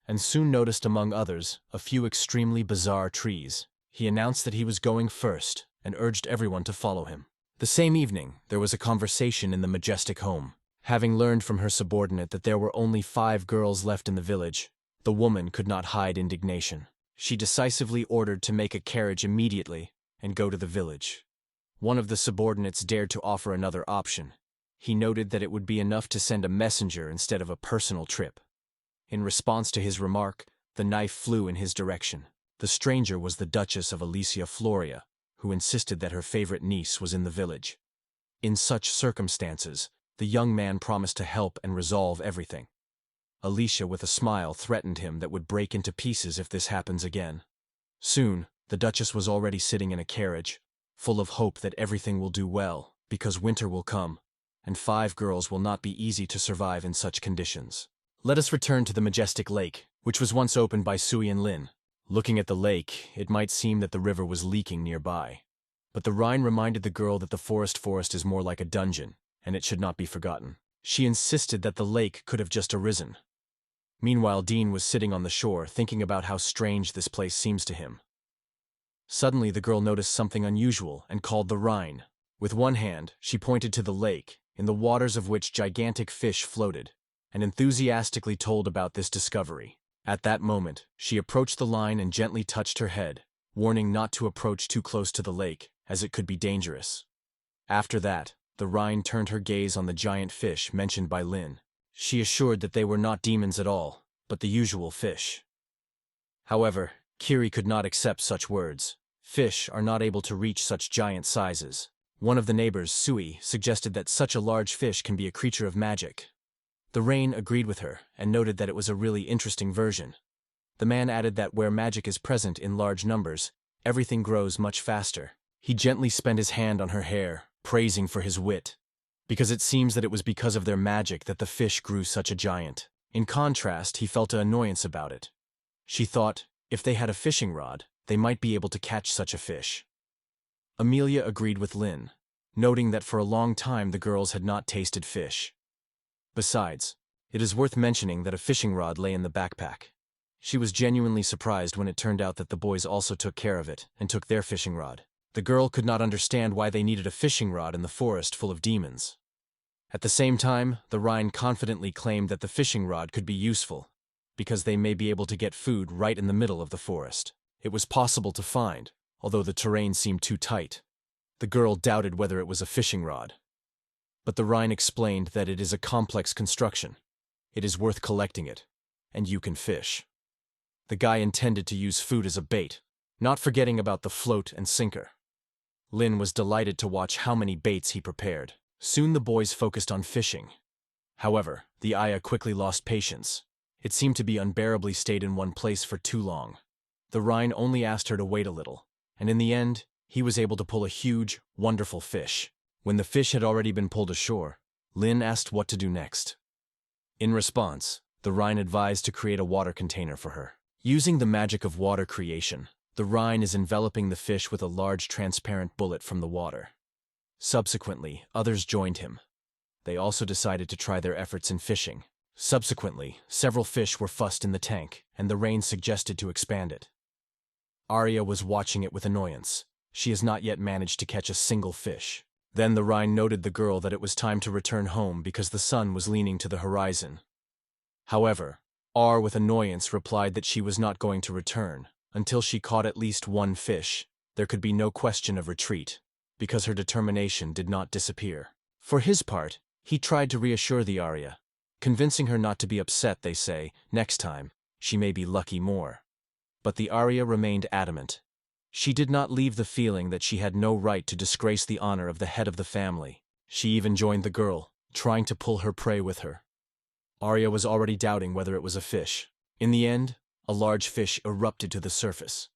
and soon noticed among others a few extremely bizarre trees. He announced that he was going first and urged everyone to follow him. The same evening, there was a conversation in the majestic home. Having learned from her subordinate that there were only 5 girls left in the village, the woman could not hide indignation. She decisively ordered to make a carriage immediately and go to the village. One of the subordinates dared to offer another option. He noted that it would be enough to send a messenger instead of a personal trip. In response to his remark, the knife flew in his direction. The stranger was the Duchess of Alicia Floria, who insisted that her favorite niece was in the village. In such circumstances, the young man promised to help and resolve everything. Alicia, with a smile, threatened him that would break into pieces if this happens again. Soon, the Duchess was already sitting in a carriage, full of hope that everything will do well, because winter will come, and 5 girls will not be easy to survive in such conditions. Let us return to the majestic lake, which was once opened by Sui and Lin. Looking at the lake, it might seem that the river was leaking nearby. But the Rhine reminded the girl that the forest is more like a dungeon, and it should not be forgotten. She insisted that the lake could have just arisen. Meanwhile, Dean was sitting on the shore, thinking about how strange this place seems to him. Suddenly, the girl noticed something unusual and called the Rhine, With one hand, she pointed to the lake, in the waters of which gigantic fish floated, and enthusiastically told about this discovery. At that moment, she approached the line and gently touched her head, warning not to approach too close to the lake, as it could be dangerous. After that, the Rhine turned her gaze on the giant fish mentioned by Lin. She assured that they were not demons at all, but the usual fish. However, Kiri could not accept such words. Fish are not able to reach such giant sizes. One of the neighbors, Sui, suggested that such a large fish can be a creature of magic. The Rain agreed with her and noted that it was a really interesting version. The man added that where magic is present in large numbers, everything grows much faster. He gently spent his hand on her hair, praising for his wit, because it seems that it was because of their magic that the fish grew such a giant. In contrast, he felt an annoyance about it. She thought, if they had a fishing rod, they might be able to catch such a fish. Amelia agreed with Lin, noting that for a long time the girls had not tasted fish. Besides, it is worth mentioning that a fishing rod lay in the backpack. She was genuinely surprised when it turned out that the boys also took care of it and took their fishing rod. The girl could not understand why they needed a fishing rod in the forest full of demons. At the same time, the Rhine confidently claimed that the fishing rod could be useful, because they may be able to get food right in the middle of the forest. It was possible to find, although the terrain seemed too tight. The girl doubted whether it was a fishing rod. But the Rhine explained that it is a complex construction. It is worth collecting it, and you can fish. The guy intended to use food as a bait, not forgetting about the float and sinker. Lin was delighted to watch how many baits he prepared. Soon the boys focused on fishing. However, the Aya quickly lost patience. It seemed to be unbearably stayed in one place for too long. The Rhine only asked her to wait a little, and in the end, he was able to pull a huge, wonderful fish. When the fish had already been pulled ashore, Lin asked what to do next. In response, the Rhine advised to create a water container for her. Using the magic of water creation, the Rhine is enveloping the fish with a large transparent bullet from the water. Subsequently, others joined him. They also decided to try their efforts in fishing. Subsequently, several fish were fussed in the tank, and the Rain suggested to expand it. Arya was watching it with annoyance. She has not yet managed to catch a single fish. Then the Rhine noted the girl that it was time to return home because the sun was leaning to the horizon. However, R with annoyance replied that she was not going to return until she caught at least one fish. There could be no question of retreat, because her determination did not disappear. For his part, he tried to reassure the Arya, convincing her not to be upset, they say, next time, she may be lucky more. But the Arya remained adamant. She did not leave the feeling that she had no right to disgrace the honor of the head of the family. She even joined the girl, trying to pull her prey with her. Arya was already doubting whether it was a fish. In the end, a large fish erupted to the surface.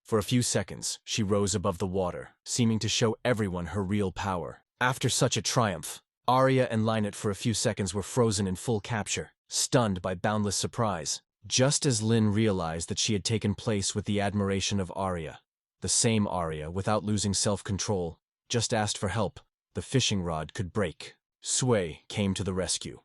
For a few seconds, she rose above the water, seeming to show everyone her real power. After such a triumph, Arya and Lynette for a few seconds were frozen in full capture, stunned by boundless surprise. Just as Lin realized that she had taken place with the admiration of Arya, the same Arya, without losing self-control, just asked for help. The fishing rod could break. Sui came to the rescue.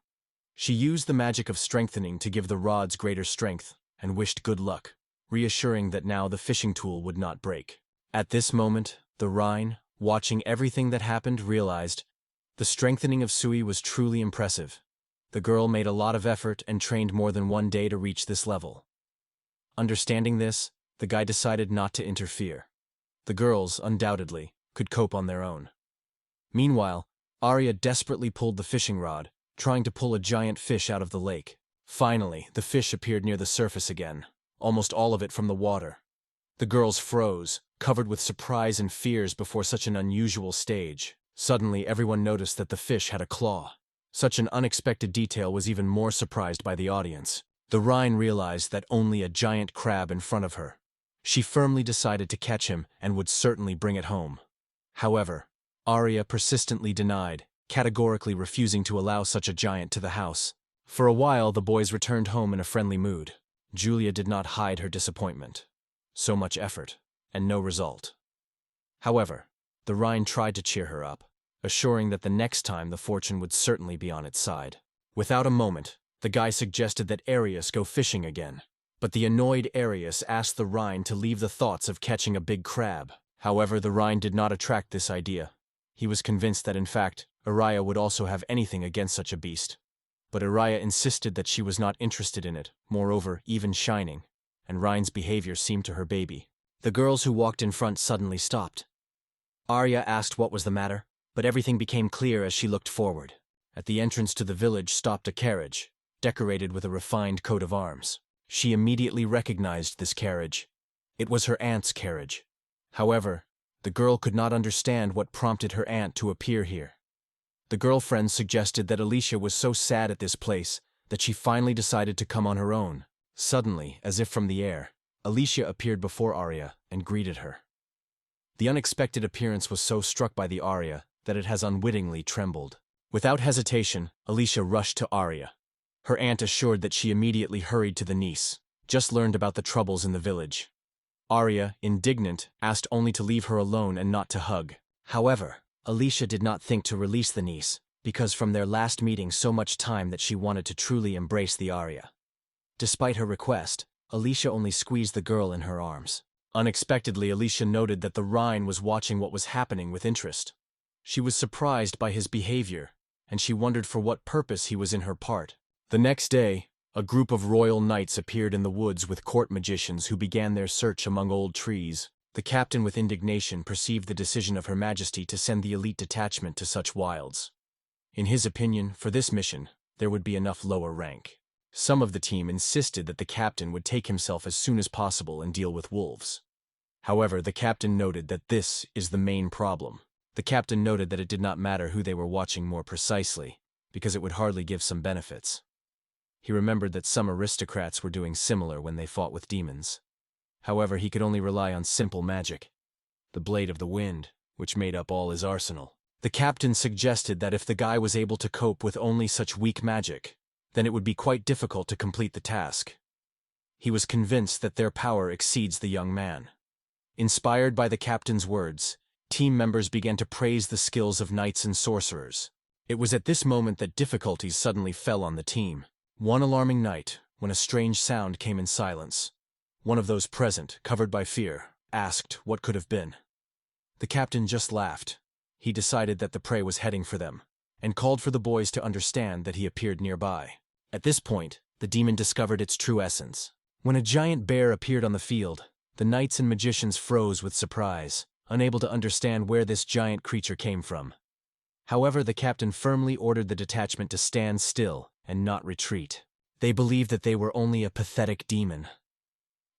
She used the magic of strengthening to give the rods greater strength, and wished good luck, reassuring that now the fishing tool would not break. At this moment, the Rhine, watching everything that happened, realized the strengthening of Sui was truly impressive. The girl made a lot of effort and trained more than one day to reach this level. Understanding this, the guy decided not to interfere. The girls, undoubtedly, could cope on their own. Meanwhile, Arya desperately pulled the fishing rod, trying to pull a giant fish out of the lake. Finally, the fish appeared near the surface again, almost all of it from the water. The girls froze, covered with surprise and fears before such an unusual stage. Suddenly, everyone noticed that the fish had a claw. Such an unexpected detail was even more surprised by the audience. The Rhine realized that only a giant crab in front of her. She firmly decided to catch him and would certainly bring it home. However, Arya persistently denied, categorically refusing to allow such a giant to the house. For a while, the boys returned home in a friendly mood. Julia did not hide her disappointment. So much effort, and no result. However, the Rhine tried to cheer her up, assuring that the next time the fortune would certainly be on its side. Without a moment, the guy suggested that Arius go fishing again. But the annoyed Arius asked the Rhine to leave the thoughts of catching a big crab. However, the Rhine did not attract this idea. He was convinced that in fact, Araya would also have anything against such a beast. But Araya insisted that she was not interested in it, moreover, even shining, and Rein's behavior seemed to her baby. The girls who walked in front suddenly stopped. Arya asked what was the matter, but everything became clear as she looked forward. At the entrance to the village stopped a carriage, decorated with a refined coat of arms. She immediately recognized this carriage. It was her aunt's carriage. However, the girl could not understand what prompted her aunt to appear here. The girlfriend suggested that Alicia was so sad at this place that she finally decided to come on her own. Suddenly, as if from the air, Alicia appeared before Arya and greeted her. The unexpected appearance was so struck by the Arya that it has unwittingly trembled. Without hesitation, Alicia rushed to Arya. Her aunt assured that she immediately hurried to the niece, just learned about the troubles in the village. Arya, indignant, asked only to leave her alone and not to hug. However, Alicia did not think to release the niece, because from their last meeting so much time that she wanted to truly embrace the Arya. Despite her request, Alicia only squeezed the girl in her arms. Unexpectedly, Alicia noted that the Rhine was watching what was happening with interest. She was surprised by his behavior, and she wondered for what purpose he was in her part. The next day, a group of royal knights appeared in the woods with court magicians who began their search among old trees. The captain with indignation perceived the decision of Her Majesty to send the elite detachment to such wilds. In his opinion, for this mission, there would be enough lower rank. Some of the team insisted that the captain would take himself as soon as possible and deal with wolves. However, the captain noted that this is the main problem. The captain noted that it did not matter who they were watching more precisely, because it would hardly give some benefits. He remembered that some aristocrats were doing similar when they fought with demons. However, he could only rely on simple magic, the blade of the wind, which made up all his arsenal. The captain suggested that if the guy was able to cope with only such weak magic, then it would be quite difficult to complete the task. He was convinced that their power exceeds the young man. Inspired by the captain's words, team members began to praise the skills of knights and sorcerers. It was at this moment that difficulties suddenly fell on the team. One alarming night, when a strange sound came in silence, one of those present, covered by fear, asked what could have been. The captain just laughed. He decided that the prey was heading for them, and called for the boys to understand that he appeared nearby. At this point, the demon discovered its true essence. When a giant bear appeared on the field, the knights and magicians froze with surprise, unable to understand where this giant creature came from. However, the captain firmly ordered the detachment to stand still and not retreat. They believed that they were only a pathetic demon.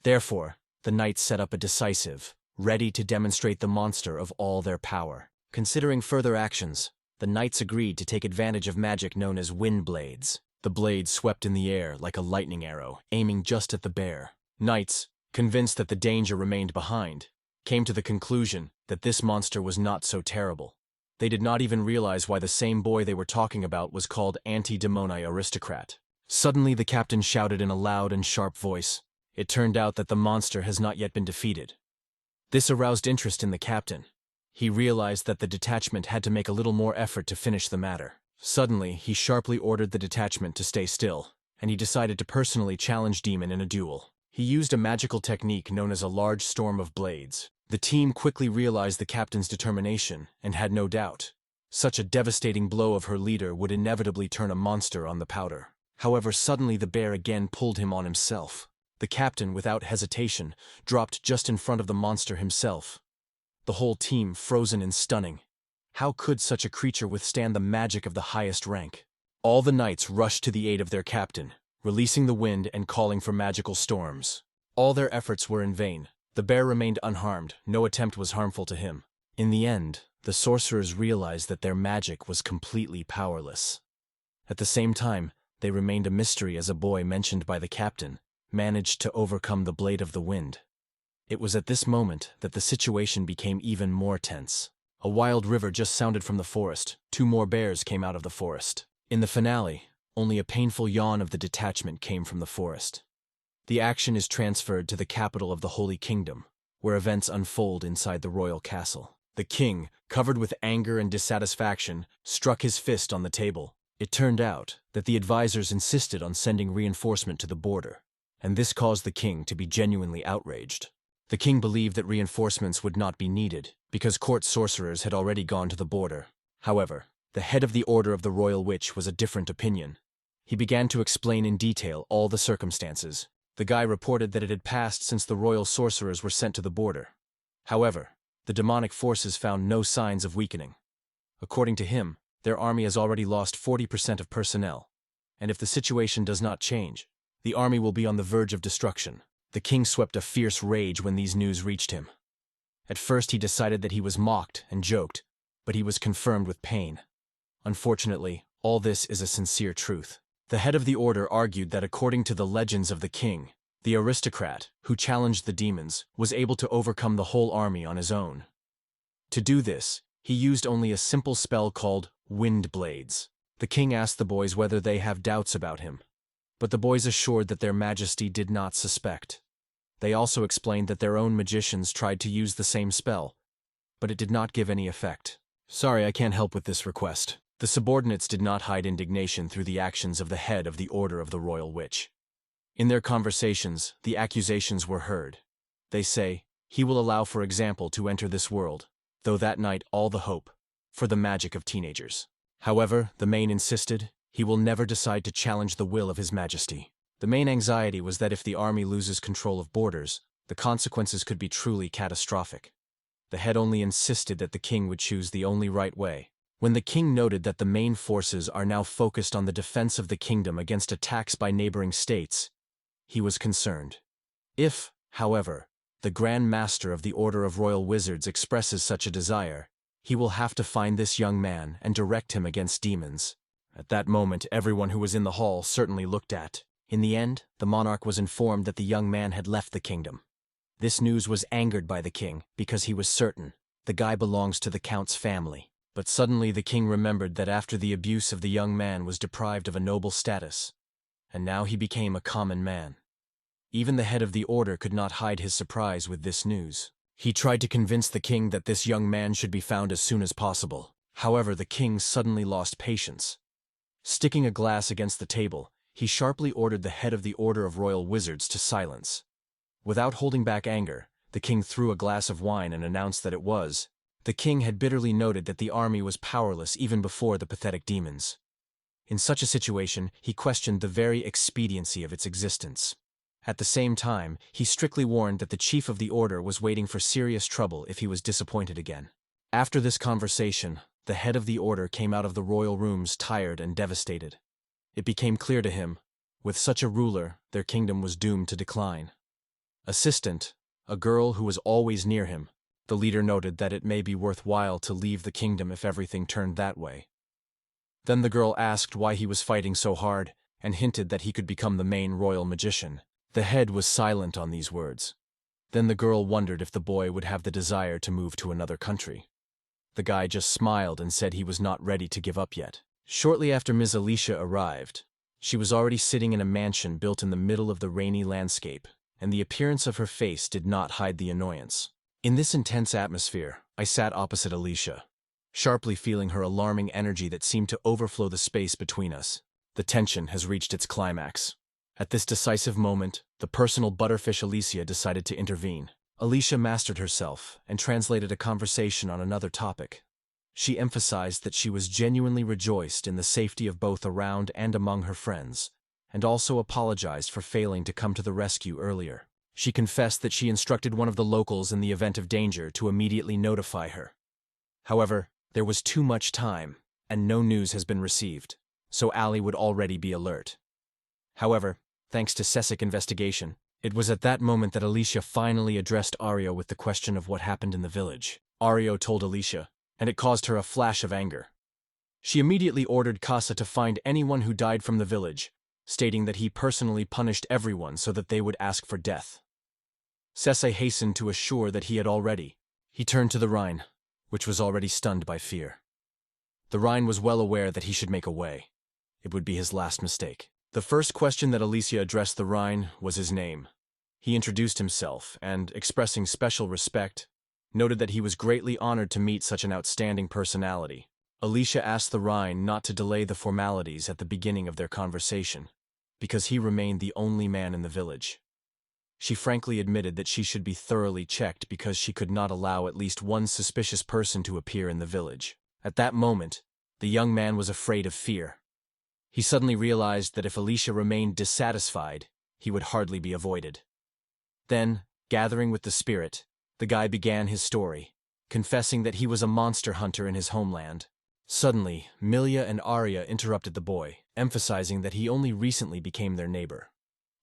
Therefore, the knights set up a decisive, ready to demonstrate the monster of all their power. Considering further actions, the knights agreed to take advantage of magic known as wind blades. The blades swept in the air like a lightning arrow, aiming just at the bear. Knights, convinced that the danger remained behind, came to the conclusion that this monster was not so terrible. They did not even realize why the same boy they were talking about was called Anti-Demoni Aristocrat. Suddenly the captain shouted in a loud and sharp voice. It turned out that the monster has not yet been defeated. This aroused interest in the captain. He realized that the detachment had to make a little more effort to finish the matter. Suddenly, he sharply ordered the detachment to stay still, and he decided to personally challenge Demon in a duel. He used a magical technique known as a large storm of blades. The team quickly realized the captain's determination and had no doubt. Such a devastating blow of her leader would inevitably turn a monster on the powder. However, suddenly the bear again pulled him on himself. The captain, without hesitation, dropped just in front of the monster himself. The whole team frozen and stunning. How could such a creature withstand the magic of the highest rank? All the knights rushed to the aid of their captain, releasing the wind and calling for magical storms. All their efforts were in vain. The bear remained unharmed. No attempt was harmful to him. In the end, the sorcerers realized that their magic was completely powerless. At the same time, they remained a mystery as a boy mentioned by the captain managed to overcome the blade of the wind. It was at this moment that the situation became even more tense. A wild river just sounded from the forest. 2 more bears came out of the forest. In the finale, only a painful yawn of the detachment came from the forest. The action is transferred to the capital of the Holy Kingdom, where events unfold inside the royal castle. The king, covered with anger and dissatisfaction, struck his fist on the table. It turned out that the advisors insisted on sending reinforcement to the border, and this caused the king to be genuinely outraged. The king believed that reinforcements would not be needed, because court sorcerers had already gone to the border. However, the head of the Order of the Royal Witch was a different opinion. He began to explain in detail all the circumstances. The guy reported that it had passed since the royal sorcerers were sent to the border. However, the demonic forces found no signs of weakening. According to him, their army has already lost 40% of personnel, and if the situation does not change, the army will be on the verge of destruction. The king swept a fierce rage when these news reached him. At first he decided that he was mocked and joked, but he was confirmed with pain. Unfortunately, all this is a sincere truth. The head of the order argued that according to the legends of the king, the aristocrat, who challenged the demons, was able to overcome the whole army on his own. To do this, he used only a simple spell called Wind Blades. The king asked the boys whether they have doubts about him, but the boys assured that their majesty did not suspect. They also explained that their own magicians tried to use the same spell, but it did not give any effect. Sorry, I can't help with this request. The subordinates did not hide indignation through the actions of the head of the Order of the Royal Witch. In their conversations, the accusations were heard. They say, he will allow for example to enter this world, though that night all the hope, for the magic of teenagers. However, the Mane insisted, he will never decide to challenge the will of His Majesty. The main anxiety was that if the army loses control of borders, the consequences could be truly catastrophic. The head only insisted that the king would choose the only right way. When the king noted that the main forces are now focused on the defense of the kingdom against attacks by neighboring states, he was concerned. If, however, the Grand Master of the Order of Royal Wizards expresses such a desire, he will have to find this young man and direct him against demons. At that moment, everyone who was in the hall certainly looked at. In the end, the monarch was informed that the young man had left the kingdom. This news was angered by the king, because he was certain the guy belongs to the count's family. But suddenly the king remembered that after the abuse of the young man was deprived of a noble status, and now he became a common man. Even the head of the order could not hide his surprise with this news. He tried to convince the king that this young man should be found as soon as possible. However, the king suddenly lost patience. Sticking a glass against the table, he sharply ordered the head of the Order of Royal Wizards to silence. Without holding back anger, the king threw a glass of wine and announced that it was. The king had bitterly noted that the army was powerless even before the pathetic demons. In such a situation, he questioned the very expediency of its existence. At the same time, he strictly warned that the chief of the order was waiting for serious trouble if he was disappointed again. After this conversation, the head of the order came out of the royal rooms tired and devastated. It became clear to him, with such a ruler, their kingdom was doomed to decline. Assistant, a girl who was always near him, the leader noted that it may be worthwhile to leave the kingdom if everything turned that way. Then the girl asked why he was fighting so hard, and hinted that he could become the main royal magician. The head was silent on these words. Then the girl wondered if the boy would have the desire to move to another country. The guy just smiled and said he was not ready to give up yet. Shortly after Ms. Alicia arrived, she was already sitting in a mansion built in the middle of the rainy landscape, and the appearance of her face did not hide the annoyance. In this intense atmosphere, I sat opposite Alicia, sharply feeling her alarming energy that seemed to overflow the space between us. The tension has reached its climax. At this decisive moment, the personal butterfish Alicia decided to intervene. Alicia mastered herself and translated a conversation on another topic. She emphasized that she was genuinely rejoiced in the safety of both around and among her friends, and also apologized for failing to come to the rescue earlier. She confessed that she instructed one of the locals in the event of danger to immediately notify her. However, there was too much time, and no news has been received, so Ali would already be alert. However, thanks to Sesic investigation, it was at that moment that Alicia finally addressed Ario with the question of what happened in the village. Ario told Alicia, and it caused her a flash of anger. She immediately ordered Casa to find anyone who died from the village, stating that he personally punished everyone so that they would ask for death. Sese hastened to assure that he had already. He turned to the Rhine, which was already stunned by fear. The Rhine was well aware that he should make a way. It would be his last mistake. The first question that Alicia addressed the Rhine was his name. He introduced himself and, expressing special respect, noted that he was greatly honored to meet such an outstanding personality. Alicia asked the Rhine not to delay the formalities at the beginning of their conversation, because he remained the only man in the village. She frankly admitted that she should be thoroughly checked because she could not allow at least one suspicious person to appear in the village. At that moment, the young man was afraid of fear. He suddenly realized that if Alicia remained dissatisfied, he would hardly be avoided. Then, gathering with the spirit, the guy began his story, confessing that he was a monster hunter in his homeland. Suddenly, Milia and Arya interrupted the boy, emphasizing that he only recently became their neighbor.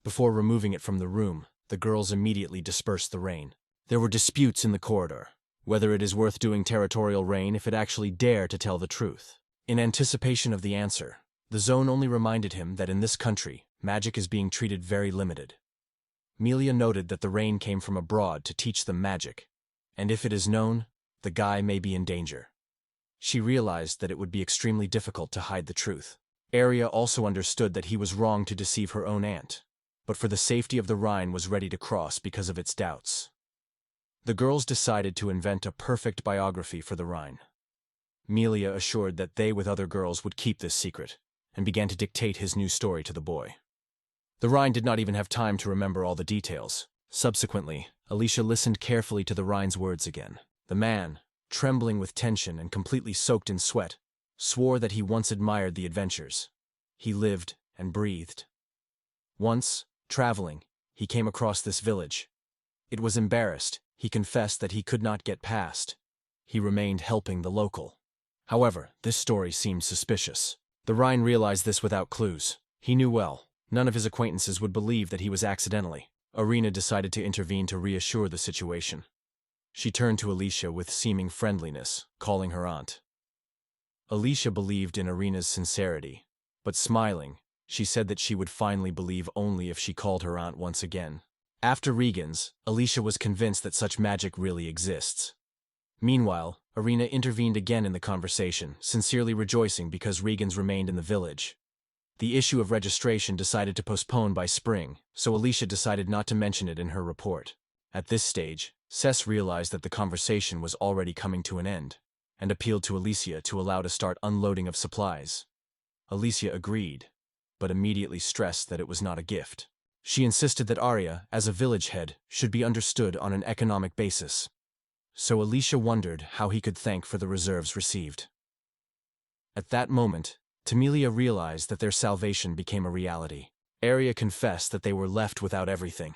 Before removing it from the room, the girls immediately dispersed the rain. There were disputes in the corridor, whether it is worth doing territorial rain if it actually dare to tell the truth. In anticipation of the answer, the zone only reminded him that in this country, magic is being treated very limited. Milia noted that the rain came from abroad to teach them magic, and if it is known, the guy may be in danger. She realized that it would be extremely difficult to hide the truth. Arya also understood that he was wrong to deceive her own aunt, but for the safety of the Rhine was ready to cross because of its doubts. The girls decided to invent a perfect biography for the Rhine. Milia assured that they with other girls would keep this secret, and began to dictate his new story to the boy. The Rhine did not even have time to remember all the details. Subsequently, Alicia listened carefully to the Rhine's words again. The man, trembling with tension and completely soaked in sweat, swore that he once admired the adventures. He lived and breathed. Once, traveling, he came across this village. It was embarrassed. He confessed that he could not get past. He remained helping the local. However, this story seemed suspicious. The Rhine realized this without clues. He knew well, none of his acquaintances would believe that he was accidentally. Arina decided to intervene to reassure the situation. She turned to Alicia with seeming friendliness, calling her aunt. Alicia believed in Arina's sincerity, but smiling, she said that she would finally believe only if she called her aunt once again. After Regan's, Alicia was convinced that such magic really exists. Meanwhile, Arina intervened again in the conversation, sincerely rejoicing because Regan's remained in the village. The issue of registration decided to postpone by spring, so Alicia decided not to mention it in her report. At this stage, Cess realized that the conversation was already coming to an end, and appealed to Alicia to allow to start unloading of supplies. Alicia agreed, but immediately stressed that it was not a gift. She insisted that Arya, as a village head, should be understood on an economic basis. So Alicia wondered how he could thank for the reserves received. At that moment, Tamilia realized that their salvation became a reality. Arya confessed that they were left without everything.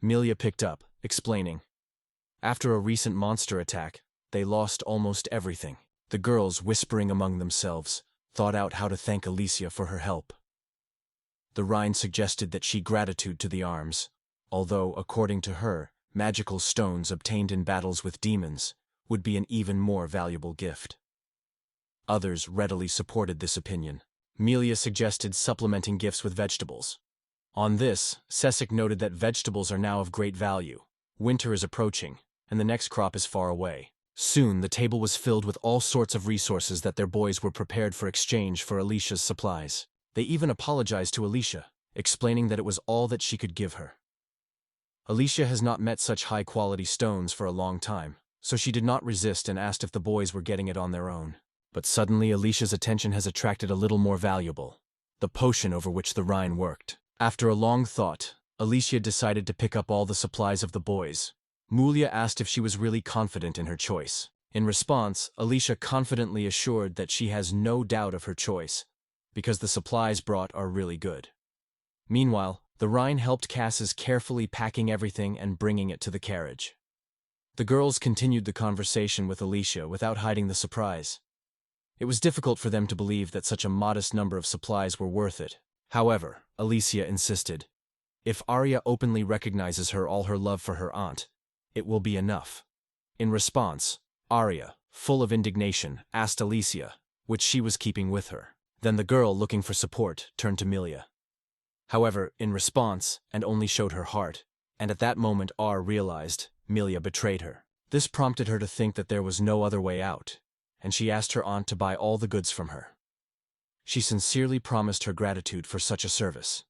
Milia picked up, explaining. After a recent monster attack, they lost almost everything. The girls, whispering among themselves, thought out how to thank Alicia for her help. The Rhine suggested that she gratitude to the arms, although, according to her, magical stones obtained in battles with demons would be an even more valuable gift. Others readily supported this opinion. Milia suggested supplementing gifts with vegetables. On this, Cessic noted that vegetables are now of great value. Winter is approaching, and the next crop is far away. Soon, the table was filled with all sorts of resources that their boys were prepared for exchange for Alicia's supplies. They even apologized to Alicia, explaining that it was all that she could give her. Alicia has not met such high-quality stones for a long time, so she did not resist and asked if the boys were getting it on their own. But suddenly Alicia's attention has attracted a little more valuable, the potion over which the Rhine worked. After a long thought, Alicia decided to pick up all the supplies of the boys. Mulia asked if she was really confident in her choice. In response, Alicia confidently assured that she has no doubt of her choice, because the supplies brought are really good. Meanwhile, the Rhine helped Cassis carefully packing everything and bringing it to the carriage. The girls continued the conversation with Alicia without hiding the surprise. It was difficult for them to believe that such a modest number of supplies were worth it. However, Alicia insisted, if Arya openly recognizes all her love for her aunt, it will be enough. In response, Arya, full of indignation, asked Alicia, which she was keeping with her. Then the girl, looking for support, turned to Milia. However, in response, and only showed her heart, and at that moment realized Milia betrayed her. This prompted her to think that there was no other way out, and she asked her aunt to buy all the goods from her. She sincerely promised her gratitude for such a service.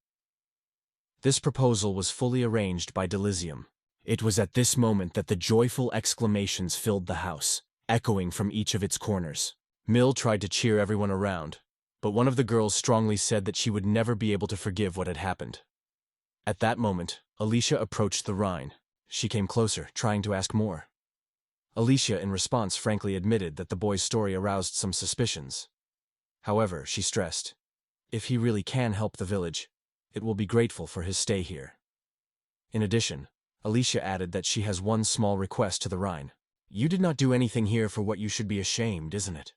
This proposal was fully arranged by Delysium. It was at this moment that the joyful exclamations filled the house, echoing from each of its corners. Mill tried to cheer everyone around, but one of the girls strongly said that she would never be able to forgive what had happened. At that moment, Alicia approached the Rhine. She came closer, trying to ask more. Alicia, in response, frankly admitted that the boy's story aroused some suspicions. However, she stressed, if he really can help the village, it will be grateful for his stay here. In addition, Alicia added that she has one small request to the Rhine. You did not do anything here for what you should be ashamed, isn't it?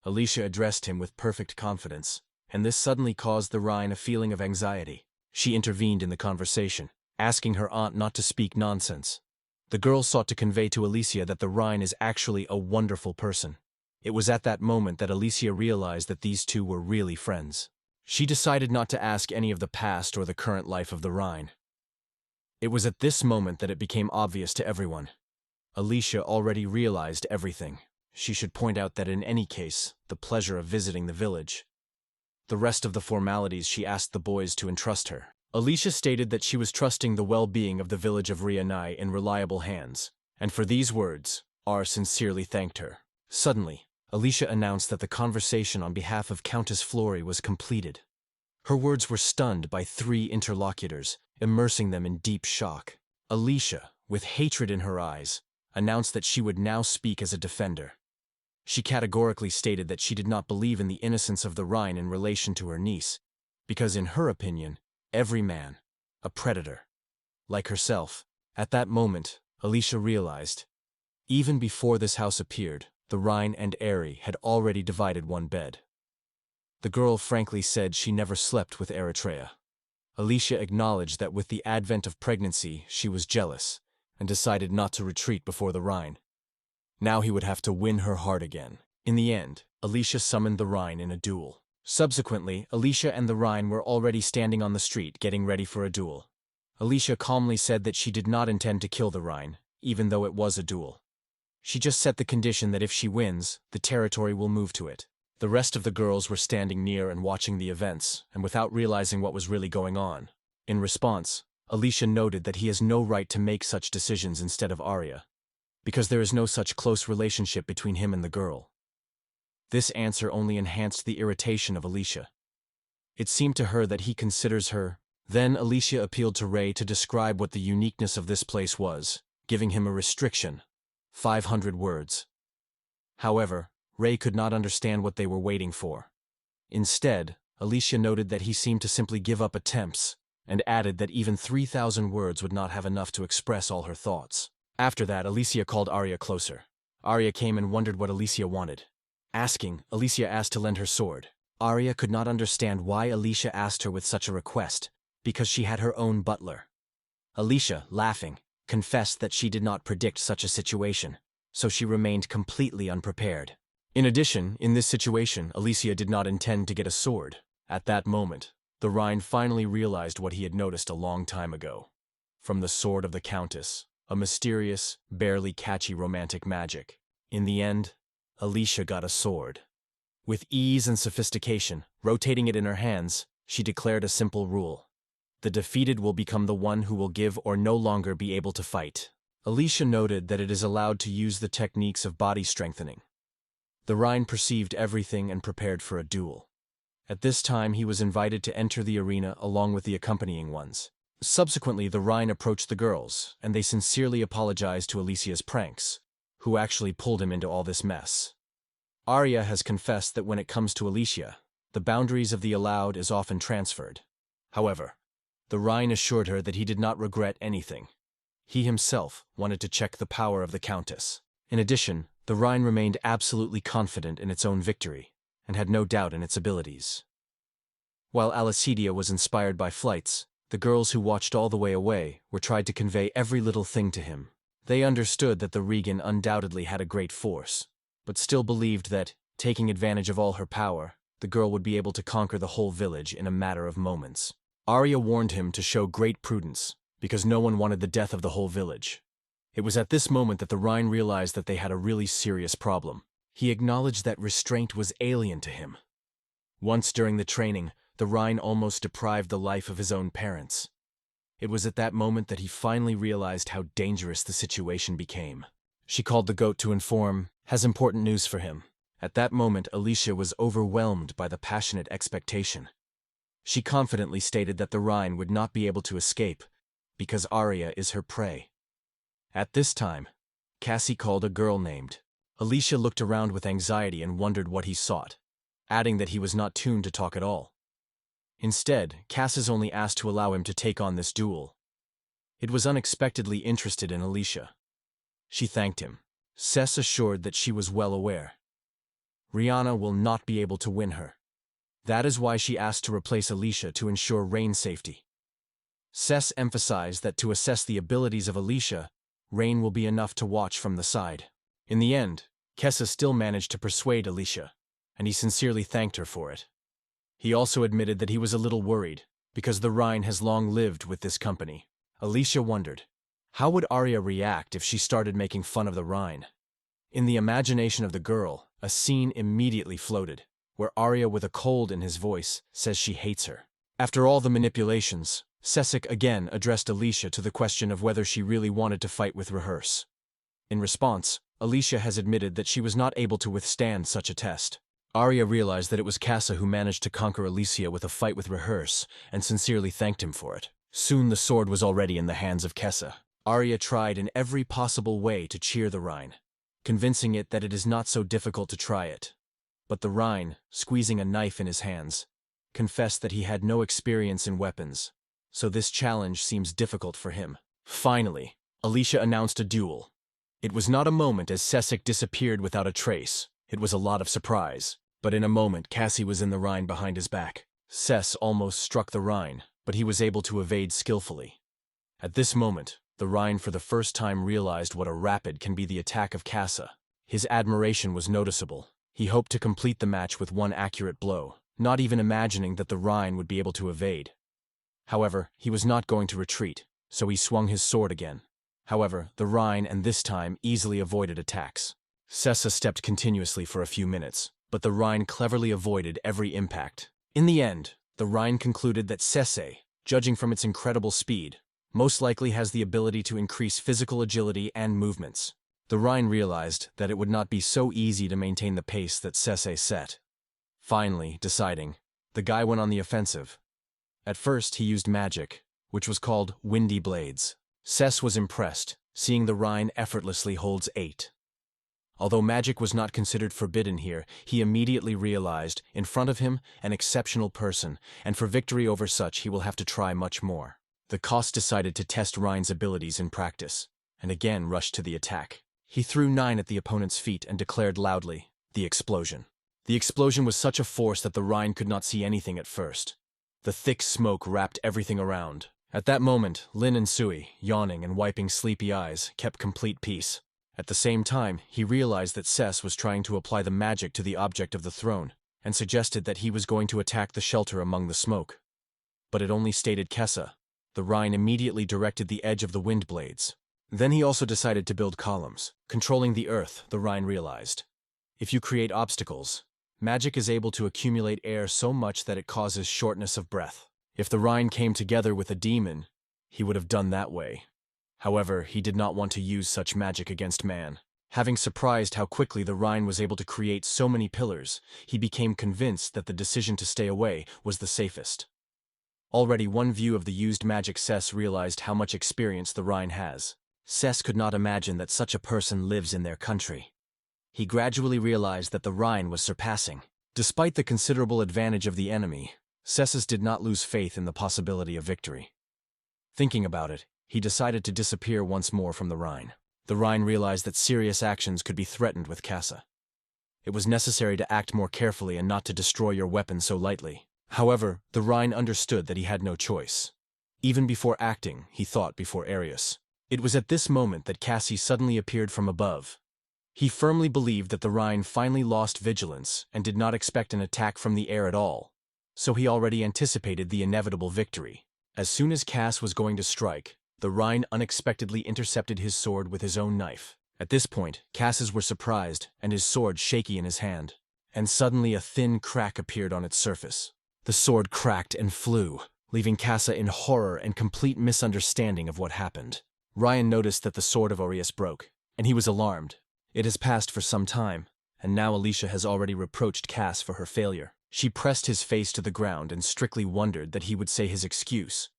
Alicia addressed him with perfect confidence, and this suddenly caused the Rhine a feeling of anxiety. She intervened in the conversation, asking her aunt not to speak nonsense. The girl sought to convey to Alicia that the Rhine is actually a wonderful person. It was at that moment that Alicia realized that these two were really friends. She decided not to ask any of the past or the current life of the Rhine. It was at this moment that it became obvious to everyone. Alicia already realized everything. She should point out that in any case, the pleasure of visiting the village. The rest of the formalities she asked the boys to entrust her. Alicia stated that she was trusting the well-being of the village of Rianai in reliable hands, and for these words, R sincerely thanked her. Suddenly, Alicia announced that the conversation on behalf of Countess Flori was completed. Her words were stunned by 3 interlocutors, immersing them in deep shock. Alicia, with hatred in her eyes, announced that she would now speak as a defender. She categorically stated that she did not believe in the innocence of the Rhine in relation to her niece, because in her opinion, every man, a predator. Like herself, at that moment, Alicia realized, even before this house appeared, the Rhine and Eri had already divided one bed. The girl frankly said she never slept with Eritrea. Alicia acknowledged that with the advent of pregnancy, she was jealous, and decided not to retreat before the Rhine. Now he would have to win her heart again. In the end, Alicia summoned the Rhine in a duel. Subsequently, Alicia and the Rhine were already standing on the street getting ready for a duel. Alicia calmly said that she did not intend to kill the Rhine, even though it was a duel. She just set the condition that if she wins, the territory will move to it. The rest of the girls were standing near and watching the events, and without realizing what was really going on. In response, Alicia noted that he has no right to make such decisions instead of Arya, because there is no such close relationship between him and the girl. This answer only enhanced the irritation of Alicia. It seemed to her that he considers her. Then Alicia appealed to Ray to describe what the uniqueness of this place was, giving him a restriction, 500 words. However, Ray could not understand what they were waiting for. Instead, Alicia noted that he seemed to simply give up attempts, and added that even 3,000 words would not have enough to express all her thoughts. After that, Alicia called Arya closer. Arya came and wondered what Alicia wanted. Asking, Alicia asked to lend her sword. Arya could not understand why Alicia asked her with such a request, because she had her own butler. Alicia, laughing, confessed that she did not predict such a situation, so she remained completely unprepared. In addition, in this situation, Alicia did not intend to get a sword. At that moment, the Rhine finally realized what he had noticed a long time ago. From the sword of the Countess, a mysterious, barely catchy romantic magic. In the end, Alicia got a sword. With ease and sophistication, rotating it in her hands, she declared a simple rule. The defeated will become the one who will give or no longer be able to fight. Alicia noted that it is allowed to use the techniques of body strengthening. The Rhine perceived everything and prepared for a duel. At this time, he was invited to enter the arena along with the accompanying ones. Subsequently, the Rhine approached the girls, and they sincerely apologized to Alicia's pranks, who actually pulled him into all this mess. Arya has confessed that when it comes to Alicia, the boundaries of the allowed is often transferred. However, the Rhine assured her that he did not regret anything. He himself wanted to check the power of the Countess. In addition, the Rhine remained absolutely confident in its own victory, and had no doubt in its abilities. While Alicidia was inspired by flights, the girls who watched all the way away were tried to convey every little thing to him. They understood that the Regan undoubtedly had a great force, but still believed that, taking advantage of all her power, the girl would be able to conquer the whole village in a matter of moments. Arya warned him to show great prudence, because no one wanted the death of the whole village. It was at this moment that the Rhine realized that they had a really serious problem. He acknowledged that restraint was alien to him. Once during the training, the Rhine almost deprived the life of his own parents. It was at that moment that he finally realized how dangerous the situation became. She called the goat to inform, has important news for him. At that moment, Alicia was overwhelmed by the passionate expectation. She confidently stated that the Rhine would not be able to escape, because Arya is her prey. At this time, Cassie called a girl named. Alicia looked around with anxiety and wondered what he sought, adding that he was not tuned to talk at all. Instead, Cassis only asked to allow him to take on this duel. It was unexpectedly interested in Alicia. She thanked him. Cess assured that she was well aware. Rihanna will not be able to win her. That is why she asked to replace Alicia to ensure Rain's safety. Cess emphasized that to assess the abilities of Alicia, Rain will be enough to watch from the side. In the end, Kessa still managed to persuade Alicia, and he sincerely thanked her for it. He also admitted that he was a little worried, because the Rhine has long lived with this company. Alicia wondered, how would Arya react if she started making fun of the Rhine? In the imagination of the girl, a scene immediately floated, where Arya, with a cold in his voice, says she hates her. After all the manipulations, Cessic again addressed Alicia to the question of whether she really wanted to fight with Rehearse. In response, Alicia has admitted that she was not able to withstand such a test. Arya realized that it was Kessa who managed to conquer Alicia with a fight with Rehearse, and sincerely thanked him for it. Soon the sword was already in the hands of Kessa. Arya tried in every possible way to cheer the Rhine, convincing it that it is not so difficult to try it. But the Rhine, squeezing a knife in his hands, confessed that he had no experience in weapons, so this challenge seems difficult for him. Finally, Alicia announced a duel. It was not a moment as Cessic disappeared without a trace. It was a lot of surprise. But in a moment, Cassie was in the Rhine behind his back. Cess almost struck the Rhine, but he was able to evade skillfully. At this moment, the Rhine for the first time realized what a rapid can be the attack of Kassa. His admiration was noticeable. He hoped to complete the match with one accurate blow, not even imagining that the Rhine would be able to evade. However, he was not going to retreat, so he swung his sword again. However, the Rhine and this time easily avoided attacks. Cessa stepped continuously for a few minutes, but the Rhine cleverly avoided every impact. In the end, the Rhine concluded that Cesse, judging from its incredible speed, most likely has the ability to increase physical agility and movements. The Rhine realized that it would not be so easy to maintain the pace that Cesse set. Finally, deciding, the guy went on the offensive. At first, he used magic, which was called Windy Blades. Cess was impressed, seeing the Rhine effortlessly holds 8. Although magic was not considered forbidden here, he immediately realized, in front of him, an exceptional person, and for victory over such he will have to try much more. The Koss decided to test Rhine's abilities in practice, and again rushed to the attack. He threw 9 at the opponent's feet and declared loudly, "The explosion." The explosion was such a force that the Rhine could not see anything at first. The thick smoke wrapped everything around. At that moment, Lin and Sui, yawning and wiping sleepy eyes, kept complete peace. At the same time, he realized that Cess was trying to apply the magic to the object of the throne, and suggested that he was going to attack the shelter among the smoke. But it only stated Kessa. The Rhine immediately directed the edge of the wind blades. Then he also decided to build columns. Controlling the earth, the Rhine realized. If you create obstacles, magic is able to accumulate air so much that it causes shortness of breath. If the Rhine came together with a demon, he would have done that way. However, he did not want to use such magic against man. Having surprised how quickly the Rhine was able to create so many pillars, he became convinced that the decision to stay away was the safest. Already one view of the used magic Cess realized how much experience the Rhine has. Cess could not imagine that such a person lives in their country. He gradually realized that the Rhine was surpassing. Despite the considerable advantage of the enemy, Cessus did not lose faith in the possibility of victory. Thinking about it, he decided to disappear once more from the Rhine. The Rhine realized that serious actions could be threatened with Kassa. It was necessary to act more carefully and not to destroy your weapon so lightly. However, the Rhine understood that he had no choice. Even before acting, he thought before Arius. It was at this moment that Cassie suddenly appeared from above. He firmly believed that the Rhine finally lost vigilance and did not expect an attack from the air at all, so he already anticipated the inevitable victory. As soon as Cass was going to strike, the Rhine unexpectedly intercepted his sword with his own knife. At this point, Cass's were surprised and his sword shaky in his hand, and suddenly a thin crack appeared on its surface. The sword cracked and flew, leaving Kassa in horror and complete misunderstanding of what happened. Ryan noticed that the sword of Orius broke, and he was alarmed. It has passed for some time, and now Alicia has already reproached Cass for her failure. She pressed his face to the ground and strictly wondered that he would say his excuse.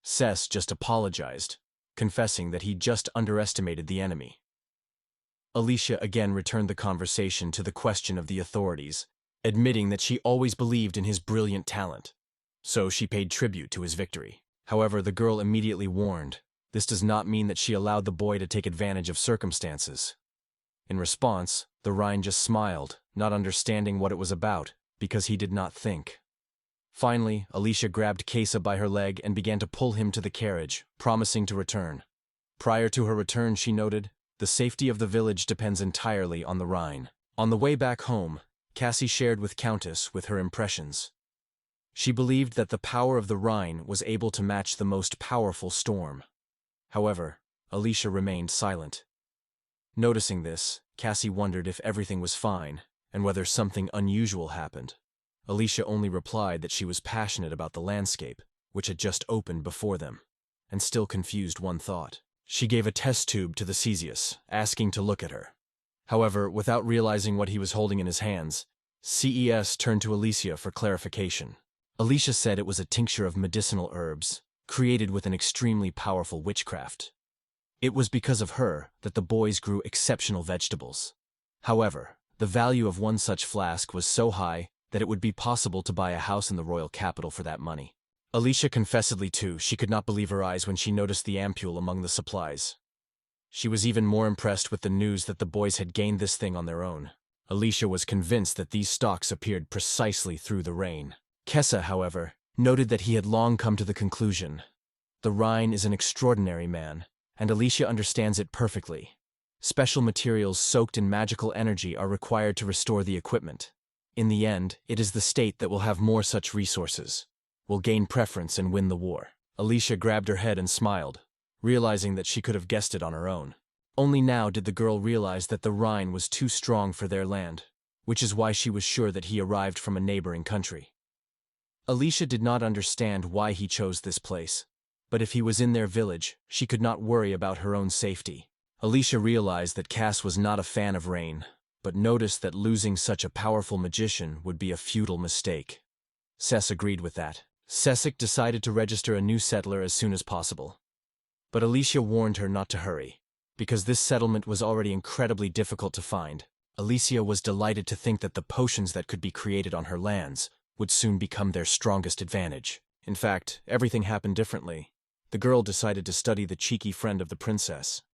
Cess just apologized, confessing that he just underestimated the enemy. Alicia again returned the conversation to the question of the authorities, admitting that she always believed in his brilliant talent. So she paid tribute to his victory. However, the girl immediately warned, this does not mean that she allowed the boy to take advantage of circumstances. In response, the Rhine just smiled, not understanding what it was about, because he did not think. Finally, Alicia grabbed Kesa by her leg and began to pull him to the carriage, promising to return. Prior to her return, she noted, the safety of the village depends entirely on the Rhine. On the way back home, Cassie shared with Countess her impressions. She believed that the power of the Rhine was able to match the most powerful storm. However, Alicia remained silent. Noticing this, Cassie wondered if everything was fine, and whether something unusual happened. Alicia only replied that she was passionate about the landscape, which had just opened before them, and still confused one thought. She gave a test tube to the Cesius, asking to look at her. However, without realizing what he was holding in his hands, CES turned to Alicia for clarification. Alicia said it was a tincture of medicinal herbs, created with an extremely powerful witchcraft. It was because of her that the boys grew exceptional vegetables. However, the value of one such flask was so high that it would be possible to buy a house in the royal capital for that money. Alicia confessedly too, she could not believe her eyes when she noticed the ampule among the supplies. She was even more impressed with the news that the boys had gained this thing on their own. Alicia was convinced that these stocks appeared precisely through the rain. Kesa, however, noted that he had long come to the conclusion. The Rhine is an extraordinary man, and Alicia understands it perfectly. Special materials soaked in magical energy are required to restore the equipment. In the end, it is the state that will have more such resources, will gain preference and win the war. Alicia grabbed her head and smiled, realizing that she could have guessed it on her own. Only now did the girl realize that the Rhine was too strong for their land, which is why she was sure that he arrived from a neighboring country. Alicia did not understand why he chose this place, but if he was in their village, she could not worry about her own safety. Alicia realized that Cass was not a fan of rain, but noticed that losing such a powerful magician would be a futile mistake. Cess agreed with that. Cessic decided to register a new settler as soon as possible. But Alicia warned her not to hurry, because this settlement was already incredibly difficult to find. Alicia was delighted to think that the potions that could be created on her lands would soon become their strongest advantage. In fact, everything happened differently. The girl decided to study the cheeky friend of the princess,